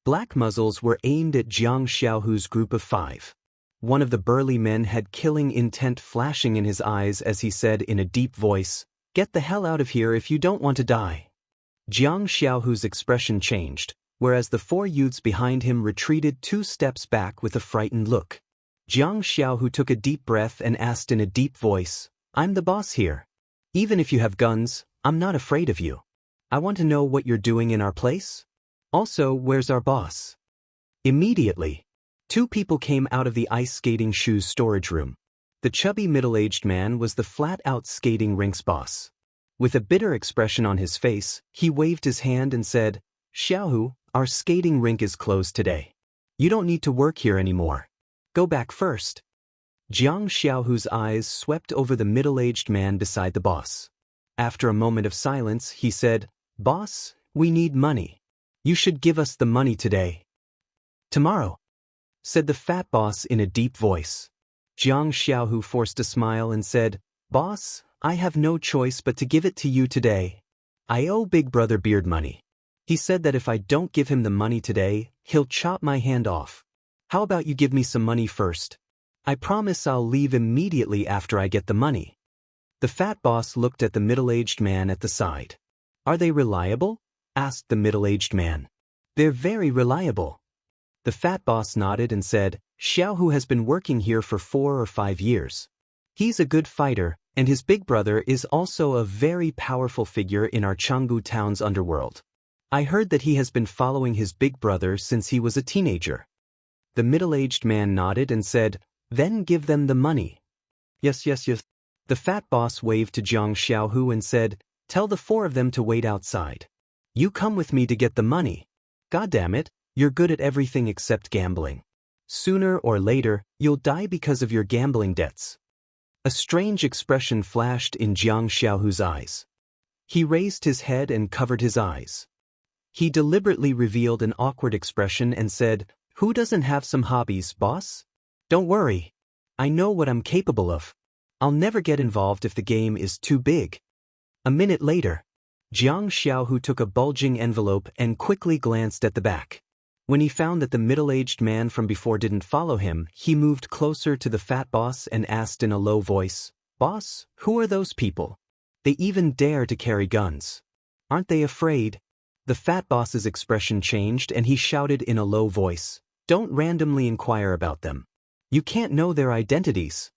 Black muzzles were aimed at Jiang Xiaohu's group of 5. One of the burly men had killing intent flashing in his eyes as he said in a deep voice, Get the hell out of here if you don't want to die. Jiang Xiaohu's expression changed, whereas the 4 youths behind him retreated 2 steps back with a frightened look. Jiang Xiaohu took a deep breath and asked in a deep voice, I'm the boss here. Even if you have guns, I'm not afraid of you. I want to know what you're doing in our place. Also, where's our boss? Immediately, 2 people came out of the ice skating shoes storage room. The chubby middle-aged man was the flat-out skating rink's boss. With a bitter expression on his face, he waved his hand and said, Xiaohu, our skating rink is closed today. You don't need to work here anymore. Go back first. Jiang Xiaohu's eyes swept over the middle-aged man beside the boss. After a moment of silence, he said, Boss, we need money. You should give us the money today. Tomorrow, said the fat boss in a deep voice. Jiang Xiaohu forced a smile and said, Boss, I have no choice but to give it to you today. I owe Big Brother Beard money. He said that if I don't give him the money today, he'll chop my hand off. How about you give me some money first? I promise I'll leave immediately after I get the money. The fat boss looked at the middle-aged man at the side. Are they reliable? Asked the middle-aged man. They're very reliable. The fat boss nodded and said, Xiaohu has been working here for 4 or 5 years. He's a good fighter, and his big brother is also a very powerful figure in our Chengbu town's underworld. I heard that he has been following his big brother since he was a teenager. The middle-aged man nodded and said, Then give them the money. Yes. The fat boss waved to Jiang Xiaohu and said, Tell the 4 of them to wait outside. You come with me to get the money. God damn it, you're good at everything except gambling. Sooner or later, you'll die because of your gambling debts. A strange expression flashed in Jiang Xiaohu's eyes. He raised his head and covered his eyes. He deliberately revealed an awkward expression and said, Who doesn't have some hobbies, boss? Don't worry. I know what I'm capable of. I'll never get involved if the game is too big. A minute later, Jiang Xiaohu took a bulging envelope and quickly glanced at the back. When he found that the middle-aged man from before didn't follow him, he moved closer to the fat boss and asked in a low voice, Boss, who are those people? They even dare to carry guns. Aren't they afraid? The fat boss's expression changed and he shouted in a low voice, "Don't randomly inquire about them. You can't know their identities."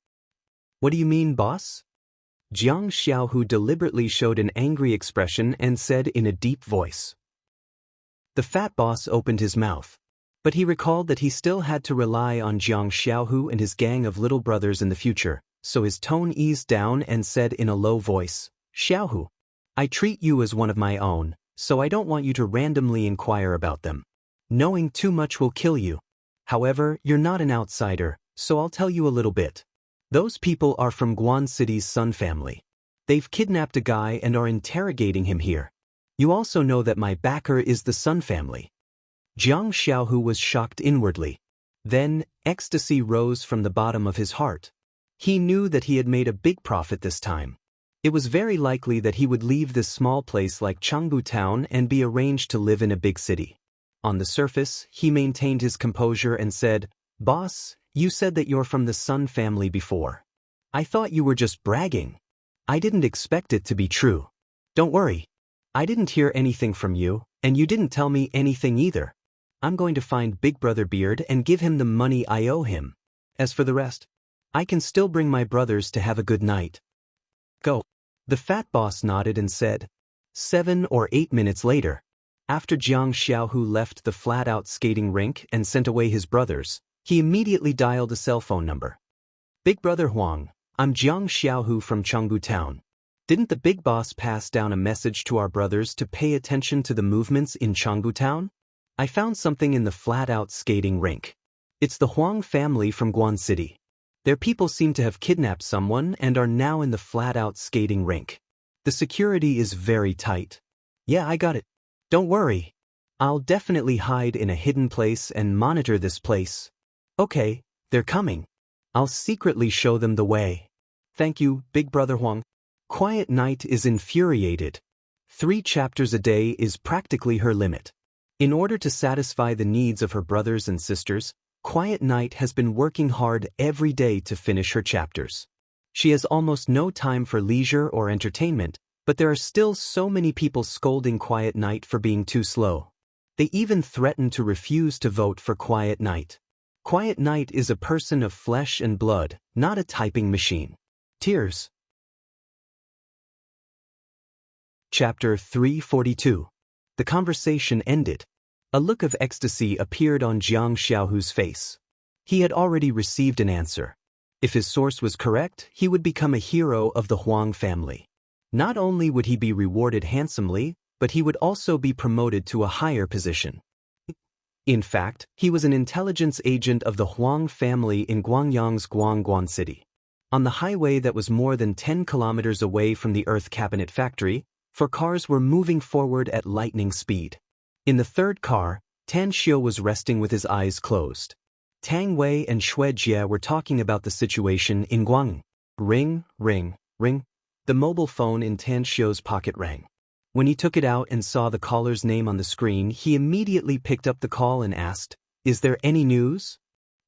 "What do you mean, boss?" Jiang Xiaohu deliberately showed an angry expression and said in a deep voice. The fat boss opened his mouth. But he recalled that he still had to rely on Jiang Xiaohu and his gang of little brothers in the future, so his tone eased down and said in a low voice, "Xiaohu, I treat you as one of my own, so I don't want you to randomly inquire about them. Knowing too much will kill you. However, you're not an outsider, so I'll tell you a little bit. Those people are from Guan City's Sun family. They've kidnapped a guy and are interrogating him here. You also know that my backer is the Sun family." Jiang Xiaohu was shocked inwardly. Then, ecstasy rose from the bottom of his heart. He knew that he had made a big profit this time. It was very likely that he would leave this small place like Changbu Town and be arranged to live in a big city. On the surface, he maintained his composure and said, "Boss, you said that you're from the Sun family before. I thought you were just bragging. I didn't expect it to be true. Don't worry. I didn't hear anything from you, and you didn't tell me anything either. I'm going to find Big Brother Beard and give him the money I owe him. As for the rest, I can still bring my brothers to have a good night. Go." The fat boss nodded and said. 7 or 8 minutes later, after Jiang Xiaohu left the flat-out skating rink and sent away his brothers, he immediately dialed a cell phone number. "Big Brother Huang, I'm Jiang Xiaohu from Chengbu Town. Didn't the big boss pass down a message to our brothers to pay attention to the movements in Chengbu Town? I found something in the flat-out skating rink. It's the Huang family from Guan City. Their people seem to have kidnapped someone and are now in the flat-out skating rink. The security is very tight." "Yeah, I got it. Don't worry. I'll definitely hide in a hidden place and monitor this place." "Okay, they're coming. I'll secretly show them the way." "Thank you, Big Brother Huang." Quiet Night is infuriated. 3 chapters a day is practically her limit. In order to satisfy the needs of her brothers and sisters, Quiet Night has been working hard every day to finish her chapters. She has almost no time for leisure or entertainment, but there are still so many people scolding Quiet Night for being too slow. They even threaten to refuse to vote for Quiet Night. Quiet Night is a person of flesh and blood, not a typing machine. Tears. Chapter 342. The conversation ended. A look of ecstasy appeared on Jiang Xiaohu's face. He had already received an answer. If his source was correct, he would become a hero of the Huang family. Not only would he be rewarded handsomely, but he would also be promoted to a higher position. In fact, he was an intelligence agent of the Huang family in Guangyang's Guan City. On the highway that was more than 10 kilometers away from the Earth Cabinet Factory, 4 cars were moving forward at lightning speed. In the third car, Tan Xiu was resting with his eyes closed. Tang Wei and Xue Jie were talking about the situation in Guang. Ring, ring, ring. The mobile phone in Tan Xiu's pocket rang. When he took it out and saw the caller's name on the screen, he immediately picked up the call and asked, "Is there any news?"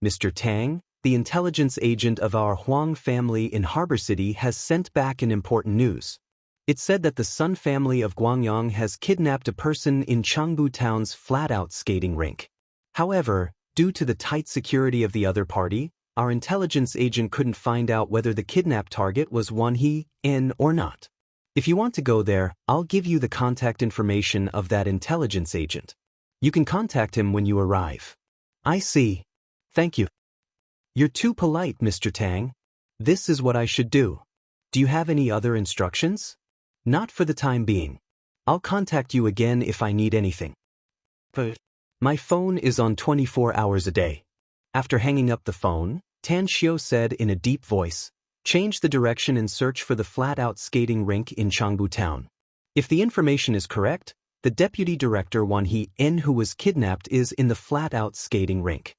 "Mr. Tang, the intelligence agent of our Huang family in Harbor City has sent back an important news. It said that the Sun family of Guangyang has kidnapped a person in Changbu Town's flat-out skating rink. However, due to the tight security of the other party, our intelligence agent couldn't find out whether the kidnapped target was one he in or not. If you want to go there, I'll give you the contact information of that intelligence agent. You can contact him when you arrive." "I see. Thank you." "You're too polite, Mr. Tang. This is what I should do. Do you have any other instructions?" "Not for the time being. I'll contact you again if I need anything. But my phone is on 24 hours a day." After hanging up the phone, Tan Xiu said in a deep voice, "Change the direction and search for the flat-out skating rink in Changbu Town. If the information is correct, the deputy director Wan He-en who was kidnapped is in the flat-out skating rink."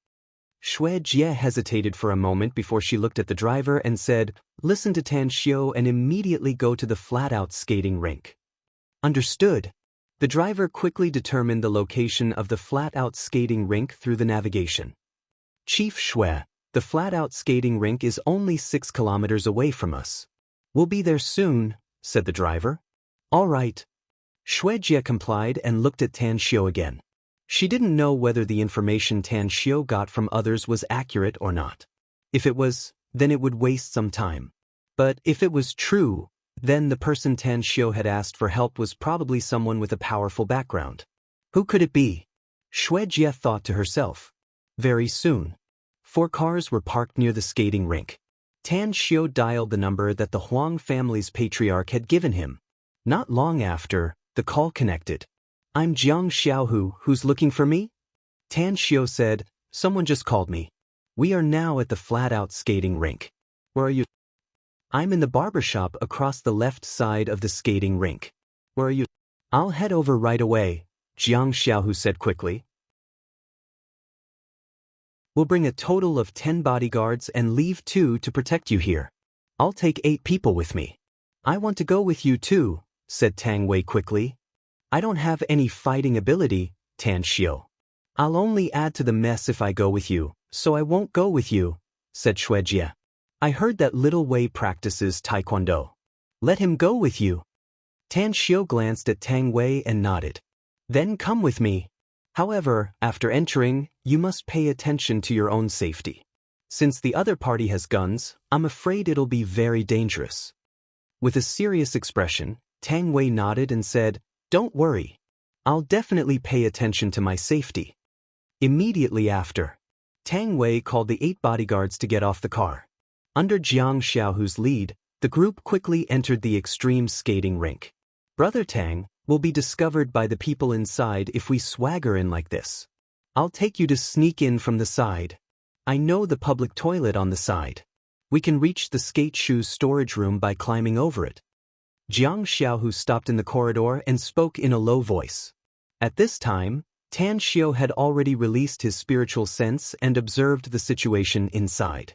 Xue Jie hesitated for a moment before she looked at the driver and said, "Listen to Tan Xiu and immediately go to the flat-out skating rink." "Understood." The driver quickly determined the location of the flat-out skating rink through the navigation. "Chief Xue, the flat-out skating rink is only 6 kilometers away from us. We'll be there soon," said the driver. "All right." Shuejie complied and looked at Tan Xiu again. She didn't know whether the information Tan Xiu got from others was accurate or not. If it was, then it would waste some time. But if it was true, then the person Tan Xiu had asked for help was probably someone with a powerful background. Who could it be? Shuejie thought to herself. Very soon, 4 cars were parked near the skating rink. Tan Xiu dialed the number that the Huang family's patriarch had given him. Not long after, the call connected. I'm Jiang Xiaohu, who's looking for me? Tan Xiu said, someone just called me. We are now at the flat-out skating rink. Where are you? I'm in the barbershop across the left side of the skating rink. Where are you? I'll head over right away, Jiang Xiaohu said quickly. We'll bring a total of 10 bodyguards and leave 2 to protect you here. I'll take 8 people with me. I want to go with you too, said Tang Wei quickly. I don't have any fighting ability, Tan Xiu. I'll only add to the mess if I go with you, so I won't go with you, said Shuejie. I heard that little Wei practices taekwondo. Let him go with you. Tan Xiu glanced at Tang Wei and nodded. Then come with me. However, after entering, you must pay attention to your own safety. Since the other party has guns, I'm afraid it'll be very dangerous. With a serious expression, Tang Wei nodded and said, Don't worry. I'll definitely pay attention to my safety. Immediately after, Tang Wei called the 8 bodyguards to get off the car. Under Jiang Xiaohu's lead, the group quickly entered the extreme skating rink. Brother Tang, will be discovered by the people inside if we swagger in like this. I'll take you to sneak in from the side. I know the public toilet on the side. We can reach the skate shoes storage room by climbing over it. Jiang Xiaohu stopped in the corridor and spoke in a low voice. At this time, Tan Xiu had already released his spiritual sense and observed the situation inside.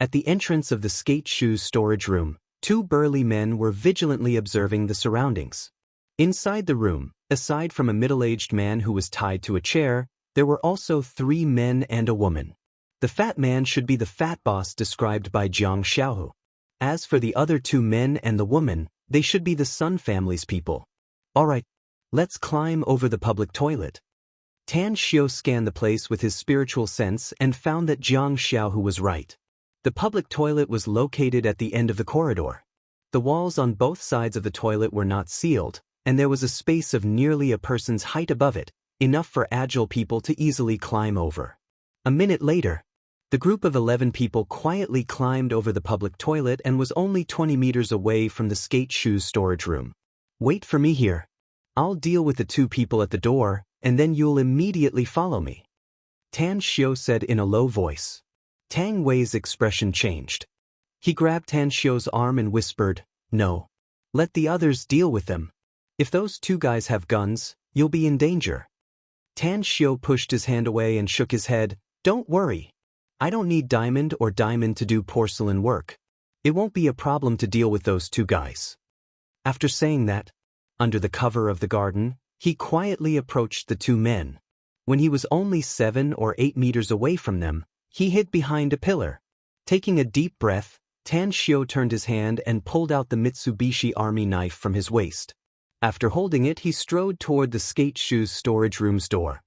At the entrance of the skate shoes storage room, 2 burly men were vigilantly observing the surroundings. Inside the room, aside from a middle-aged man who was tied to a chair, there were also 3 men and a woman. The fat man should be the fat boss described by Jiang Xiaohu. As for the other 2 men and the woman, they should be the Sun family's people. Alright, let's climb over the public toilet. Tan Xiu scanned the place with his spiritual sense and found that Jiang Xiaohu was right. The public toilet was located at the end of the corridor. The walls on both sides of the toilet were not sealed, and there was a space of nearly a person's height above it, enough for agile people to easily climb over. A minute later, the group of 11 people quietly climbed over the public toilet and was only 20 meters away from the skate shoes storage room. Wait for me here. I'll deal with the 2 people at the door, and then you'll immediately follow me. Tan Xiu said in a low voice. Tang Wei's expression changed. He grabbed Tan Xiu's arm and whispered, No. Let the others deal with them. If those 2 guys have guns, you'll be in danger. Tan Xiu pushed his hand away and shook his head. Don't worry. I don't need diamond to do porcelain work. It won't be a problem to deal with those 2 guys. After saying that, under the cover of the garden, he quietly approached the 2 men. When he was only 7 or 8 meters away from them, he hid behind a pillar. Taking a deep breath, Tan Xiu turned his hand and pulled out the Mitsubishi Army knife from his waist. After holding it, he strode toward the skate shoes storage room's door.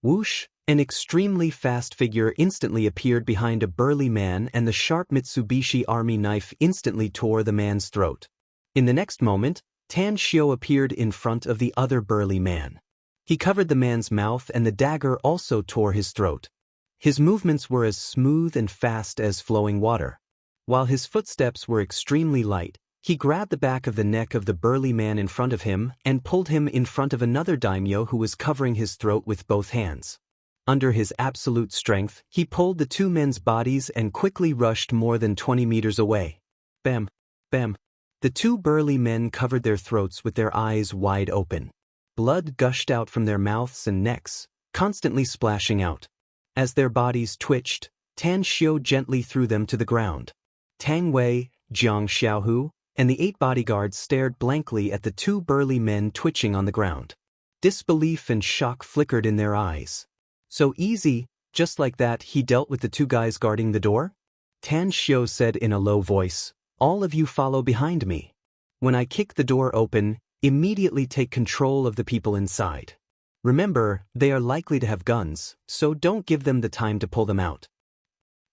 Whoosh! An extremely fast figure instantly appeared behind a burly man, and the sharp Mitsubishi Army knife instantly tore the man's throat. In the next moment, Tan Xiu appeared in front of the other burly man. He covered the man's mouth, and the dagger also tore his throat. His movements were as smooth and fast as flowing water. While his footsteps were extremely light, he grabbed the back of the neck of the burly man in front of him and pulled him in front of another daimyo who was covering his throat with both hands. Under his absolute strength, he pulled the 2 men's bodies and quickly rushed more than 20 meters away. Bam! Bam! The 2 burly men covered their throats with their eyes wide open. Blood gushed out from their mouths and necks, constantly splashing out. As their bodies twitched, Tan Xiu gently threw them to the ground. Tang Wei, Jiang Xiaohu, and the 8 bodyguards stared blankly at the 2 burly men twitching on the ground. Disbelief and shock flickered in their eyes. So easy, just like that he dealt with the 2 guys guarding the door? Tan Xiu said in a low voice, All of you follow behind me. When I kick the door open, Immediately take control of the people inside. Remember, they are likely to have guns, so don't give them the time to pull them out.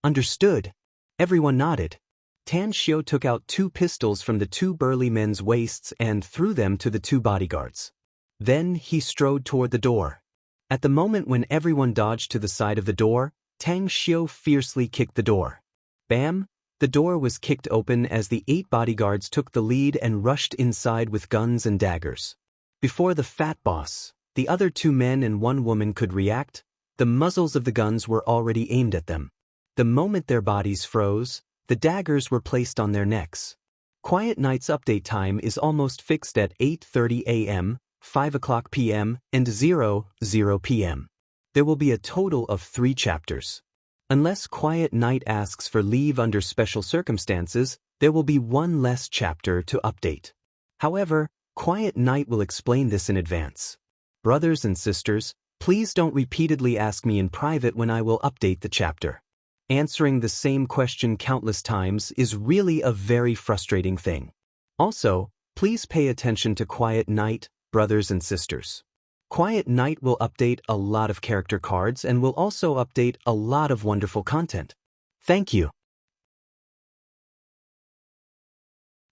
Understood. Everyone nodded. Tan Xiao took out 2 pistols from the 2 burly men's waists and threw them to the 2 bodyguards. Then he strode toward the door. At the moment when everyone dodged to the side of the door, Tang Xiao fiercely kicked the door. Bam! The door was kicked open as the 8 bodyguards took the lead and rushed inside with guns and daggers. Before the fat boss, the other 2 men and 1 woman could react, the muzzles of the guns were already aimed at them. The moment their bodies froze, the daggers were placed on their necks. Quiet Night's update time is almost fixed at 8:30 a.m., 5 o'clock p.m., and 00 p.m. There will be a total of 3 chapters. Unless Quiet Night asks for leave under special circumstances, there will be 1 less chapter to update. However, Quiet Night will explain this in advance. Brothers and sisters, please don't repeatedly ask me in private when I will update the chapter. Answering the same question countless times is really a very frustrating thing. Also, please pay attention to Quiet Night, brothers and sisters. Quiet Night will update a lot of character cards and will also update a lot of wonderful content. Thank you.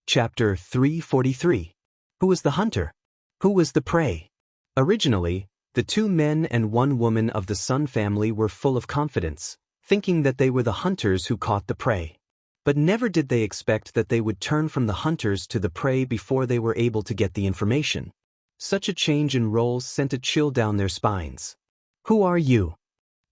Chapter 343. Who was the hunter? Who was the prey? Originally, the 2 men and 1 woman of the Sun family were full of confidence, thinking that they were the hunters who caught the prey. But never did they expect that they would turn from the hunters to the prey before they were able to get the information. Such a change in roles sent a chill down their spines. "Who are you?"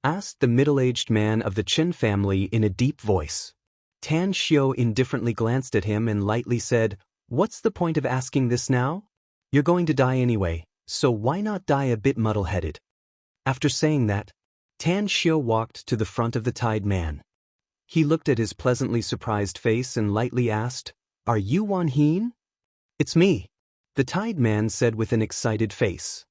asked the middle-aged man of the Chen family in a deep voice. Tan Xiao indifferently glanced at him and lightly said, "What's the point of asking this now? You're going to die anyway, so why not die a bit muddle-headed?" After saying that, Tan Xiao walked to the front of the tied man. He looked at his pleasantly surprised face and lightly asked, "Are you Wan Heen?" "It's me," the tied man said with an excited face.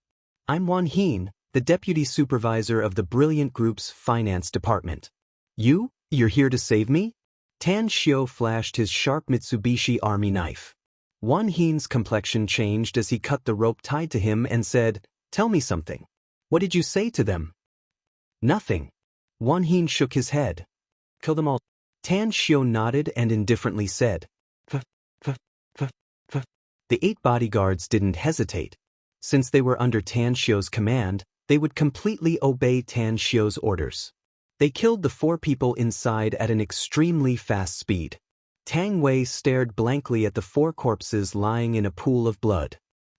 "I'm Wan Heen, the deputy supervisor of the Brilliant Group's finance department." You're here to save me?" Tan Xiao flashed his sharp Mitsubishi army knife. Wan Heen's complexion changed as he cut the rope tied to him and said, "Tell me something. What did you say to them?" "Nothing." Wan Heen shook his head. "Kill them all." Tan Xiao nodded and indifferently said, "F. The 8 bodyguards didn't hesitate. Since they were under Tan Xiao's command, they would completely obey Tan Xiao's orders. They killed the 4 people inside at an extremely fast speed. Tang Wei stared blankly at the 4 corpses lying in a pool of blood.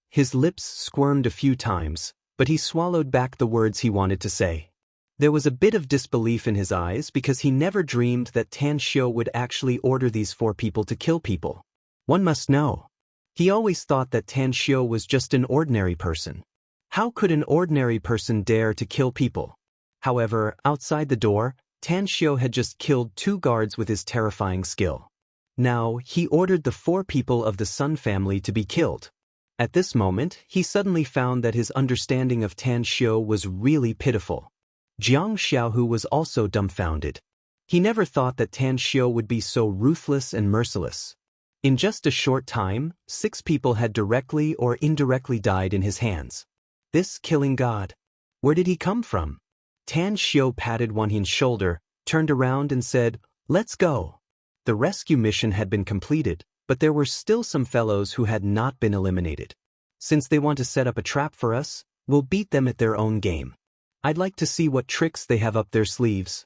His lips squirmed a few times, but he swallowed back the words he wanted to say. There was a bit of disbelief in his eyes because he never dreamed that Tan Xiao would actually order these 4 people to kill people. One must know. He always thought that Tan Xiao was just an ordinary person. How could an ordinary person dare to kill people? However, outside the door, Tan Xiao had just killed 2 guards with his terrifying skill. Now, he ordered the 4 people of the Sun family to be killed. At this moment, he suddenly found that his understanding of Tan Xiao was really pitiful. Jiang Xiaohu was also dumbfounded. He never thought that Tan Xiao would be so ruthless and merciless. In just a short time, 6 people had directly or indirectly died in his hands. This killing god. Where did he come from? Tan Xiao patted Wan Heen's shoulder, turned around and said, "Let's go." The rescue mission had been completed, but there were still some fellows who had not been eliminated. Since they want to set up a trap for us, we'll beat them at their own game. I'd like to see what tricks they have up their sleeves.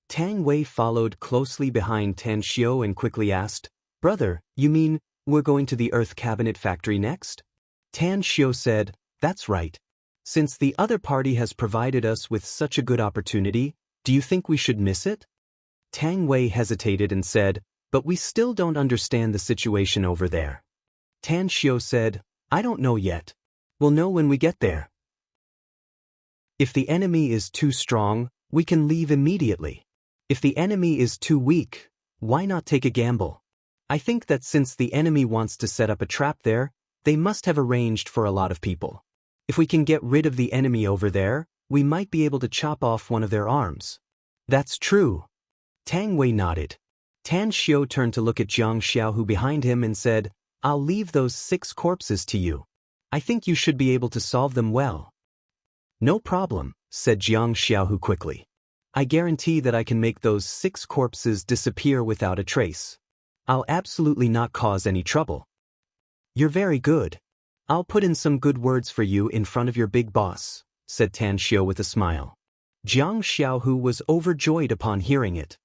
Tang Wei followed closely behind Tan Xiao and quickly asked, "Brother, you mean we're going to the Earth Cabinet factory next?" Tan Xiao said, "That's right. Since the other party has provided us with such a good opportunity, do you think we should miss it?" Tang Wei hesitated and said, "But we still don't understand the situation over there." Tan Xiao said, "I don't know yet. We'll know when we get there. If the enemy is too strong, we can leave immediately. If the enemy is too weak, why not take a gamble? I think that since the enemy wants to set up a trap there, they must have arranged for a lot of people. If we can get rid of the enemy over there, we might be able to chop off one of their arms." "That's true." Tang Wei nodded. Tan Xiao turned to look at Jiang Xiaohu behind him and said, "I'll leave those 6 corpses to you. I think you should be able to solve them well. No problem, said Jiang Xiaohu quickly. I guarantee that I can make those 6 corpses disappear without a trace. I'll absolutely not cause any trouble. You're very good. I'll put in some good words for you in front of your big boss, said Tan Xiao with a smile. Jiang Xiaohu was overjoyed upon hearing it.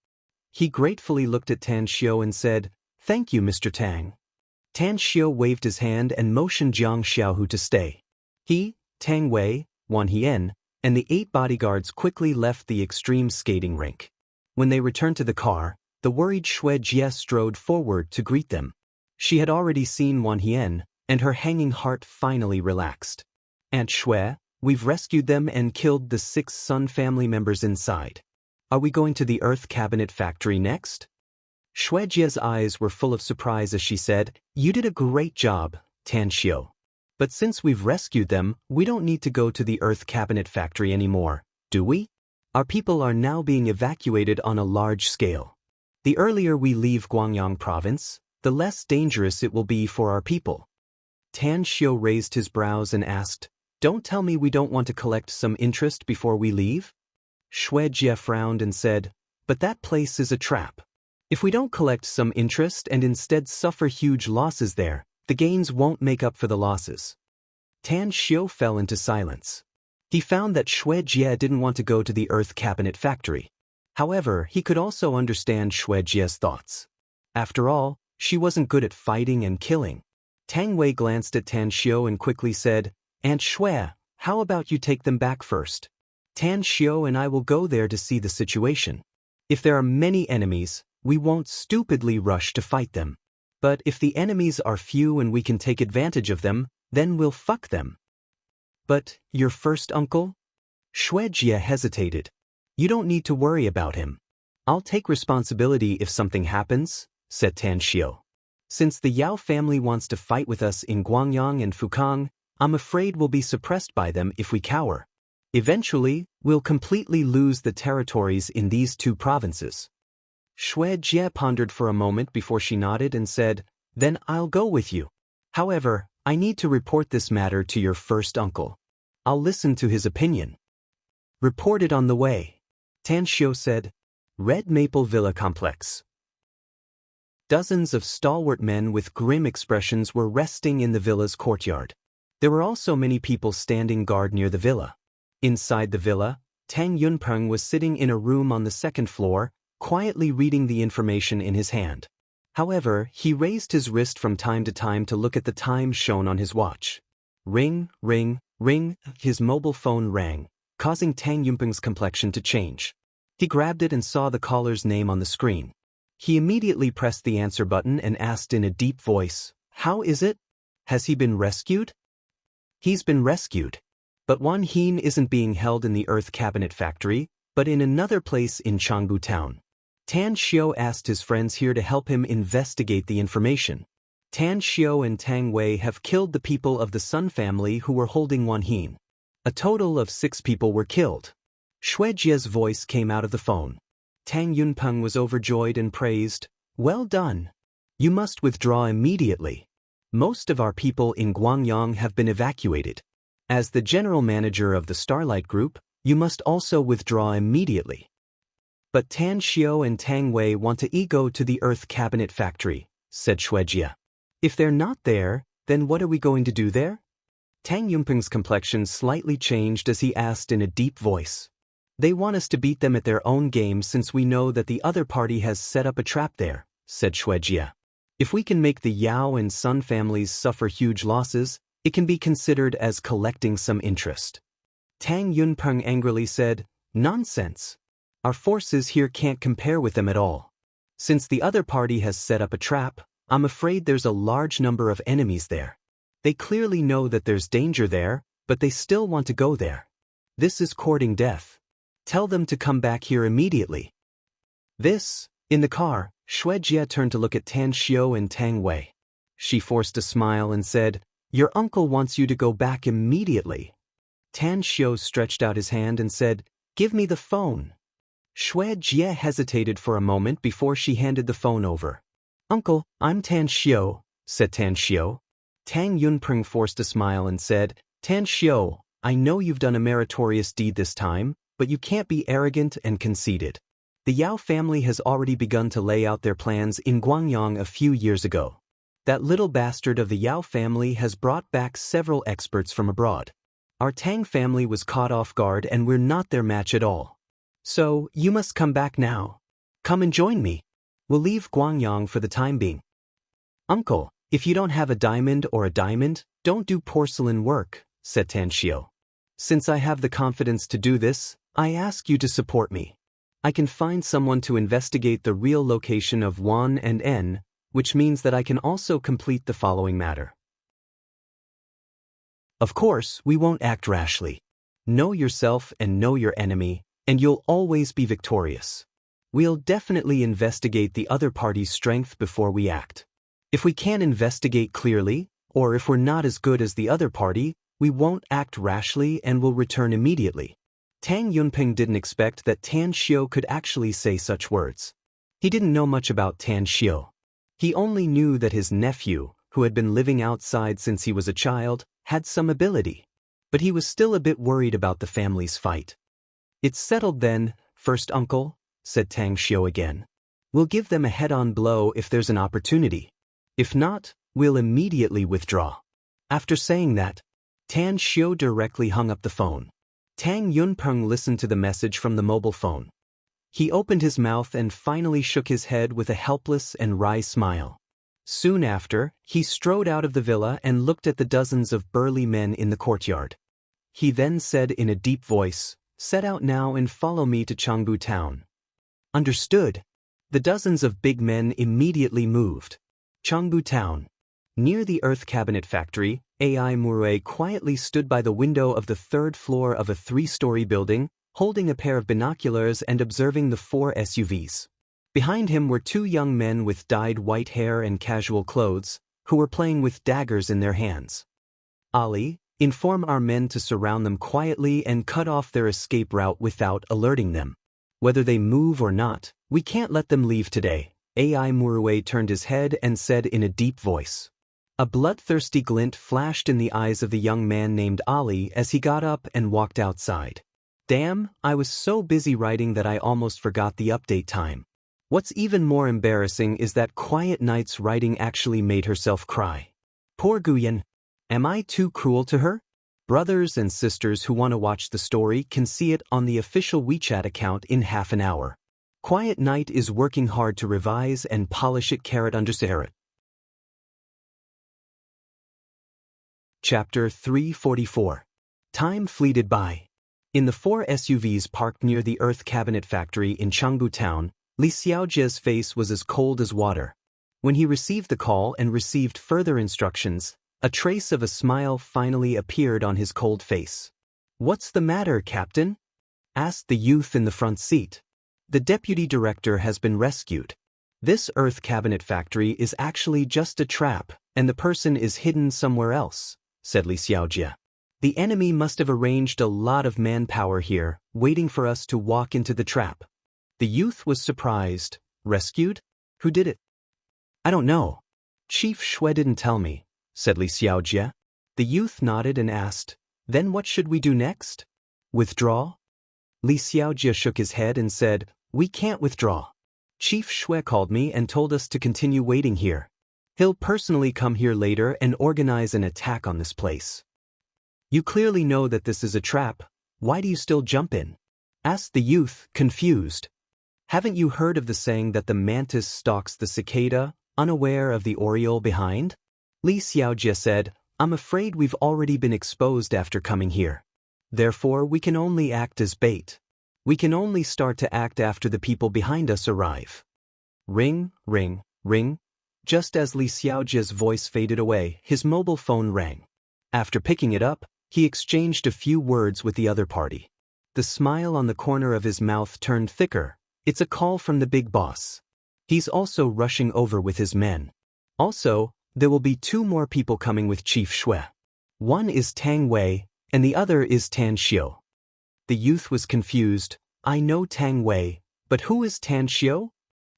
He gratefully looked at Tan Xiao and said, Thank you, Mr. Tang. Tan Xiao waved his hand and motioned Jiang Xiaohu to stay. He, Tang Wei, Wan Hien, and the 8 bodyguards quickly left the extreme skating rink. When they returned to the car, the worried Xue Jie strode forward to greet them. She had already seen Wan Hien, and her hanging heart finally relaxed. Aunt Xue, we've rescued them and killed the 6 Sun family members inside. Are we going to the Earth Cabinet Factory next? Xue Jie's eyes were full of surprise as she said, You did a great job, Tan Xiao. But since we've rescued them, we don't need to go to the Earth Cabinet Factory anymore, do we? Our people are now being evacuated on a large scale. The earlier we leave Guangyang province, the less dangerous it will be for our people. Tan Xiao raised his brows and asked, Don't tell me we don't want to collect some interest before we leave? Xue Jie frowned and said, But that place is a trap. If we don't collect some interest and instead suffer huge losses there, the gains won't make up for the losses. Tan Xiao fell into silence. He found that Xue Jie didn't want to go to the Earth Cabinet Factory. However, he could also understand Xue Jie's thoughts. After all, she wasn't good at fighting and killing. Tang Wei glanced at Tan Xiao and quickly said, Aunt Xue, how about you take them back first? Tan Xiao and I will go there to see the situation. If there are many enemies, we won't stupidly rush to fight them. But if the enemies are few and we can take advantage of them, then we'll fuck them. But, your first uncle? Xue Jie hesitated. You don't need to worry about him. I'll take responsibility if something happens, said Tan Xiao. Since the Yao family wants to fight with us in Guangyang and Fukang, I'm afraid we'll be suppressed by them if we cower. Eventually, we'll completely lose the territories in these 2 provinces. Xue Jie pondered for a moment before she nodded and said, Then I'll go with you. However, I need to report this matter to your first uncle. I'll listen to his opinion. Report it on the way. Tan Xiao said. Red Maple Villa Complex. Dozens of stalwart men with grim expressions were resting in the villa's courtyard. There were also many people standing guard near the villa. Inside the villa, Tang Yunpeng was sitting in a room on the 2nd floor, quietly reading the information in his hand. However, he raised his wrist from time to time to look at the time shown on his watch. Ring, ring, ring, his mobile phone rang, causing Tang Yunpeng's complexion to change. He grabbed it and saw the caller's name on the screen. He immediately pressed the answer button and asked in a deep voice, How is it? Has he been rescued? He's been rescued. But Wan Hien isn't being held in the Earth Cabinet Factory, but in another place in Changbu Town. Tan Xiao asked his friends here to help him investigate the information. Tan Xiao and Tang Wei have killed the people of the Sun family who were holding Wan Hien. A total of 6 people were killed. Xue Jie's voice came out of the phone. Tang Yunpeng was overjoyed and praised, Well done. You must withdraw immediately. Most of our people in Guangyang have been evacuated. As the general manager of the Starlight Group, you must also withdraw immediately. But Tan Xiao and Tang Wei want to go to the Earth Cabinet Factory, said Xue Jie. If they're not there, then what are we going to do there? Tang Yunpeng's complexion slightly changed as he asked in a deep voice. They want us to beat them at their own game since we know that the other party has set up a trap there, said Xue Jie. If we can make the Yao and Sun families suffer huge losses, it can be considered as collecting some interest. Tang Yunpeng angrily said, Nonsense. Our forces here can't compare with them at all. Since the other party has set up a trap, I'm afraid there's a large number of enemies there. They clearly know that there's danger there, but they still want to go there. This is courting death. Tell them to come back here immediately. In the car, Xue Jie turned to look at Tan Xiao and Tang Wei. She forced a smile and said, Your uncle wants you to go back immediately. Tan Xiao stretched out his hand and said, Give me the phone. Xue Jie hesitated for a moment before she handed the phone over. Uncle, I'm Tan Xiao, said Tan Xiao. Tang Yunpeng forced a smile and said, Tan Xiu, I know you've done a meritorious deed this time, but you can't be arrogant and conceited. The Yao family has already begun to lay out their plans in Guangyang a few years ago. That little bastard of the Yao family has brought back several experts from abroad. Our Tang family was caught off guard and we're not their match at all. So, you must come back now. Come and join me. We'll leave Guangyang for the time being. Uncle, if you don't have a diamond, don't do porcelain work, said Tan Xiu. Since I have the confidence to do this, I ask you to support me. I can find someone to investigate the real location of Wan and N, which means that I can also complete the following matter. Of course, we won't act rashly. Know yourself and know your enemy, and you'll always be victorious. We'll definitely investigate the other party's strength before we act. If we can't investigate clearly, or if we're not as good as the other party, we won't act rashly and will return immediately. Tang Yunpeng didn't expect that Tan Xiu could actually say such words. He didn't know much about Tan Xiu. He only knew that his nephew, who had been living outside since he was a child, had some ability. But he was still a bit worried about the family's fight. It's settled then, first uncle, said Tang Xiu again. We'll give them a head-on blow if there's an opportunity. If not, we'll immediately withdraw. After saying that, Tan Xiu directly hung up the phone. Tang Yunpeng listened to the message from the mobile phone. He opened his mouth and finally shook his head with a helpless and wry smile. Soon after, he strode out of the villa and looked at the dozens of burly men in the courtyard. He then said in a deep voice, Set out now and follow me to Changbu town. Understood. The dozens of big men immediately moved. Changbu town. Near the Earth Cabinet factory, Ai Murui quietly stood by the window of the third floor of a 3-story building, holding a pair of binoculars and observing the 4 SUVs. Behind him were 2 young men with dyed white hair and casual clothes, who were playing with daggers in their hands. Ali, inform our men to surround them quietly and cut off their escape route without alerting them. Whether they move or not, we can't let them leave today. Ai Murui turned his head and said in a deep voice. A bloodthirsty glint flashed in the eyes of the young man named Ali as he got up and walked outside. Damn, I was so busy writing that I almost forgot the update time. What's even more embarrassing is that Quiet Night's writing actually made herself cry. Poor Guyan. Am I too cruel to her? Brothers and sisters who want to watch the story can see it on the official WeChat account in half an hour. Quiet Night is working hard to revise and polish it. _. Chapter 344. Time fleeted by. In the 4 SUVs parked near the Earth Cabinet factory in Changbu town, Li Xiaojie's face was as cold as water. When he received the call and received further instructions, a trace of a smile finally appeared on his cold face. What's the matter, Captain? Asked the youth in the front seat. The deputy director has been rescued. This Earth Cabinet factory is actually just a trap, and the person is hidden somewhere else, said Li Xiaojie. The enemy must have arranged a lot of manpower here, waiting for us to walk into the trap. The youth was surprised. Rescued? Who did it? I don't know. Chief Shui didn't tell me, said Li Xiaojie. The youth nodded and asked, Then what should we do next? Withdraw? Li Xiaojie shook his head and said, We can't withdraw. Chief Shui called me and told us to continue waiting here. He'll personally come here later and organize an attack on this place. You clearly know that this is a trap. Why do you still jump in? Asked the youth, confused. Haven't you heard of the saying that the mantis stalks the cicada, unaware of the oriole behind? Li Xiaojie said, I'm afraid we've already been exposed after coming here. Therefore, we can only act as bait. We can only start to act after the people behind us arrive. Ring, ring, ring. Just as Li Xiaojie's voice faded away, his mobile phone rang. After picking it up, he exchanged a few words with the other party. The smile on the corner of his mouth turned thicker. It's a call from the big boss. He's also rushing over with his men. Also, there will be 2 more people coming with Chief Shui. One is Tang Wei, and the other is Tan Xiu. The youth was confused. I know Tang Wei, but who is Tan Xiu?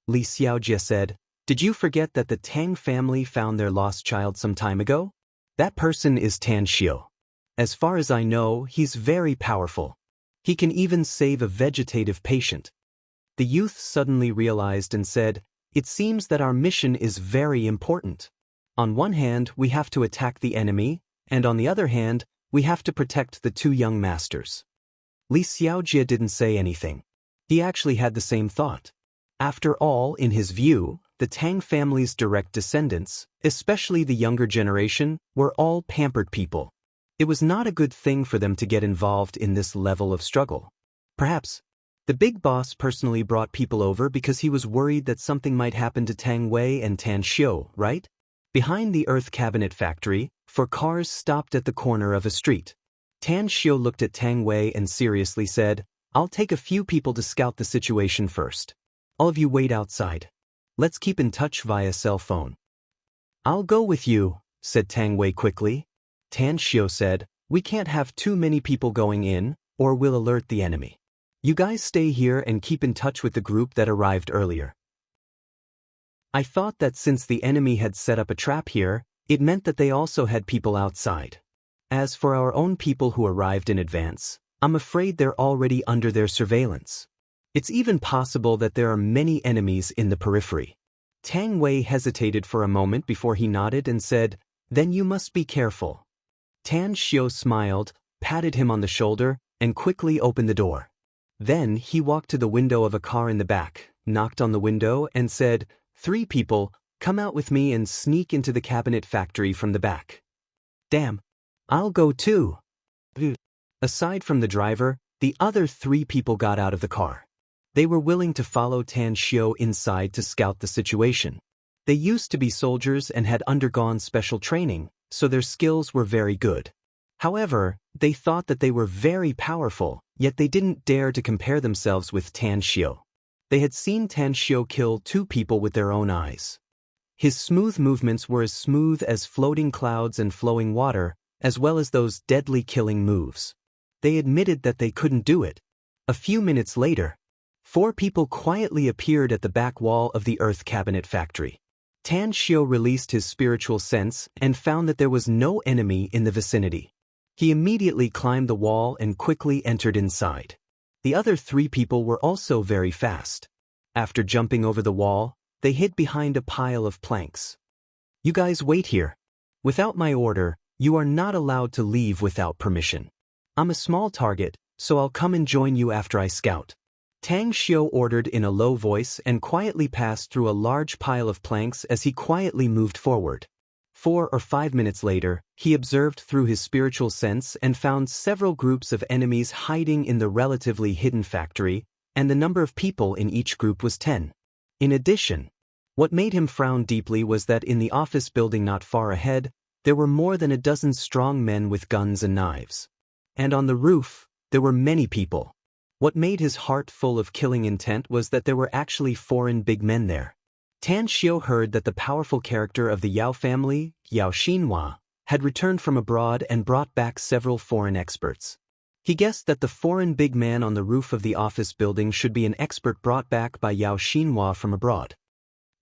Li Xiaojie said, Did you forget that the Tang family found their lost child some time ago? That person is Tan Xiu. As far as I know, he's very powerful. He can even save a vegetative patient. The youth suddenly realized and said, "It seems that our mission is very important. On one hand, we have to attack the enemy, and on the other hand, we have to protect the two young masters." Li Xiaojie didn't say anything. He actually had the same thought. After all, in his view, the Tang family's direct descendants, especially the younger generation, were all pampered people. It was not a good thing for them to get involved in this level of struggle. Perhaps the big boss personally brought people over because he was worried that something might happen to Tang Wei and Tan Xiu, right? Behind the earth cabinet factory, four cars stopped at the corner of a street. Tan Xiu looked at Tang Wei and seriously said, "I'll take a few people to scout the situation first. All of you wait outside. Let's keep in touch via cell phone." "I'll go with you," said Tang Wei quickly. Tan Xiu said, "We can't have too many people going in, or we'll alert the enemy. You guys stay here and keep in touch with the group that arrived earlier." I thought that since the enemy had set up a trap here, it meant that they also had people outside. As for our own people who arrived in advance, I'm afraid they're already under their surveillance. It's even possible that there are many enemies in the periphery. Tang Wei hesitated for a moment before he nodded and said, "Then you must be careful." Tan Xiu smiled, patted him on the shoulder, and quickly opened the door. Then he walked to the window of a car in the back, knocked on the window, and said, "3 people, come out with me and sneak into the cabinet factory from the back." "Damn, I'll go too." Aside from the driver, the other 3 people got out of the car. They were willing to follow Tan Xiu inside to scout the situation. They used to be soldiers and had undergone special training, so their skills were very good. However, they thought that they were very powerful, yet they didn't dare to compare themselves with Tan Xiu. They had seen Tan Xiu kill 2 people with their own eyes. His smooth movements were as smooth as floating clouds and flowing water, as well as those deadly killing moves. They admitted that they couldn't do it. A few minutes later, 4 people quietly appeared at the back wall of the earth cabinet factory. Tan Xiu released his spiritual sense and found that there was no enemy in the vicinity. He immediately climbed the wall and quickly entered inside. The other 3 people were also very fast. After jumping over the wall, they hid behind a pile of planks. "You guys wait here. Without my order, you are not allowed to leave without permission. I'm a small target, so I'll come and join you after I scout." Tang Xiu ordered in a low voice and quietly passed through a large pile of planks as he quietly moved forward. 4 or 5 minutes later, he observed through his spiritual sense and found several groups of enemies hiding in the relatively hidden factory, and the number of people in each group was 10. In addition, what made him frown deeply was that in the office building not far ahead, there were more than a dozen strong men with guns and knives. And on the roof, there were many people. What made his heart full of killing intent was that there were actually foreign big men there. Tan Xiu heard that the powerful character of the Yao family, Yao Xinhua, had returned from abroad and brought back several foreign experts. He guessed that the foreign big man on the roof of the office building should be an expert brought back by Yao Xinhua from abroad.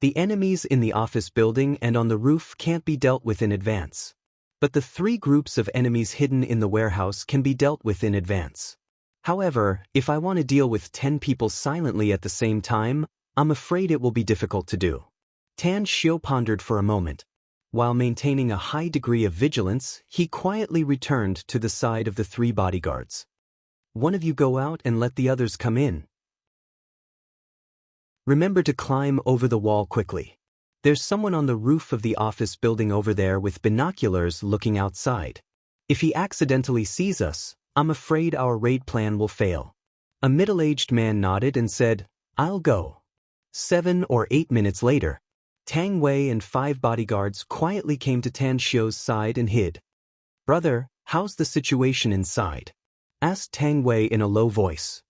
The enemies in the office building and on the roof can't be dealt with in advance. But the 3 groups of enemies hidden in the warehouse can be dealt with in advance. However, if I want to deal with 10 people silently at the same time, I'm afraid it will be difficult to do. Tan Xiu pondered for a moment. While maintaining a high degree of vigilance, he quietly returned to the side of the 3 bodyguards. "One of you go out and let the others come in. Remember to climb over the wall quickly. There's someone on the roof of the office building over there with binoculars looking outside. If he accidentally sees us, I'm afraid our raid plan will fail." A middle-aged man nodded and said, "I'll go." 7 or 8 minutes later, Tang Wei and 5 bodyguards quietly came to Tan Xiu's side and hid. "Brother, how's the situation inside?" asked Tang Wei in a low voice.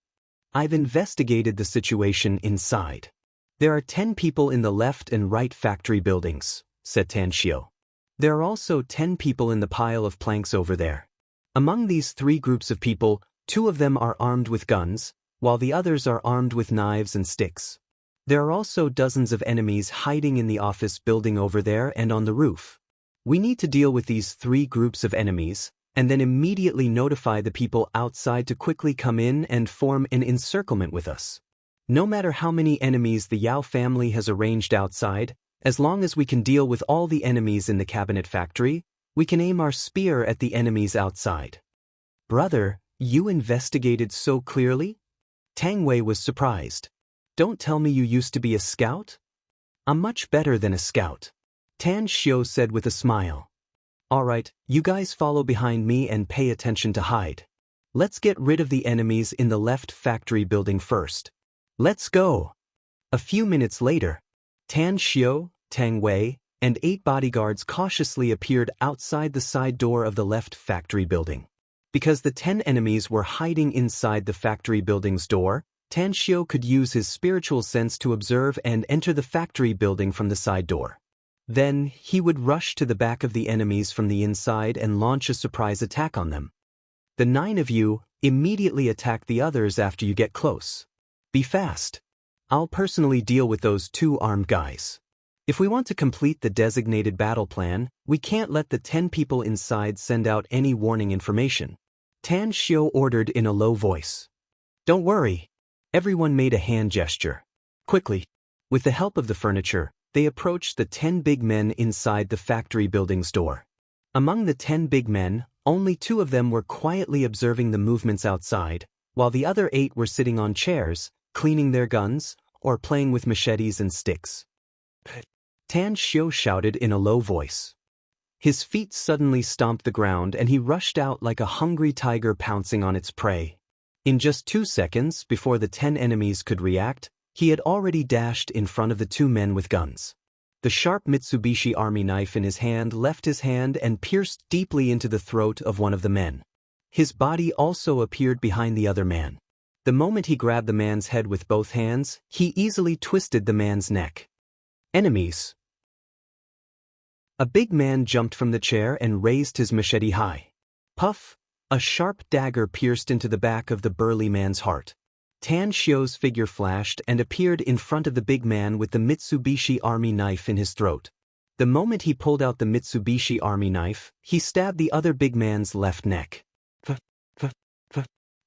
"I've investigated the situation inside. There are 10 people in the left and right factory buildings," said Tan Xiu. "There are also 10 people in the pile of planks over there. Among these 3 groups of people, 2 of them are armed with guns, while the others are armed with knives and sticks. There are also dozens of enemies hiding in the office building over there and on the roof. We need to deal with these 3 groups of enemies, and then immediately notify the people outside to quickly come in and form an encirclement with us. No matter how many enemies the Yao family has arranged outside, as long as we can deal with all the enemies in the cabinet factory, we can aim our spear at the enemies outside. Brother, you investigated so clearly? Tang Wei was surprised. Don't tell me you used to be a scout? I'm much better than a scout. Tan Xiu said with a smile. Alright, you guys follow behind me and pay attention to hide. Let's get rid of the enemies in the left factory building first. Let's go. A few minutes later, Tan Xiu, Tang Wei, and 8 bodyguards cautiously appeared outside the side door of the left factory building. Because the 10 enemies were hiding inside the factory building's door, Tan Xiu could use his spiritual sense to observe and enter the factory building from the side door. Then, he would rush to the back of the enemies from the inside and launch a surprise attack on them. The 9 of you immediately attack the others after you get close. Be fast. I'll personally deal with those 2 armed guys. If we want to complete the designated battle plan, we can't let the 10 people inside send out any warning information. Tan Xiu ordered in a low voice. Don't worry. Everyone made a hand gesture. Quickly, with the help of the furniture, they approached the 10 big men inside the factory building's door. Among the 10 big men, only 2 of them were quietly observing the movements outside, while the other 8 were sitting on chairs, cleaning their guns, or playing with machetes and sticks. Tan Xiu shouted in a low voice. His feet suddenly stomped the ground and he rushed out like a hungry tiger pouncing on its prey. In just 2 seconds, before the 10 enemies could react, he had already dashed in front of the 2 men with guns. The sharp Mitsubishi Army knife in his hand left his hand and pierced deeply into the throat of one of the men. His body also appeared behind the other man. The moment he grabbed the man's head with both hands, he easily twisted the man's neck. Enemies. A big man jumped from the chair and raised his machete high. Puff! A sharp dagger pierced into the back of the burly man's heart. Tan Xiu's figure flashed and appeared in front of the big man with the Mitsubishi Army knife in his throat. The moment he pulled out the Mitsubishi Army knife, he stabbed the other big man's left neck.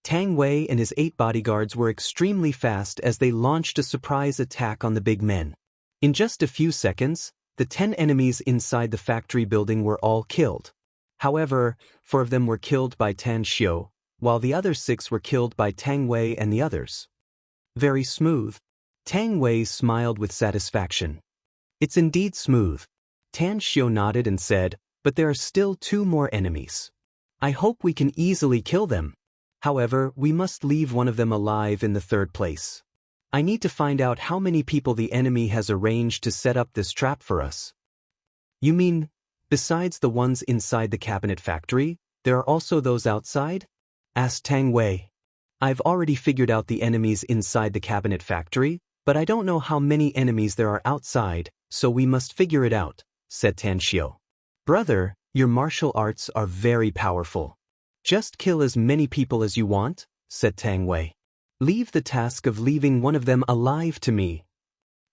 Tang Wei and his 8 bodyguards were extremely fast as they launched a surprise attack on the big men. In just a few seconds, the 10 enemies inside the factory building were all killed. However, 4 of them were killed by Tan Xiu, while the other 6 were killed by Tang Wei and the others. Very smooth. Tang Wei smiled with satisfaction. It's indeed smooth. Tan Xiu nodded and said, but there are still 2 more enemies. I hope we can easily kill them. However, we must leave one of them alive in the 3rd place. I need to find out how many people the enemy has arranged to set up this trap for us. You mean, besides the ones inside the cabinet factory, there are also those outside? Asked Tang Wei. I've already figured out the enemies inside the cabinet factory, but I don't know how many enemies there are outside, so we must figure it out, said Tan Xiu. Brother, your martial arts are very powerful. Just kill as many people as you want, said Tang Wei. Leave the task of leaving one of them alive to me.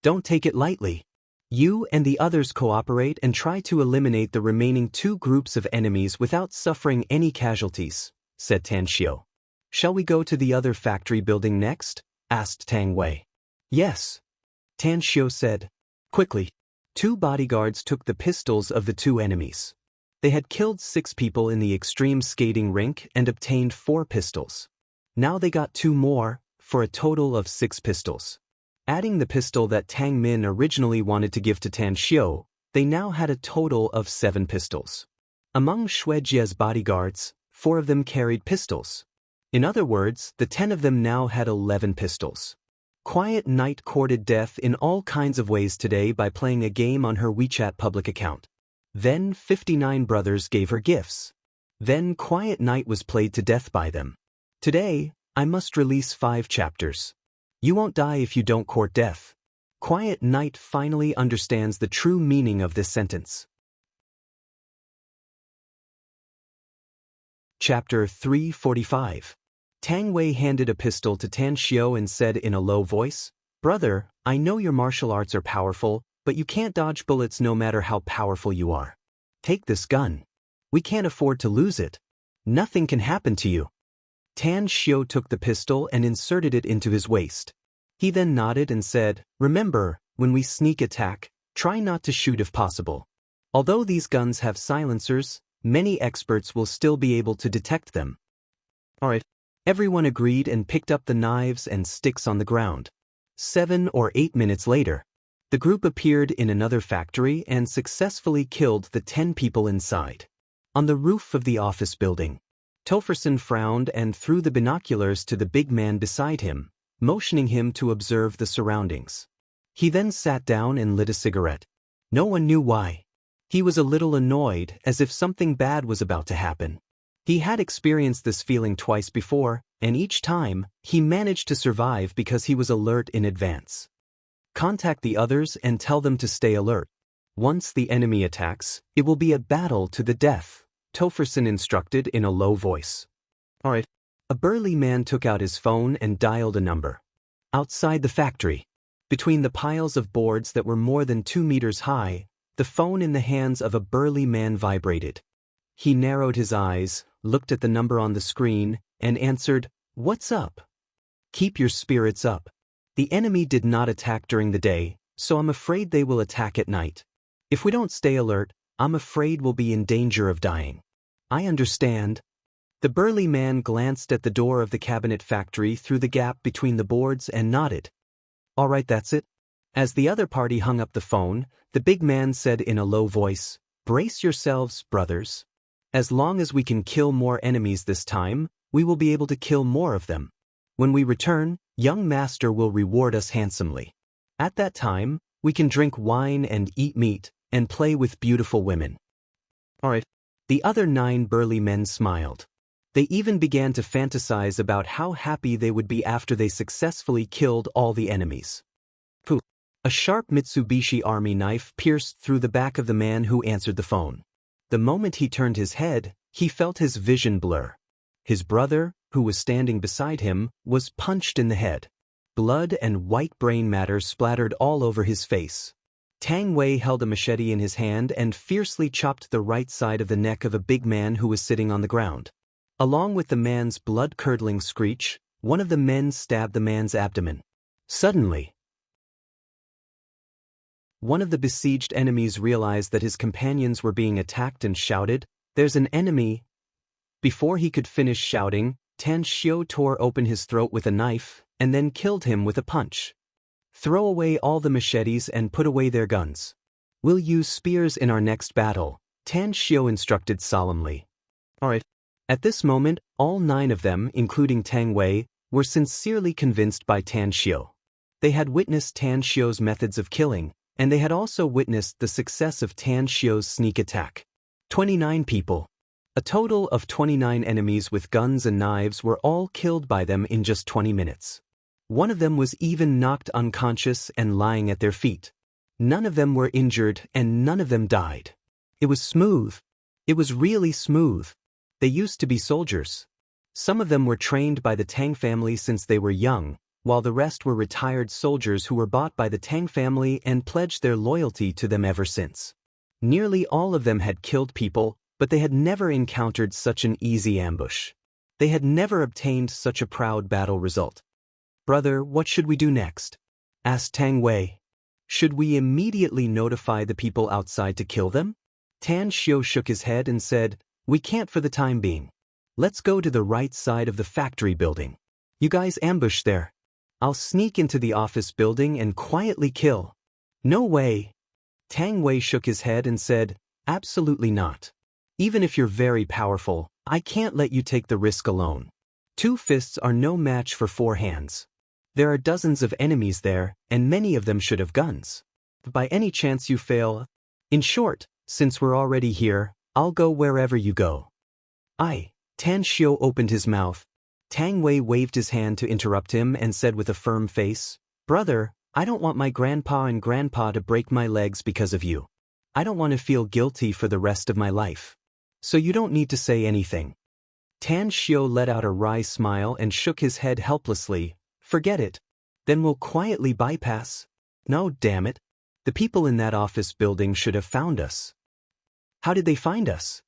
Don't take it lightly. You and the others cooperate and try to eliminate the remaining 2 groups of enemies without suffering any casualties, said Tan Xiu. Shall we go to the other factory building next? Asked Tang Wei. Yes. Tan Xiu said. Quickly. 2 bodyguards took the pistols of the 2 enemies. They had killed 6 people in the extreme skating rink and obtained 4 pistols. Now they got 2 more, for a total of 6 pistols. Adding the pistol that Tang Min originally wanted to give to Tan Xiu, they now had a total of 7 pistols. Among Xuejie's bodyguards, 4 of them carried pistols. In other words, the 10 of them now had 11 pistols. Quiet Night courted death in all kinds of ways today by playing a game on her WeChat public account. Then 59 brothers gave her gifts. Then Quiet Night was played to death by them. Today, I must release 5 chapters. You won't die if you don't court death. Quiet Night finally understands the true meaning of this sentence. Chapter 345. Tang Wei handed a pistol to Tan Xiu and said in a low voice, Brother, I know your martial arts are powerful, but you can't dodge bullets no matter how powerful you are. Take this gun. We can't afford to lose it. Nothing can happen to you. Tan Xiu took the pistol and inserted it into his waist. He then nodded and said, remember, when we sneak attack, try not to shoot if possible. Although these guns have silencers, many experts will still be able to detect them. Alright. Everyone agreed and picked up the knives and sticks on the ground. 7 or 8 minutes later, the group appeared in another factory and successfully killed the 10 people inside. On the roof of the office building, Topherson frowned and threw the binoculars to the big man beside him, motioning him to observe the surroundings. He then sat down and lit a cigarette. No one knew why. He was a little annoyed, as if something bad was about to happen. He had experienced this feeling twice before, and each time, he managed to survive because he was alert in advance. Contact the others and tell them to stay alert. Once the enemy attacks, it will be a battle to the death, Topherson instructed in a low voice. Alright. A burly man took out his phone and dialed a number. Outside the factory, between the piles of boards that were more than 2 meters high, the phone in the hands of a burly man vibrated. He narrowed his eyes, looked at the number on the screen, and answered, "What's up?" "Keep your spirits up. The enemy did not attack during the day, so I'm afraid they will attack at night. If we don't stay alert, I'm afraid we'll be in danger of dying." "I understand." The burly man glanced at the door of the cabinet factory through the gap between the boards and nodded. "All right, that's it." As the other party hung up the phone, the big man said in a low voice, "Brace yourselves, brothers. As long as we can kill more enemies this time, we will be able to kill more of them. When we return, young master will reward us handsomely. At that time, we can drink wine and eat meat, and play with beautiful women." Alright. The other 9 burly men smiled. They even began to fantasize about how happy they would be after they successfully killed all the enemies. Pooh. A sharp Mitsubishi Army knife pierced through the back of the man who answered the phone. The moment he turned his head, he felt his vision blur. His brother, who was standing beside him, was punched in the head. Blood and white brain matter splattered all over his face. Tang Wei held a machete in his hand and fiercely chopped the right side of the neck of a big man who was sitting on the ground. Along with the man's blood-curdling screech, one of the men stabbed the man's abdomen. Suddenly, one of the besieged enemies realized that his companions were being attacked and shouted, "There's an enemy!" Before he could finish shouting, Tan Xiu tore open his throat with a knife, and then killed him with a punch. "Throw away all the machetes and put away their guns. We'll use spears in our next battle," Tan Xiu instructed solemnly. Alright. At this moment, all 9 of them, including Tang Wei, were sincerely convinced by Tan Xiu. They had witnessed Tan Xiu's methods of killing, and they had also witnessed the success of Tan Xiu's sneak attack. 29 people. A total of 29 enemies with guns and knives were all killed by them in just 20 minutes. One of them was even knocked unconscious and lying at their feet. None of them were injured and none of them died. It was smooth. It was really smooth. They used to be soldiers. Some of them were trained by the Tang family since they were young, while the rest were retired soldiers who were bought by the Tang family and pledged their loyalty to them ever since. Nearly all of them had killed people, but they had never encountered such an easy ambush. They had never obtained such a proud battle result. "Brother, what should we do next?" asked Tang Wei. "Should we immediately notify the people outside to kill them?" Tan Xiu shook his head and said, "We can't for the time being. Let's go to the right side of the factory building. You guys ambush there. I'll sneak into the office building and quietly kill." "No way." Tang Wei shook his head and said, "Absolutely not. Even if you're very powerful, I can't let you take the risk alone. 2 fists are no match for 4 hands. There are dozens of enemies there, and many of them should have guns. By any chance you fail? In short, since we're already here, I'll go wherever you go." Tan Xiu opened his mouth. Tang Wei waved his hand to interrupt him and said with a firm face, "Brother, I don't want my grandpa and grandpa to break my legs because of you. I don't want to feel guilty for the rest of my life. So you don't need to say anything." Tan Xiu let out a wry smile and shook his head helplessly. "Forget it. Then we'll quietly bypass." "No, damn it. The people in that office building should have found us." How did they find us?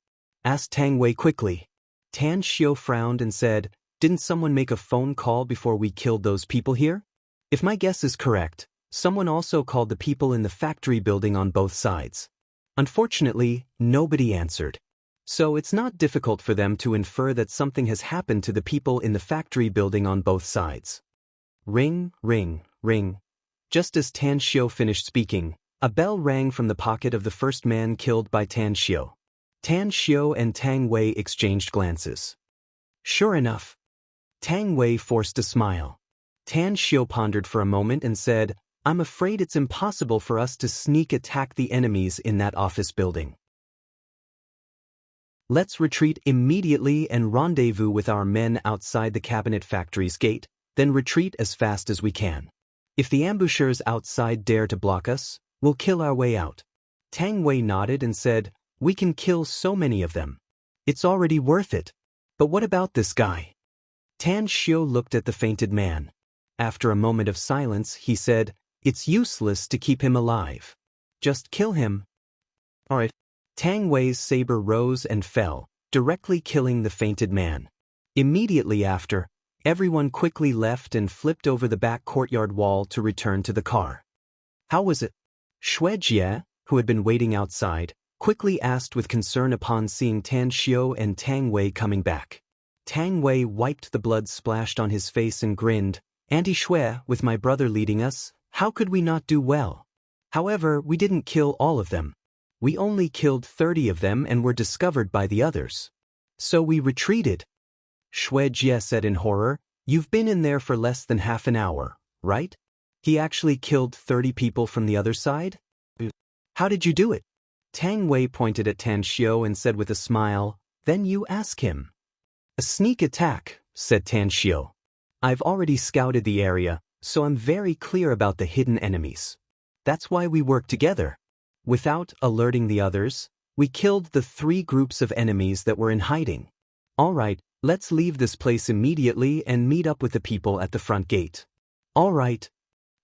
Asked Tang Wei quickly. Tan Xiu frowned and said, didn't someone make a phone call before we killed those people here? If my guess is correct, someone also called the people in the factory building on both sides. Unfortunately, nobody answered. So it's not difficult for them to infer that something has happened to the people in the factory building on both sides. Ring, ring, ring. Just as Tan Xiu finished speaking, a bell rang from the pocket of the first man killed by Tan Xiu. Tan Xiu and Tang Wei exchanged glances. Sure enough. Tang Wei forced a smile. Tan Xiu pondered for a moment and said, I'm afraid it's impossible for us to sneak attack the enemies in that office building. Let's retreat immediately and rendezvous with our men outside the cabinet factory's gate, then retreat as fast as we can. If the ambushers outside dare to block us, we'll kill our way out. Tang Wei nodded and said, we can kill so many of them. It's already worth it. But what about this guy? Tan Xiu looked at the fainted man. After a moment of silence, he said, it's useless to keep him alive. Just kill him. Alright. Tang Wei's saber rose and fell, directly killing the fainted man. Immediately after, everyone quickly left and flipped over the back courtyard wall to return to the car. How was it? Xue Jie, who had been waiting outside, quickly asked with concern upon seeing Tan Xiu and Tang Wei coming back. Tang Wei wiped the blood splashed on his face and grinned, Auntie Xue, with my brother leading us, how could we not do well? However, we didn't kill all of them. We only killed 30 of them and were discovered by the others. So we retreated. Xue Jie said in horror, you've been in there for less than half an hour, right? He actually killed 30 people from the other side? How did you do it? Tang Wei pointed at Tan Xiu and said with a smile, then you ask him. A sneak attack, said Tan Xiu. I've already scouted the area, so I'm very clear about the hidden enemies. That's why we work together. Without alerting the others, we killed the 3 groups of enemies that were in hiding. All right, let's leave this place immediately and meet up with the people at the front gate. All right.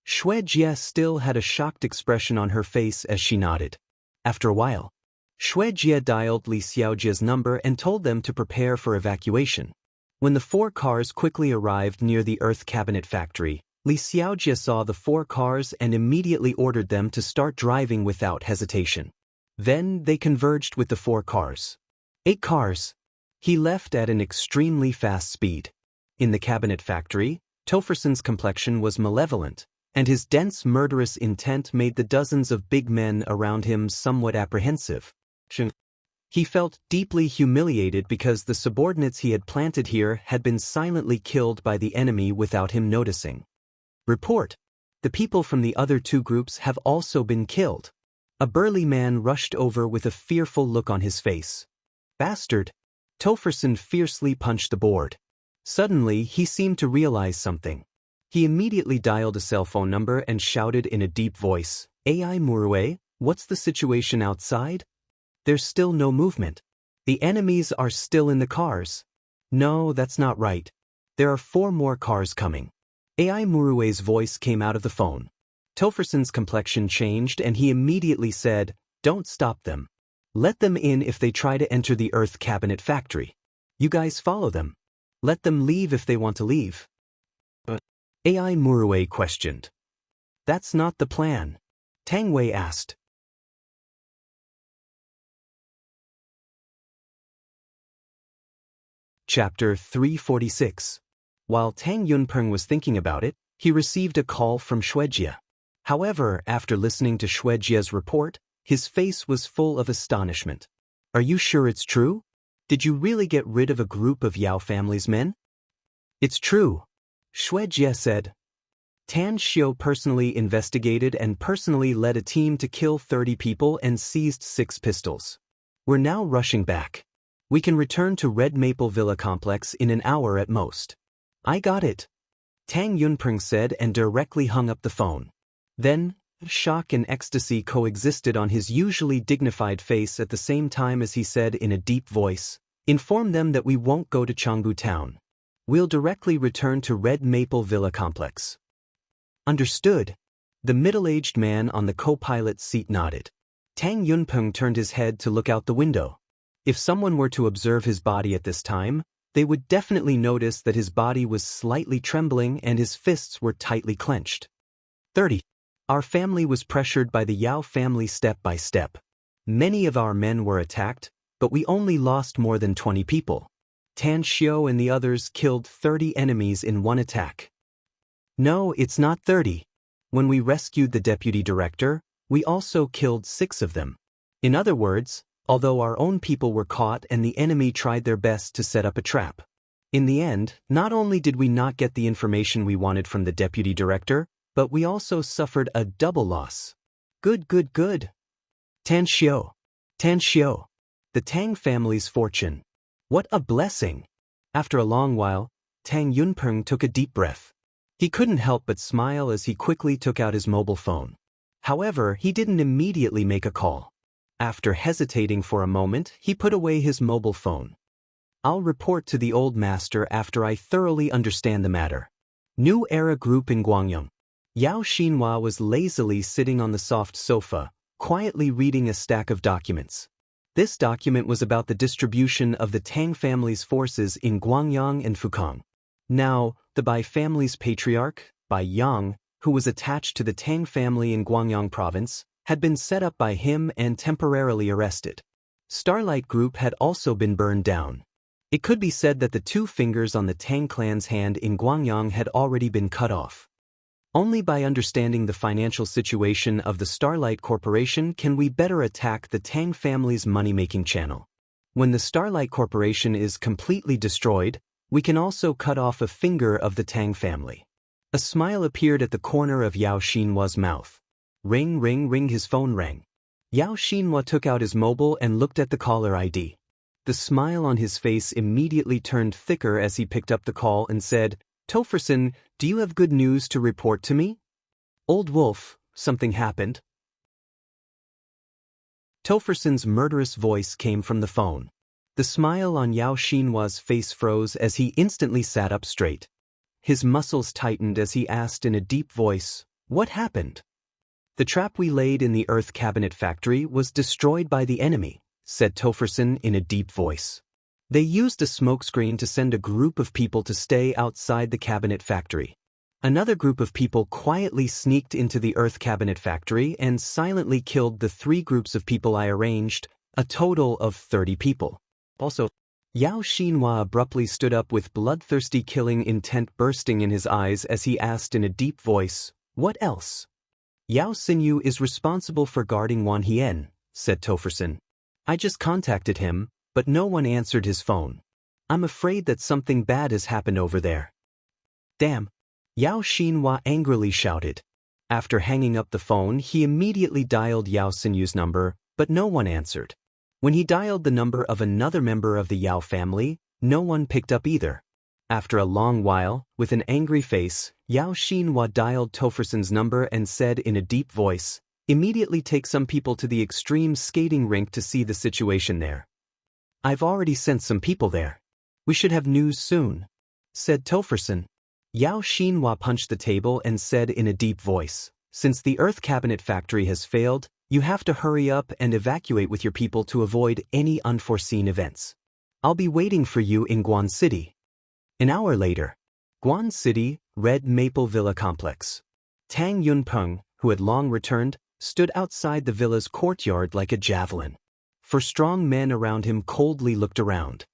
Xue Jie still had a shocked expression on her face as she nodded. After a while, Xue Jie dialed Li Xiaojie's number and told them to prepare for evacuation. When the 4 cars quickly arrived near the Earth Cabinet factory, Li Xiaojie saw the 4 cars and immediately ordered them to start driving without hesitation. Then they converged with the 4 cars. 8 cars. He left at an extremely fast speed. In the cabinet factory, Tofferson's complexion was malevolent, and his dense murderous intent made the dozens of big men around him somewhat apprehensive. He felt deeply humiliated because the subordinates he had planted here had been silently killed by the enemy without him noticing. Report. The people from the other 2 groups have also been killed. A burly man rushed over with a fearful look on his face. Bastard. Tofferson fiercely punched the board. Suddenly, he seemed to realize something. He immediately dialed a cell phone number and shouted in a deep voice, AI Murue, what's the situation outside? There's still no movement. The enemies are still in the cars. No, that's not right. There are 4 more cars coming. AI Murue's voice came out of the phone. Tofferson's complexion changed and he immediately said, don't stop them. Let them in if they try to enter the Earth Cabinet factory. You guys follow them. Let them leave if they want to leave. AI Murue questioned. That's not the plan. Tang Wei asked. Chapter 346. While Tang Yunpeng was thinking about it, he received a call from Xue Jie. However, after listening to Xue Jie's report, his face was full of astonishment. Are you sure it's true? Did you really get rid of a group of Yao family's men? It's true, Xue Jie said. Tan Xiu personally investigated and personally led a team to kill 30 people and seized 6 pistols. We're now rushing back. We can return to Red Maple Villa complex in an hour at most. I got it, Tang Yunpeng said and directly hung up the phone. Then, shock and ecstasy coexisted on his usually dignified face at the same time as he said in a deep voice, inform them that we won't go to Changbu town. We'll directly return to Red Maple Villa complex. Understood. The middle-aged man on the co-pilot's seat nodded. Tang Yunpeng turned his head to look out the window. If someone were to observe his body at this time, they would definitely notice that his body was slightly trembling and his fists were tightly clenched. 30. Our family was pressured by the Yao family step by step. Many of our men were attacked, but we only lost more than 20 people. Tan Xiao and the others killed 30 enemies in one attack. No, it's not 30. When we rescued the deputy director, we also killed 6 of them. In other words, although our own people were caught and the enemy tried their best to set up a trap. In the end, not only did we not get the information we wanted from the deputy director, but we also suffered a double loss. Good. Tan Xiao. The Tang family's fortune. What a blessing! After a long while, Tang Yunpeng took a deep breath. He couldn't help but smile as he quickly took out his mobile phone. However, he didn't immediately make a call. After hesitating for a moment, he put away his mobile phone. I'll report to the old master after I thoroughly understand the matter. New Era Group in Guangyang. Yao Xinhua was lazily sitting on the soft sofa, quietly reading a stack of documents. This document was about the distribution of the Tang family's forces in Guangyang and Fukang. Now, the Bai family's patriarch, Bai Yang, who was attached to the Tang family in Guangyang province, had been set up by him and temporarily arrested. Starlight Group had also been burned down. It could be said that the 2 fingers on the Tang clan's hand in Guangyang had already been cut off. Only by understanding the financial situation of the Starlight Corporation can we better attack the Tang family's money-making channel. When the Starlight Corporation is completely destroyed, we can also cut off a finger of the Tang family. A smile appeared at the corner of Yao Xinhua's mouth. Ring, his phone rang. Yao Xinhua took out his mobile and looked at the caller ID. The smile on his face immediately turned thicker as he picked up the call and said, Topherson, do you have good news to report to me? Old Wolf, something happened? Topherson's murderous voice came from the phone. The smile on Yao Xinhua's face froze as he instantly sat up straight. His muscles tightened as he asked in a deep voice, What happened? The trap we laid in the Earth Cabinet factory was destroyed by the enemy, said Topherson in a deep voice. They used a smokescreen to send a group of people to stay outside the cabinet factory. Another group of people quietly sneaked into the Earth Cabinet factory and silently killed the 3 groups of people I arranged, a total of 30 people. Also, Yao Xinhua abruptly stood up with bloodthirsty killing intent bursting in his eyes as he asked in a deep voice, What else? Yao Xinyu is responsible for guarding Wan Hien, said Topherson. I just contacted him, but no one answered his phone. I'm afraid that something bad has happened over there. Damn! Yao Xinhua angrily shouted. After hanging up the phone, he immediately dialed Yao Xinyu's number, but no one answered. When he dialed the number of another member of the Yao family, no one picked up either. After a long while, with an angry face, Yao Xinhua dialed Topherson's number and said in a deep voice, Immediately take some people to the extreme skating rink to see the situation there. I've already sent some people there. We should have news soon, said Topherson. Yao Xinhua punched the table and said in a deep voice, Since the Earth Cabinet factory has failed, you have to hurry up and evacuate with your people to avoid any unforeseen events. I'll be waiting for you in Guan City. An hour later. Guan City, Red Maple Villa Complex. Tang Yunpeng, who had long returned, stood outside the villa's courtyard like a javelin. 4 strong men around him coldly looked around.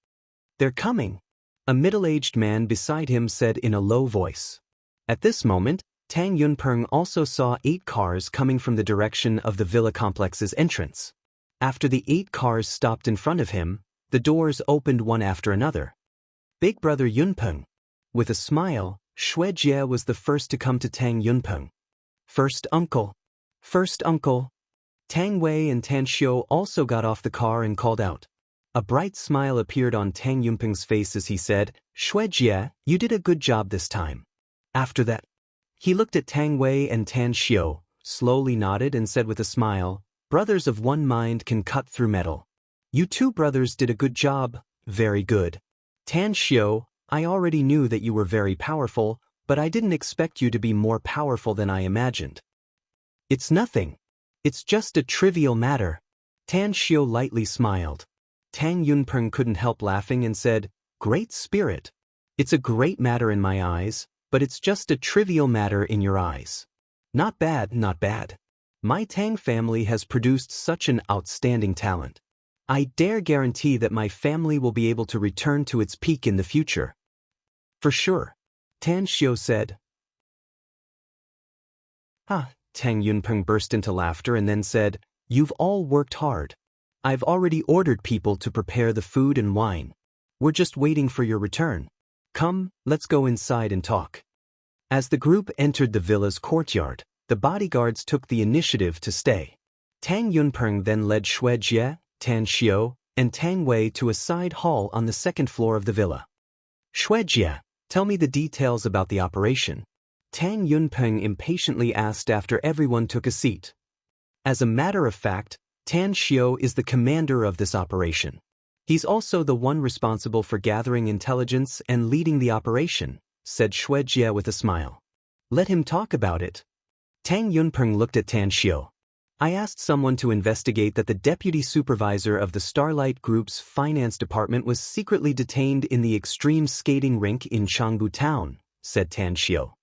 They're coming, a middle-aged man beside him said in a low voice. At this moment, Tang Yunpeng also saw 8 cars coming from the direction of the villa complex's entrance. After the 8 cars stopped in front of him, the doors opened one after another. Big brother Yunpeng. With a smile, Xue Jie was the first to come to Tang Yunpeng. First uncle. Tang Wei and Tan Xiu also got off the car and called out. A bright smile appeared on Tang Yunpeng's face as he said, Xue Jie, you did a good job this time. After that, he looked at Tang Wei and Tan Xiu, slowly nodded and said with a smile, Brothers of one mind can cut through metal. You 2 brothers did a good job, very good. Tan Xiu, I already knew that you were very powerful, but I didn't expect you to be more powerful than I imagined. It's nothing. It's just a trivial matter. Tan Xiao lightly smiled. Tang Yunpeng couldn't help laughing and said, Great spirit. It's a great matter in my eyes, but it's just a trivial matter in your eyes. Not bad, not bad. My Tang family has produced such an outstanding talent. I dare guarantee that my family will be able to return to its peak in the future. For sure. Tan Xiao said. Tang Yunpeng burst into laughter and then said, You've all worked hard. I've already ordered people to prepare the food and wine. We're just waiting for your return. Come, let's go inside and talk. As the group entered the villa's courtyard, the bodyguards took the initiative to stay. Tang Yunpeng then led Xue Jie, Tan Xiao, and Tang Wei to a side hall on the second floor of the villa. Xue Jie, tell me the details about the operation. Tang Yunpeng impatiently asked after everyone took a seat. As a matter of fact, Tan Xiao is the commander of this operation. He's also the one responsible for gathering intelligence and leading the operation, said Xue Jie with a smile. Let him talk about it. Tang Yunpeng looked at Tan Xiao. I asked someone to investigate that the deputy supervisor of the Starlight Group's finance department was secretly detained in the extreme skating rink in Changbu Town, said Tan Xiao.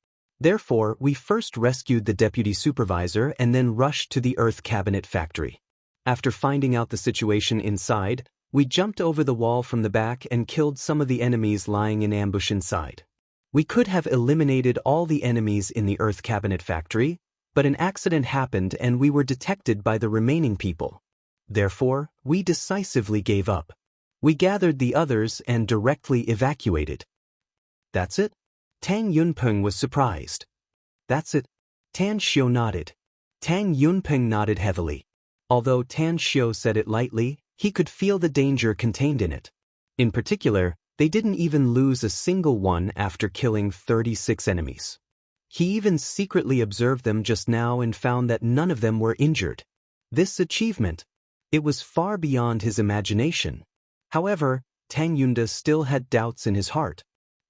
Therefore, we first rescued the deputy supervisor and then rushed to the Earth Cabinet factory. After finding out the situation inside, we jumped over the wall from the back and killed some of the enemies lying in ambush inside. We could have eliminated all the enemies in the Earth Cabinet factory, but an accident happened and we were detected by the remaining people. Therefore, we decisively gave up. We gathered the others and directly evacuated. That's it? Tang Yunpeng was surprised. That's it. Tan Xiao nodded. Tang Yunpeng nodded heavily. Although Tan Xiao said it lightly, he could feel the danger contained in it. In particular, they didn't even lose a single one after killing 36 enemies. He even secretly observed them just now and found that none of them were injured. This achievement, it was far beyond his imagination. However, Tang Yunda still had doubts in his heart.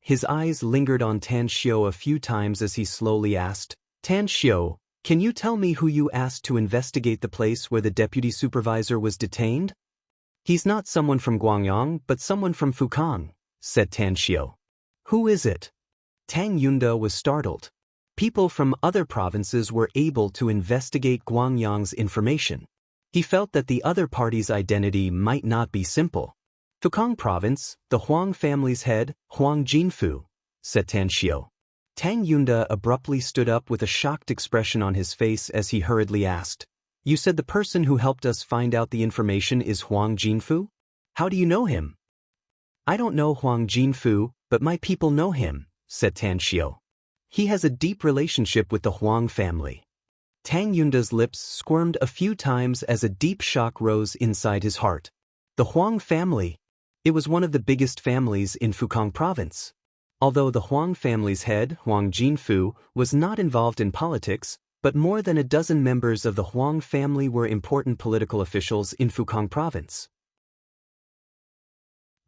His eyes lingered on Tan Xiao a few times as he slowly asked, Tan Xiao, can you tell me who you asked to investigate the place where the deputy supervisor was detained? He's not someone from Guangyang, but someone from Fukang, said Tan Xiao. Who is it? Tang Yunda was startled. People from other provinces were able to investigate Guangyang's information. He felt that the other party's identity might not be simple. Fukang Province, the Huang family's head, Huang Jinfu, said Tan Xiao. Tang Yunda abruptly stood up with a shocked expression on his face as he hurriedly asked, You said the person who helped us find out the information is Huang Jinfu? How do you know him? I don't know Huang Jinfu, but my people know him, said Tan Xiao. He has a deep relationship with the Huang family. Tang Yunda's lips squirmed a few times as a deep shock rose inside his heart. The Huang family. It was one of the biggest families in Fukang Province. Although the Huang family's head, Huang Jinfu, was not involved in politics, but more than a dozen members of the Huang family were important political officials in Fukang Province.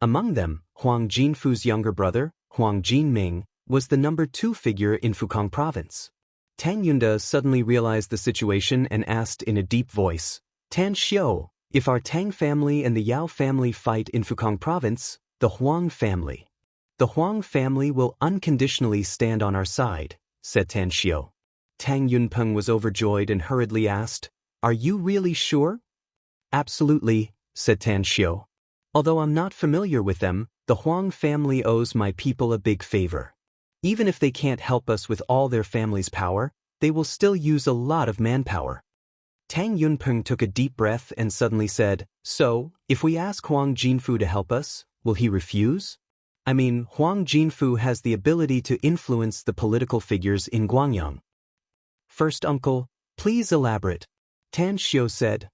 Among them, Huang Jinfu's younger brother, Huang Jinming, was the number 2 figure in Fukang Province. Tang Yunda suddenly realized the situation and asked in a deep voice, Tan Xiao, if our Tang family and the Yao family fight in Fukang Province, the Huang family will unconditionally stand on our side, said Tan Xiao. Tang Yunpeng was overjoyed and hurriedly asked, Are you really sure? Absolutely, said Tan Xiao. Although I'm not familiar with them, the Huang family owes my people a big favor. Even if they can't help us with all their family's power, they will still use a lot of manpower. Tang Yunpeng took a deep breath and suddenly said, So, if we ask Huang Jinfu to help us, will he refuse? I mean, Huang Jinfu has the ability to influence the political figures in Guangyang. First uncle, please elaborate, Tan Xiao said.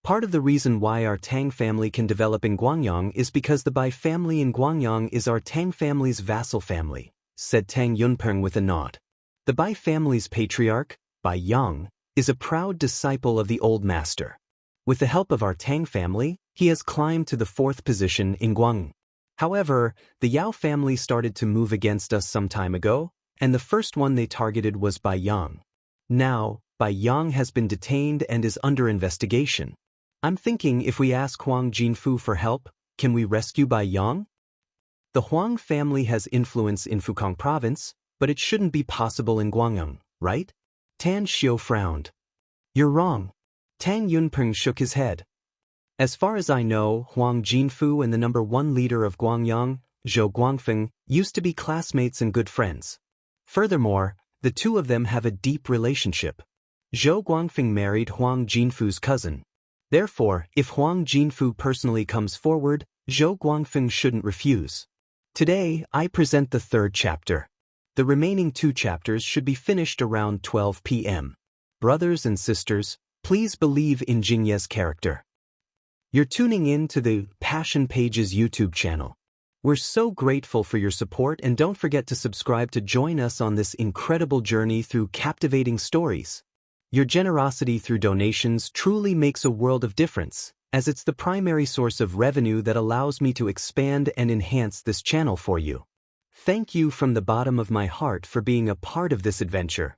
Part of the reason why our Tang family can develop in Guangyang is because the Bai family in Guangyang is our Tang family's vassal family, said Tang Yunpeng with a nod. The Bai family's patriarch, Bai Yang, is a proud disciple of the old master. With the help of our Tang family, he has climbed to the 4th position in Guangdong. However, the Yao family started to move against us some time ago, and the first one they targeted was Bai Yang. Now, Bai Yang has been detained and is under investigation. I'm thinking if we ask Huang Jinfu for help, can we rescue Bai Yang? The Huang family has influence in Fukang province, but it shouldn't be possible in Guangdong, right? Tan Xiu frowned. You're wrong. Tang Yunpeng shook his head. As far as I know, Huang Jinfu and the #1 leader of Guangyang, Zhou Guangfeng, used to be classmates and good friends. Furthermore, the two of them have a deep relationship. Zhou Guangfeng married Huang Jinfu's cousin. Therefore, if Huang Jinfu personally comes forward, Zhou Guangfeng shouldn't refuse. Today, I present the 3rd chapter. The remaining 2 chapters should be finished around 12 p.m. Brothers and sisters, please believe in Jingye's character. You're tuning in to the Passion Pages YouTube channel. We're so grateful for your support, and don't forget to subscribe to join us on this incredible journey through captivating stories. Your generosity through donations truly makes a world of difference, as it's the primary source of revenue that allows me to expand and enhance this channel for you. Thank you from the bottom of my heart for being a part of this adventure.